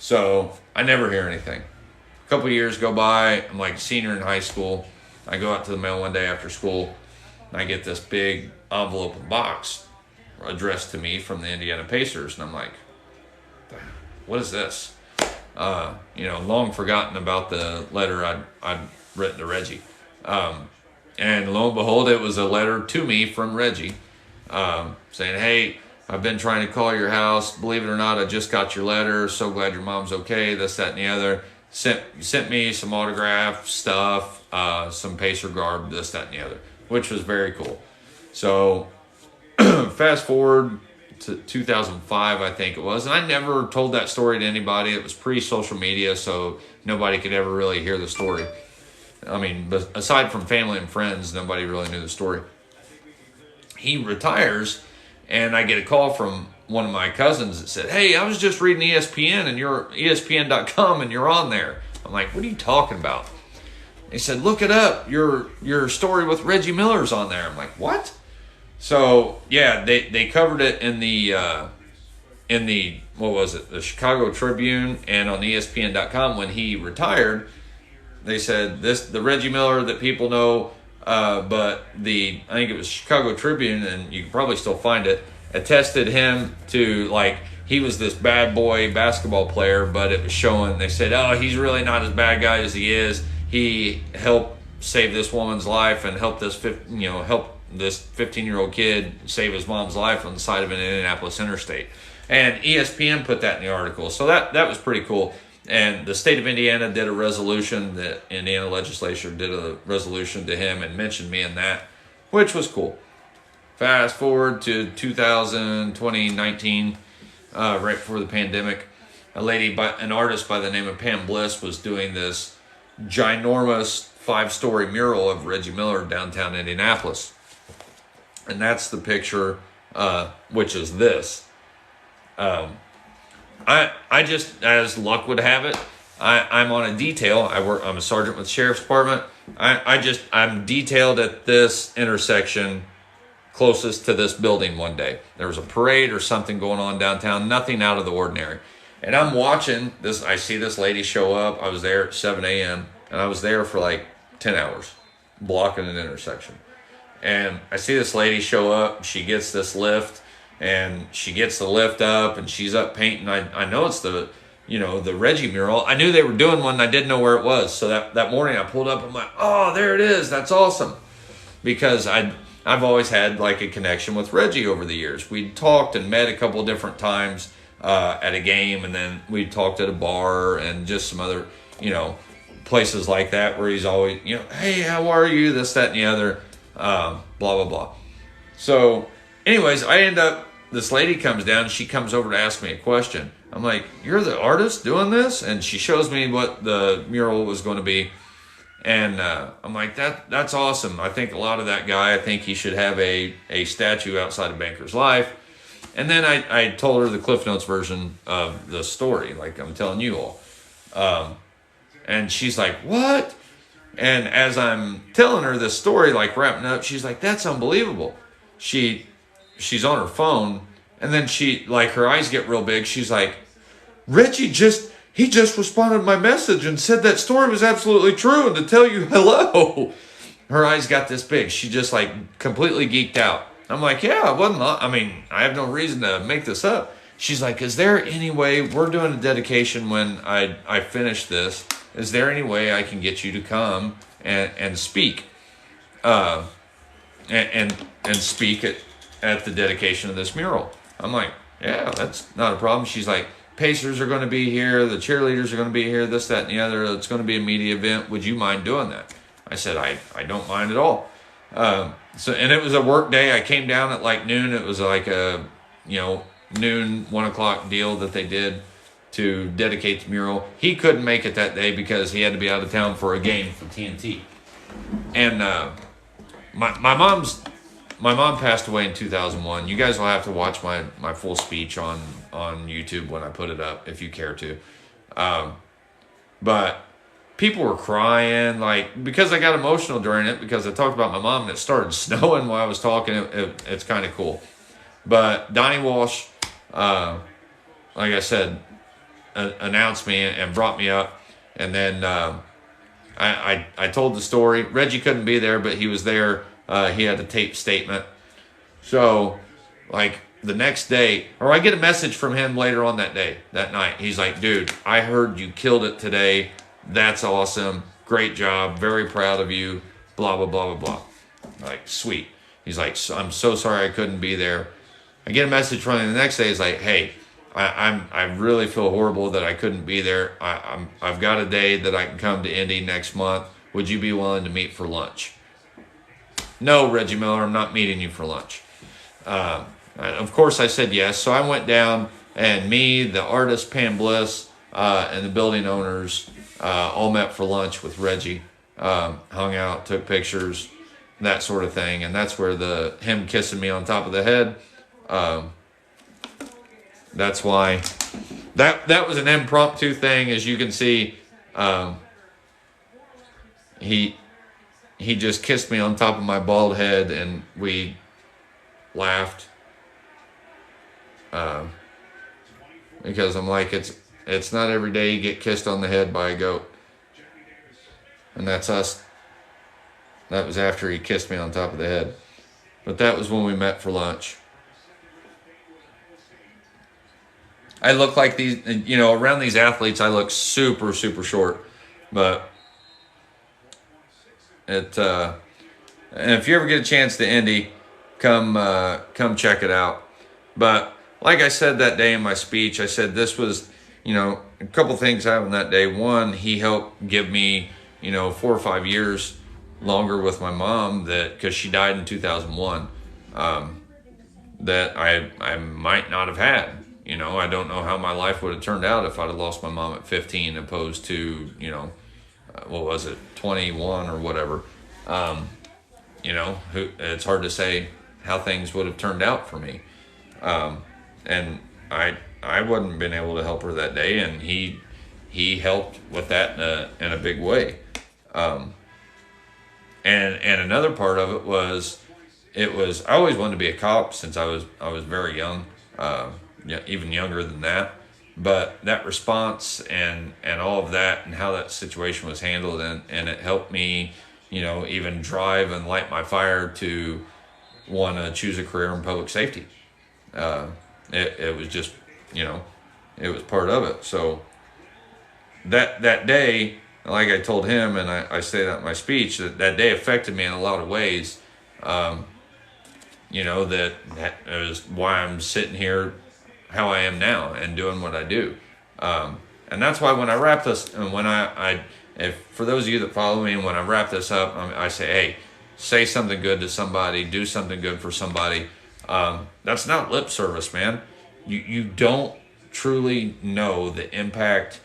So I never hear anything. A couple of years go by. I'm like a senior in high school. I go out to the mail one day after school, and I get this big envelope and box addressed to me from the Indiana Pacers. And I'm like, what is this? Long forgotten about the letter I'd written to Reggie. And lo and behold, it was a letter to me from Reggie saying, "Hey, I've been trying to call your house. Believe it or not, I just got your letter. So glad your mom's okay. This, that, and the other. Sent me some autograph stuff, some Pacer garb, this, that, and the other," which was very cool. So fast forward to 2005, I think it was. And I never told that story to anybody. It was pre-social media, so nobody could ever really hear the story. I mean, but aside from family and friends, nobody really knew the story. He retires, and I get a call from one of my cousins that said, "Hey, I was just reading ESPN, and you're ESPN.com, and you're on there." I'm like, "What are you talking about?" He said, "Look it up. Your story with Reggie Miller's on there." I'm like, "What?" So yeah, they covered it in the what was it, the Chicago Tribune, and on ESPN.com when he retired. They said the Reggie Miller that people know, but I think it was Chicago Tribune, and you can probably still find it, attested him to, like, he was this bad boy basketball player, but it was showing, they said, "Oh, he's really not as bad guy as he is. He helped save this woman's life and help this 15-year-old kid save his mom's life on the side of an Indianapolis interstate." And ESPN put that in the article. So that was pretty cool. And the state of Indiana did a resolution, the Indiana legislature did a resolution to him and mentioned me in that, which was cool. Fast forward to 2019, right before the pandemic, an artist by the name of Pam Bliss was doing this ginormous 5-story mural of Reggie Miller downtown Indianapolis. And that's the picture, which is this. I just, as luck would have it, I'm on a detail. I'm a sergeant with the sheriff's department. I'm detailed at this intersection closest to this building one day. There was a parade or something going on downtown, nothing out of the ordinary. And I'm watching this. I see this lady show up. I was there at 7 a.m. and I was there for like 10 hours blocking an intersection. And I see this lady show up. She gets this lift, and she gets the lift up, and she's up painting. I know it's the Reggie mural. I knew they were doing one, and I didn't know where it was. So that morning I pulled up. I'm like, oh, there it is. That's awesome. Because I've always had like a connection with Reggie over the years. We talked and met a couple of different times at a game, and then we talked at a bar and just some other, places like that where he's always, hey, how are you? This, that, and the other. Blah, blah, blah. So anyways, this lady comes down, she comes over to ask me a question. I'm like, you're the artist doing this? And she shows me what the mural was going to be. And I'm like, that's awesome. I think a lot of that guy, I think he should have a statue outside of Banker's life. And then I told her the Cliff Notes version of the story, like I'm telling you all. And she's like, what? And as I'm telling her this story, like wrapping up, she's like, that's unbelievable. She's on her phone, and then her eyes get real big. She's like, Reggie just responded to my message and said that story was absolutely true and to tell you hello. Her eyes got this big. She just like completely geeked out. I'm like, yeah, I have no reason to make this up. She's like, is there any way, we're doing a dedication when I finish this, is there any way I can get you to come and speak? And speak at the dedication of this mural. I'm like, yeah, that's not a problem. She's like, Pacers are going to be here, the cheerleaders are going to be here, this, that, and the other. It's going to be a media event. Would you mind doing that? I said, I don't mind at all. And it was a work day. I came down at like noon. It was like a, noon, 1 o'clock deal that they did to dedicate the mural. He couldn't make it that day because he had to be out of town for a game for TNT. And my mom passed away in 2001. You guys will have to watch my full speech on YouTube when I put it up if you care to. But people were crying, like, because I got emotional during it because I talked about my mom and it started snowing while I was talking. It's kind of cool. But Donnie Walsh, like I said, announced me and brought me up. And then I told the story. Reggie couldn't be there, but he was there. He had a taped statement. So, like, the next day, or I get a message from him later on that night. He's like, dude, I heard you killed it today. That's awesome. Great job. Very proud of you. Blah, blah, blah, blah, blah. Like, sweet. He's like, I'm so sorry I couldn't be there. I get a message from him the next day. He's like, hey, I really feel horrible that I couldn't be there. I've got a day that I can come to Indy next month. Would you be willing to meet for lunch? No, Reggie Miller, I'm not meeting you for lunch. Of course, I said yes. So I went down, and me, the artist, Pam Bliss, and the building owners all met for lunch with Reggie, hung out, took pictures, that sort of thing. And that's where him kissing me on top of the head, that's why that was an impromptu thing. As you can see, he just kissed me on top of my bald head, and we laughed. Because I'm like, it's not every day you get kissed on the head by a goat. And that's us. That was after he kissed me on top of the head. But that was when we met for lunch. I look like these, around these athletes, I look super, super short. But and if you ever get a chance to Indy, come check it out. But like I said that day in my speech, I said this was, a couple things happened that day. One, he helped give me, 4 or 5 years longer with my mom, because she died in 2001, that I might not have had. I don't know how my life would have turned out if I'd have lost my mom at 15 opposed to, what was it, 21 or whatever. It's hard to say how things would have turned out for me. And I wouldn't been able to help her that day, and he helped with that in a big way. And another part of it was I always wanted to be a cop since I was very young, yeah, even younger than that. But that response and all of that and how that situation was handled, and it helped me, even drive and light my fire to want to choose a career in public safety. It was just, it was part of it. So that day, like I told him, and I say that in my speech, that day affected me in a lot of ways. That is why I'm sitting here how I am now and doing what I do. And that's why when I wrap this, and when if for those of you that follow me, and when I wrap this up, I say, hey, say something good to somebody, do something good for somebody. That's not lip service, man. You don't truly know the impact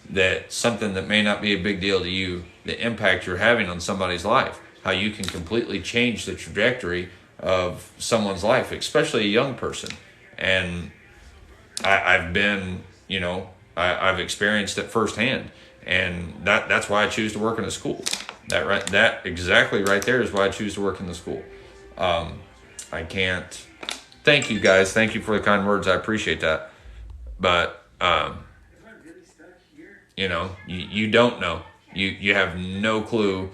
that something that may not be a big deal to you, the impact you're having on somebody's life, how you can completely change the trajectory of someone's life, especially a young person. And I've been, I've experienced it firsthand, and that's why I choose to work in a school. That exactly right there is why I choose to work in the school. I can't. Thank you guys. Thank you for the kind words. I appreciate that. But you don't know. You have no clue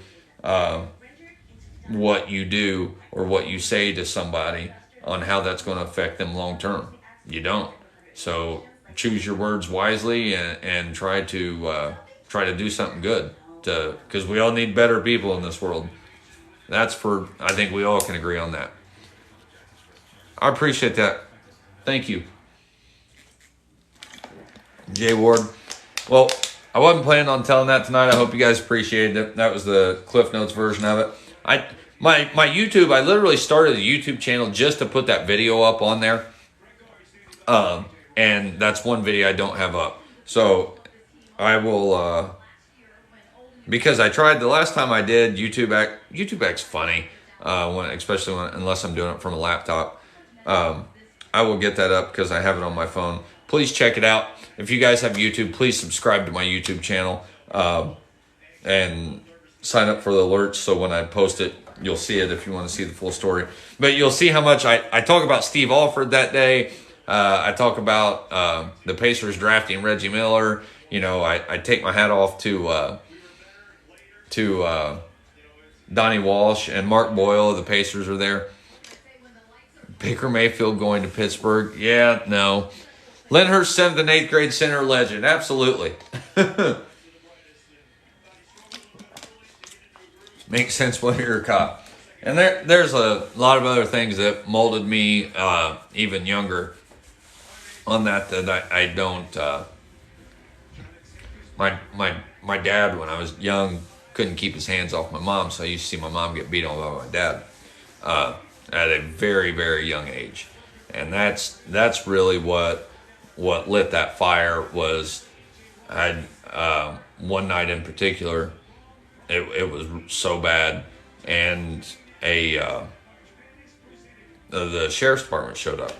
what you do or what you say to somebody on how that's going to affect them long term. You don't. So choose your words wisely and try to do something good. Because we all need better people in this world. I think we all can agree on that. I appreciate that. Thank you, Jay Ward. Well, I wasn't planning on telling that tonight. I hope you guys appreciated it. That was the Cliff Notes version of it. My YouTube, I literally started a YouTube channel just to put that video up on there. And that's one video I don't have up. So I will, because I tried the last time I did YouTube Act's funny, unless I'm doing it from a laptop. I will get that up because I have it on my phone. Please check it out. If you guys have YouTube, please subscribe to my YouTube channel, and sign up for the alerts so when I post it, you'll see it if you want to see the full story. But you'll see how much I talk about Steve Alford that day. I talk about the Pacers drafting Reggie Miller. I take my hat off to Donnie Walsh and Mark Boyle. The Pacers are there. Baker Mayfield going to Pittsburgh. Yeah, no. Lyndhurst, 7th and 8th grade center legend. Absolutely. Makes sense when you're a cop. And there's a lot of other things that molded me even younger on that I don't. My dad, when I was young, couldn't keep his hands off my mom, so I used to see my mom get beat on by my dad at a very, very young age. And that's really what lit that fire was. One night in particular, it was so bad, and the sheriff's department showed up,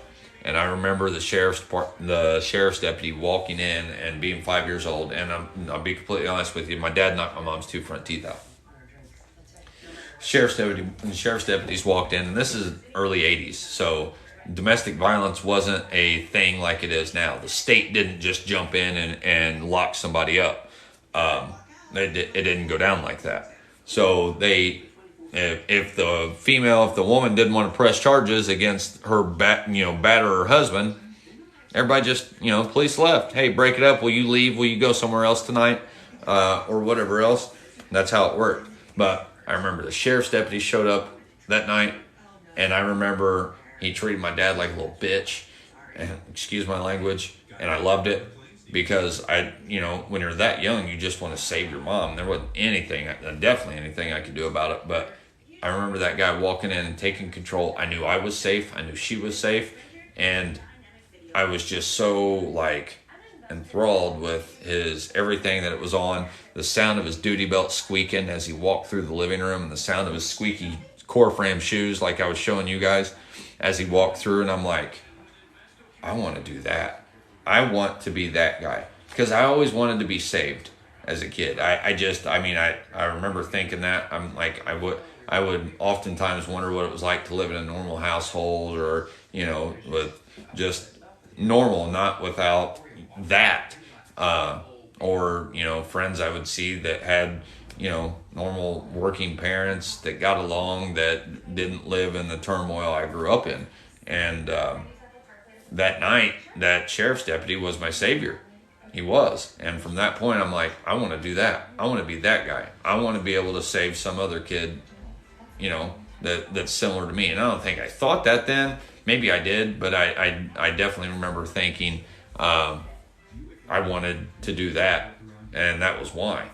and I remember the sheriff's deputy walking in and being 5 years old, and I'll be completely honest with you, my dad knocked my mom's 2 front teeth out. Sheriff's deputies walked in, and this is early 80s, so domestic violence wasn't a thing like it is now. The state didn't just jump in and lock somebody up. It didn't go down like that. So if the woman didn't want to press charges against her batter her husband, everybody just, police left. Hey, break it up. Will you leave? Will you go somewhere else tonight? Or whatever else. That's how it worked. But I remember the sheriff's deputy showed up that night, and I remember he treated my dad like a little bitch, and excuse my language, and I loved it because when you're that young, you just want to save your mom. There wasn't definitely anything I could do about it, but I remember that guy walking in and taking control. I knew I was safe. I knew she was safe, and I was just so enthralled with everything that it was on. The sound of his duty belt squeaking as he walked through the living room, and the sound of his squeaky core frame shoes like I was showing you guys as he walked through, and I'm like, I want to do that. I want to be that guy because I always wanted to be saved as a kid. I remember thinking that I'm like, I would oftentimes wonder what it was like to live in a normal household, or, with just normal, not without that. Or, friends I would see that had, normal working parents that got along, that didn't live in the turmoil I grew up in. And that night, that sheriff's deputy was my savior. He was. And from that point, I'm like, I want to do that. I want to be that guy. I want to be able to save some other kid, that's similar to me. And I don't think I thought that then. Maybe I did, but I definitely remember thinking I wanted to do that, and that was why.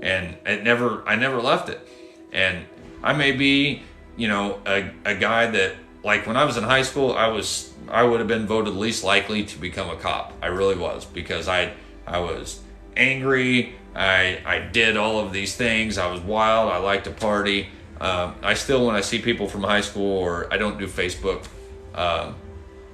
And I never left it. And I may be, a guy that, like, when I was in high school, I would have been voted least likely to become a cop. I really was, because I was angry. I did all of these things. I was wild. I liked to party. I still, when I see people from high school, or I don't do Facebook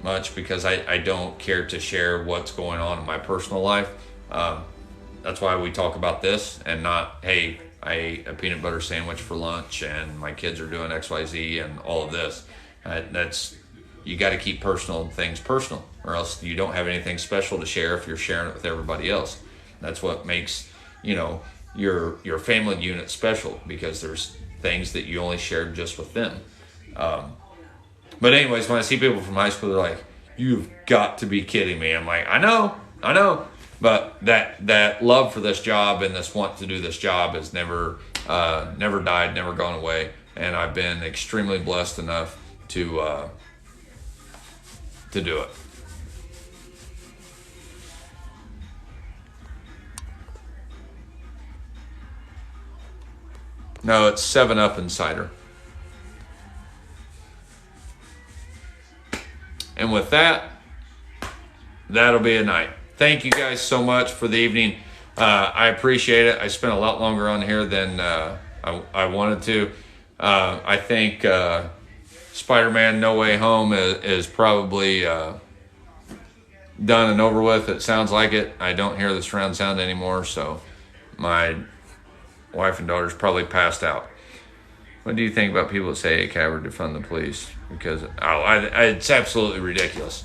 much, because I don't care to share what's going on in my personal life. That's why we talk about this, and not, hey, I ate a peanut butter sandwich for lunch and my kids are doing XYZ and all of this. You got to keep personal things personal, or else you don't have anything special to share if you're sharing it with everybody else. That's what makes, your family unit special, because there's things that you only shared just with them. But anyways, when I see people from high school, they're like, "You've got to be kidding me." I'm like, I know. But that love for this job and this want to do this job has never died, never gone away. And I've been extremely blessed enough to do it. No, it's 7-Up and cider. And with that, that'll be a night. Thank you guys so much for the evening. I appreciate it. I spent a lot longer on here than I wanted to. I think Spider-Man No Way Home is probably done and over with. It sounds like it. I don't hear the surround sound anymore, so my wife and daughter's probably passed out. What do you think about people that say a coward to defund the police? Because it's absolutely ridiculous.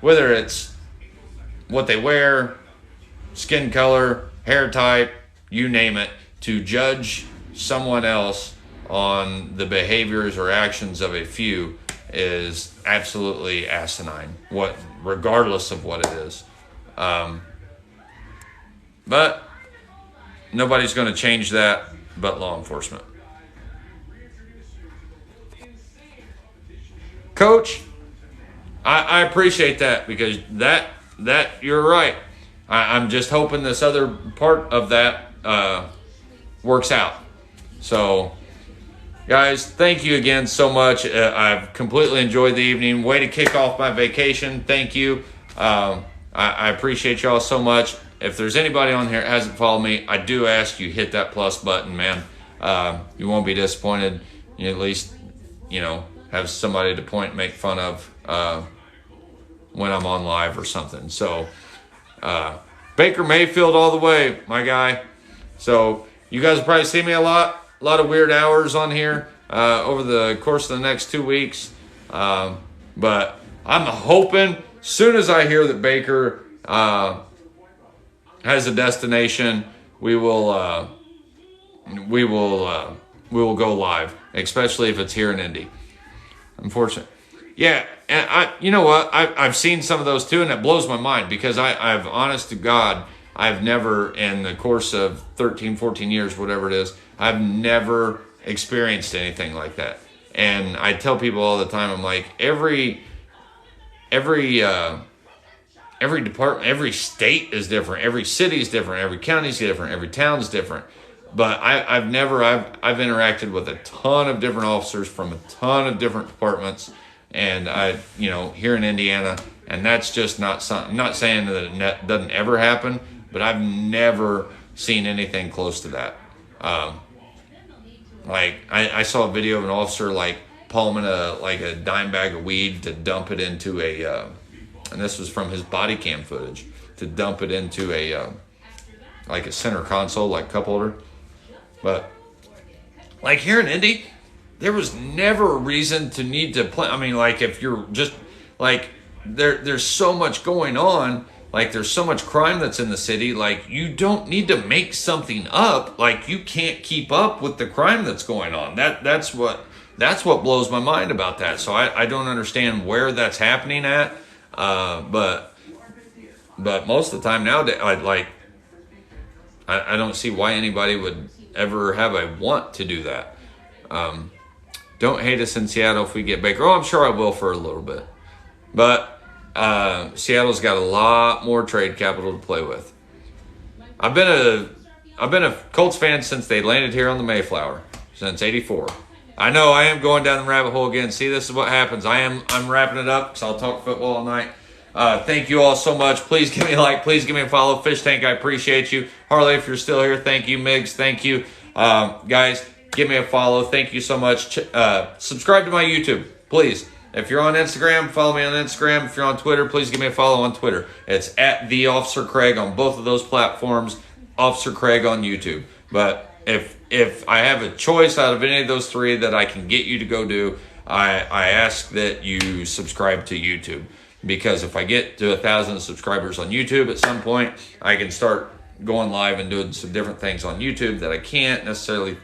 Whether it's what they wear, skin color, hair type, you name it, to judge someone else on the behaviors or actions of a few is absolutely asinine, regardless of what it is. But nobody's going to change that but law enforcement. Coach, I appreciate that, because that you're right. I'm just hoping this other part of that works out. So, guys, thank you again so much. I've completely enjoyed the evening. Way to kick off my vacation. Thank you. I appreciate y'all so much. If there's anybody on here that hasn't followed me, I do ask you hit that plus button, man. You won't be disappointed. You at least, have somebody to point and make fun of when I'm on live or something. So, Baker Mayfield all the way, my guy. So, you guys will probably see me a lot of weird hours on here over the course of the next 2 weeks. But I'm hoping, soon as I hear that Baker has a destination, we will go live, especially if it's here in Indy. Unfortunately. Yeah, and you know what? I've seen some of those too, and it blows my mind, because I've honest to God, I've never, in the course of 13, 14 years, whatever it is, I've never experienced anything like that. And I tell people all the time, I'm like, every department, every state is different, every city is different, every county is different, every town is different. But I've interacted with a ton of different officers from a ton of different departments, and here in Indiana, and that's just not something. I'm not saying that it doesn't ever happen, but I've never seen anything close to that. I saw a video of an officer palming a dime bag of weed to dump it into and this was from his body cam footage, to dump it into a center console, cup holder. But Like here in Indy, there was never a reason to need to play. I mean, like if you're just like there's so much going on. Like there's so much crime that's in the city. Like you don't need to make something up. Like you can't keep up with the crime that's going on. That's what blows my mind about that. So I don't understand where that's happening at. But most of the time nowadays, I don't see why anybody would ever have a want to do that. Don't hate us in Seattle if we get Baker. Oh, I'm sure I will for a little bit. But Seattle's got a lot more trade capital to play with. I've been a Colts fan since they landed here on the Mayflower, since '84. I know I am going down the rabbit hole again. See, this is what happens. I'm wrapping it up because I'll talk football all night. Thank you all so much. Please give me a like. Please give me a follow. Fish Tank, I appreciate you. Harley, if you're still here, thank you. Migs, thank you. Guys, give me a follow. Thank you so much. Subscribe to my YouTube, please. If you're on Instagram, follow me on Instagram. If you're on Twitter, please give me a follow on Twitter. It's at the Officer Craig on both of those platforms. Officer Craig on YouTube. But if I have a choice out of any of those three that I can get you to go do, I ask that you subscribe to YouTube. Because if I get to 1,000 subscribers on YouTube at some point, I can start going live and doing some different things on YouTube that I can't necessarily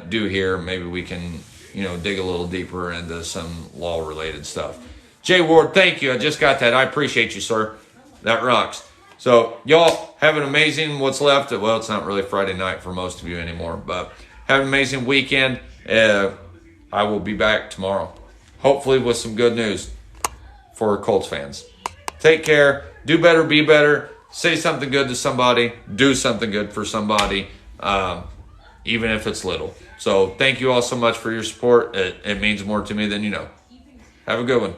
do here. Maybe we can, dig a little deeper into some law-related stuff. Jay Ward, thank you. I just got that. I appreciate you, sir. That rocks. So, y'all, have an amazing what's left. Well, it's not really Friday night for most of you anymore, but have an amazing weekend. I will be back tomorrow, hopefully with some good news for Colts fans. Take care. Do better, be better. Say something good to somebody. Do something good for somebody, even if it's little. So thank you all so much for your support. It means more to me than you know. Have a good one.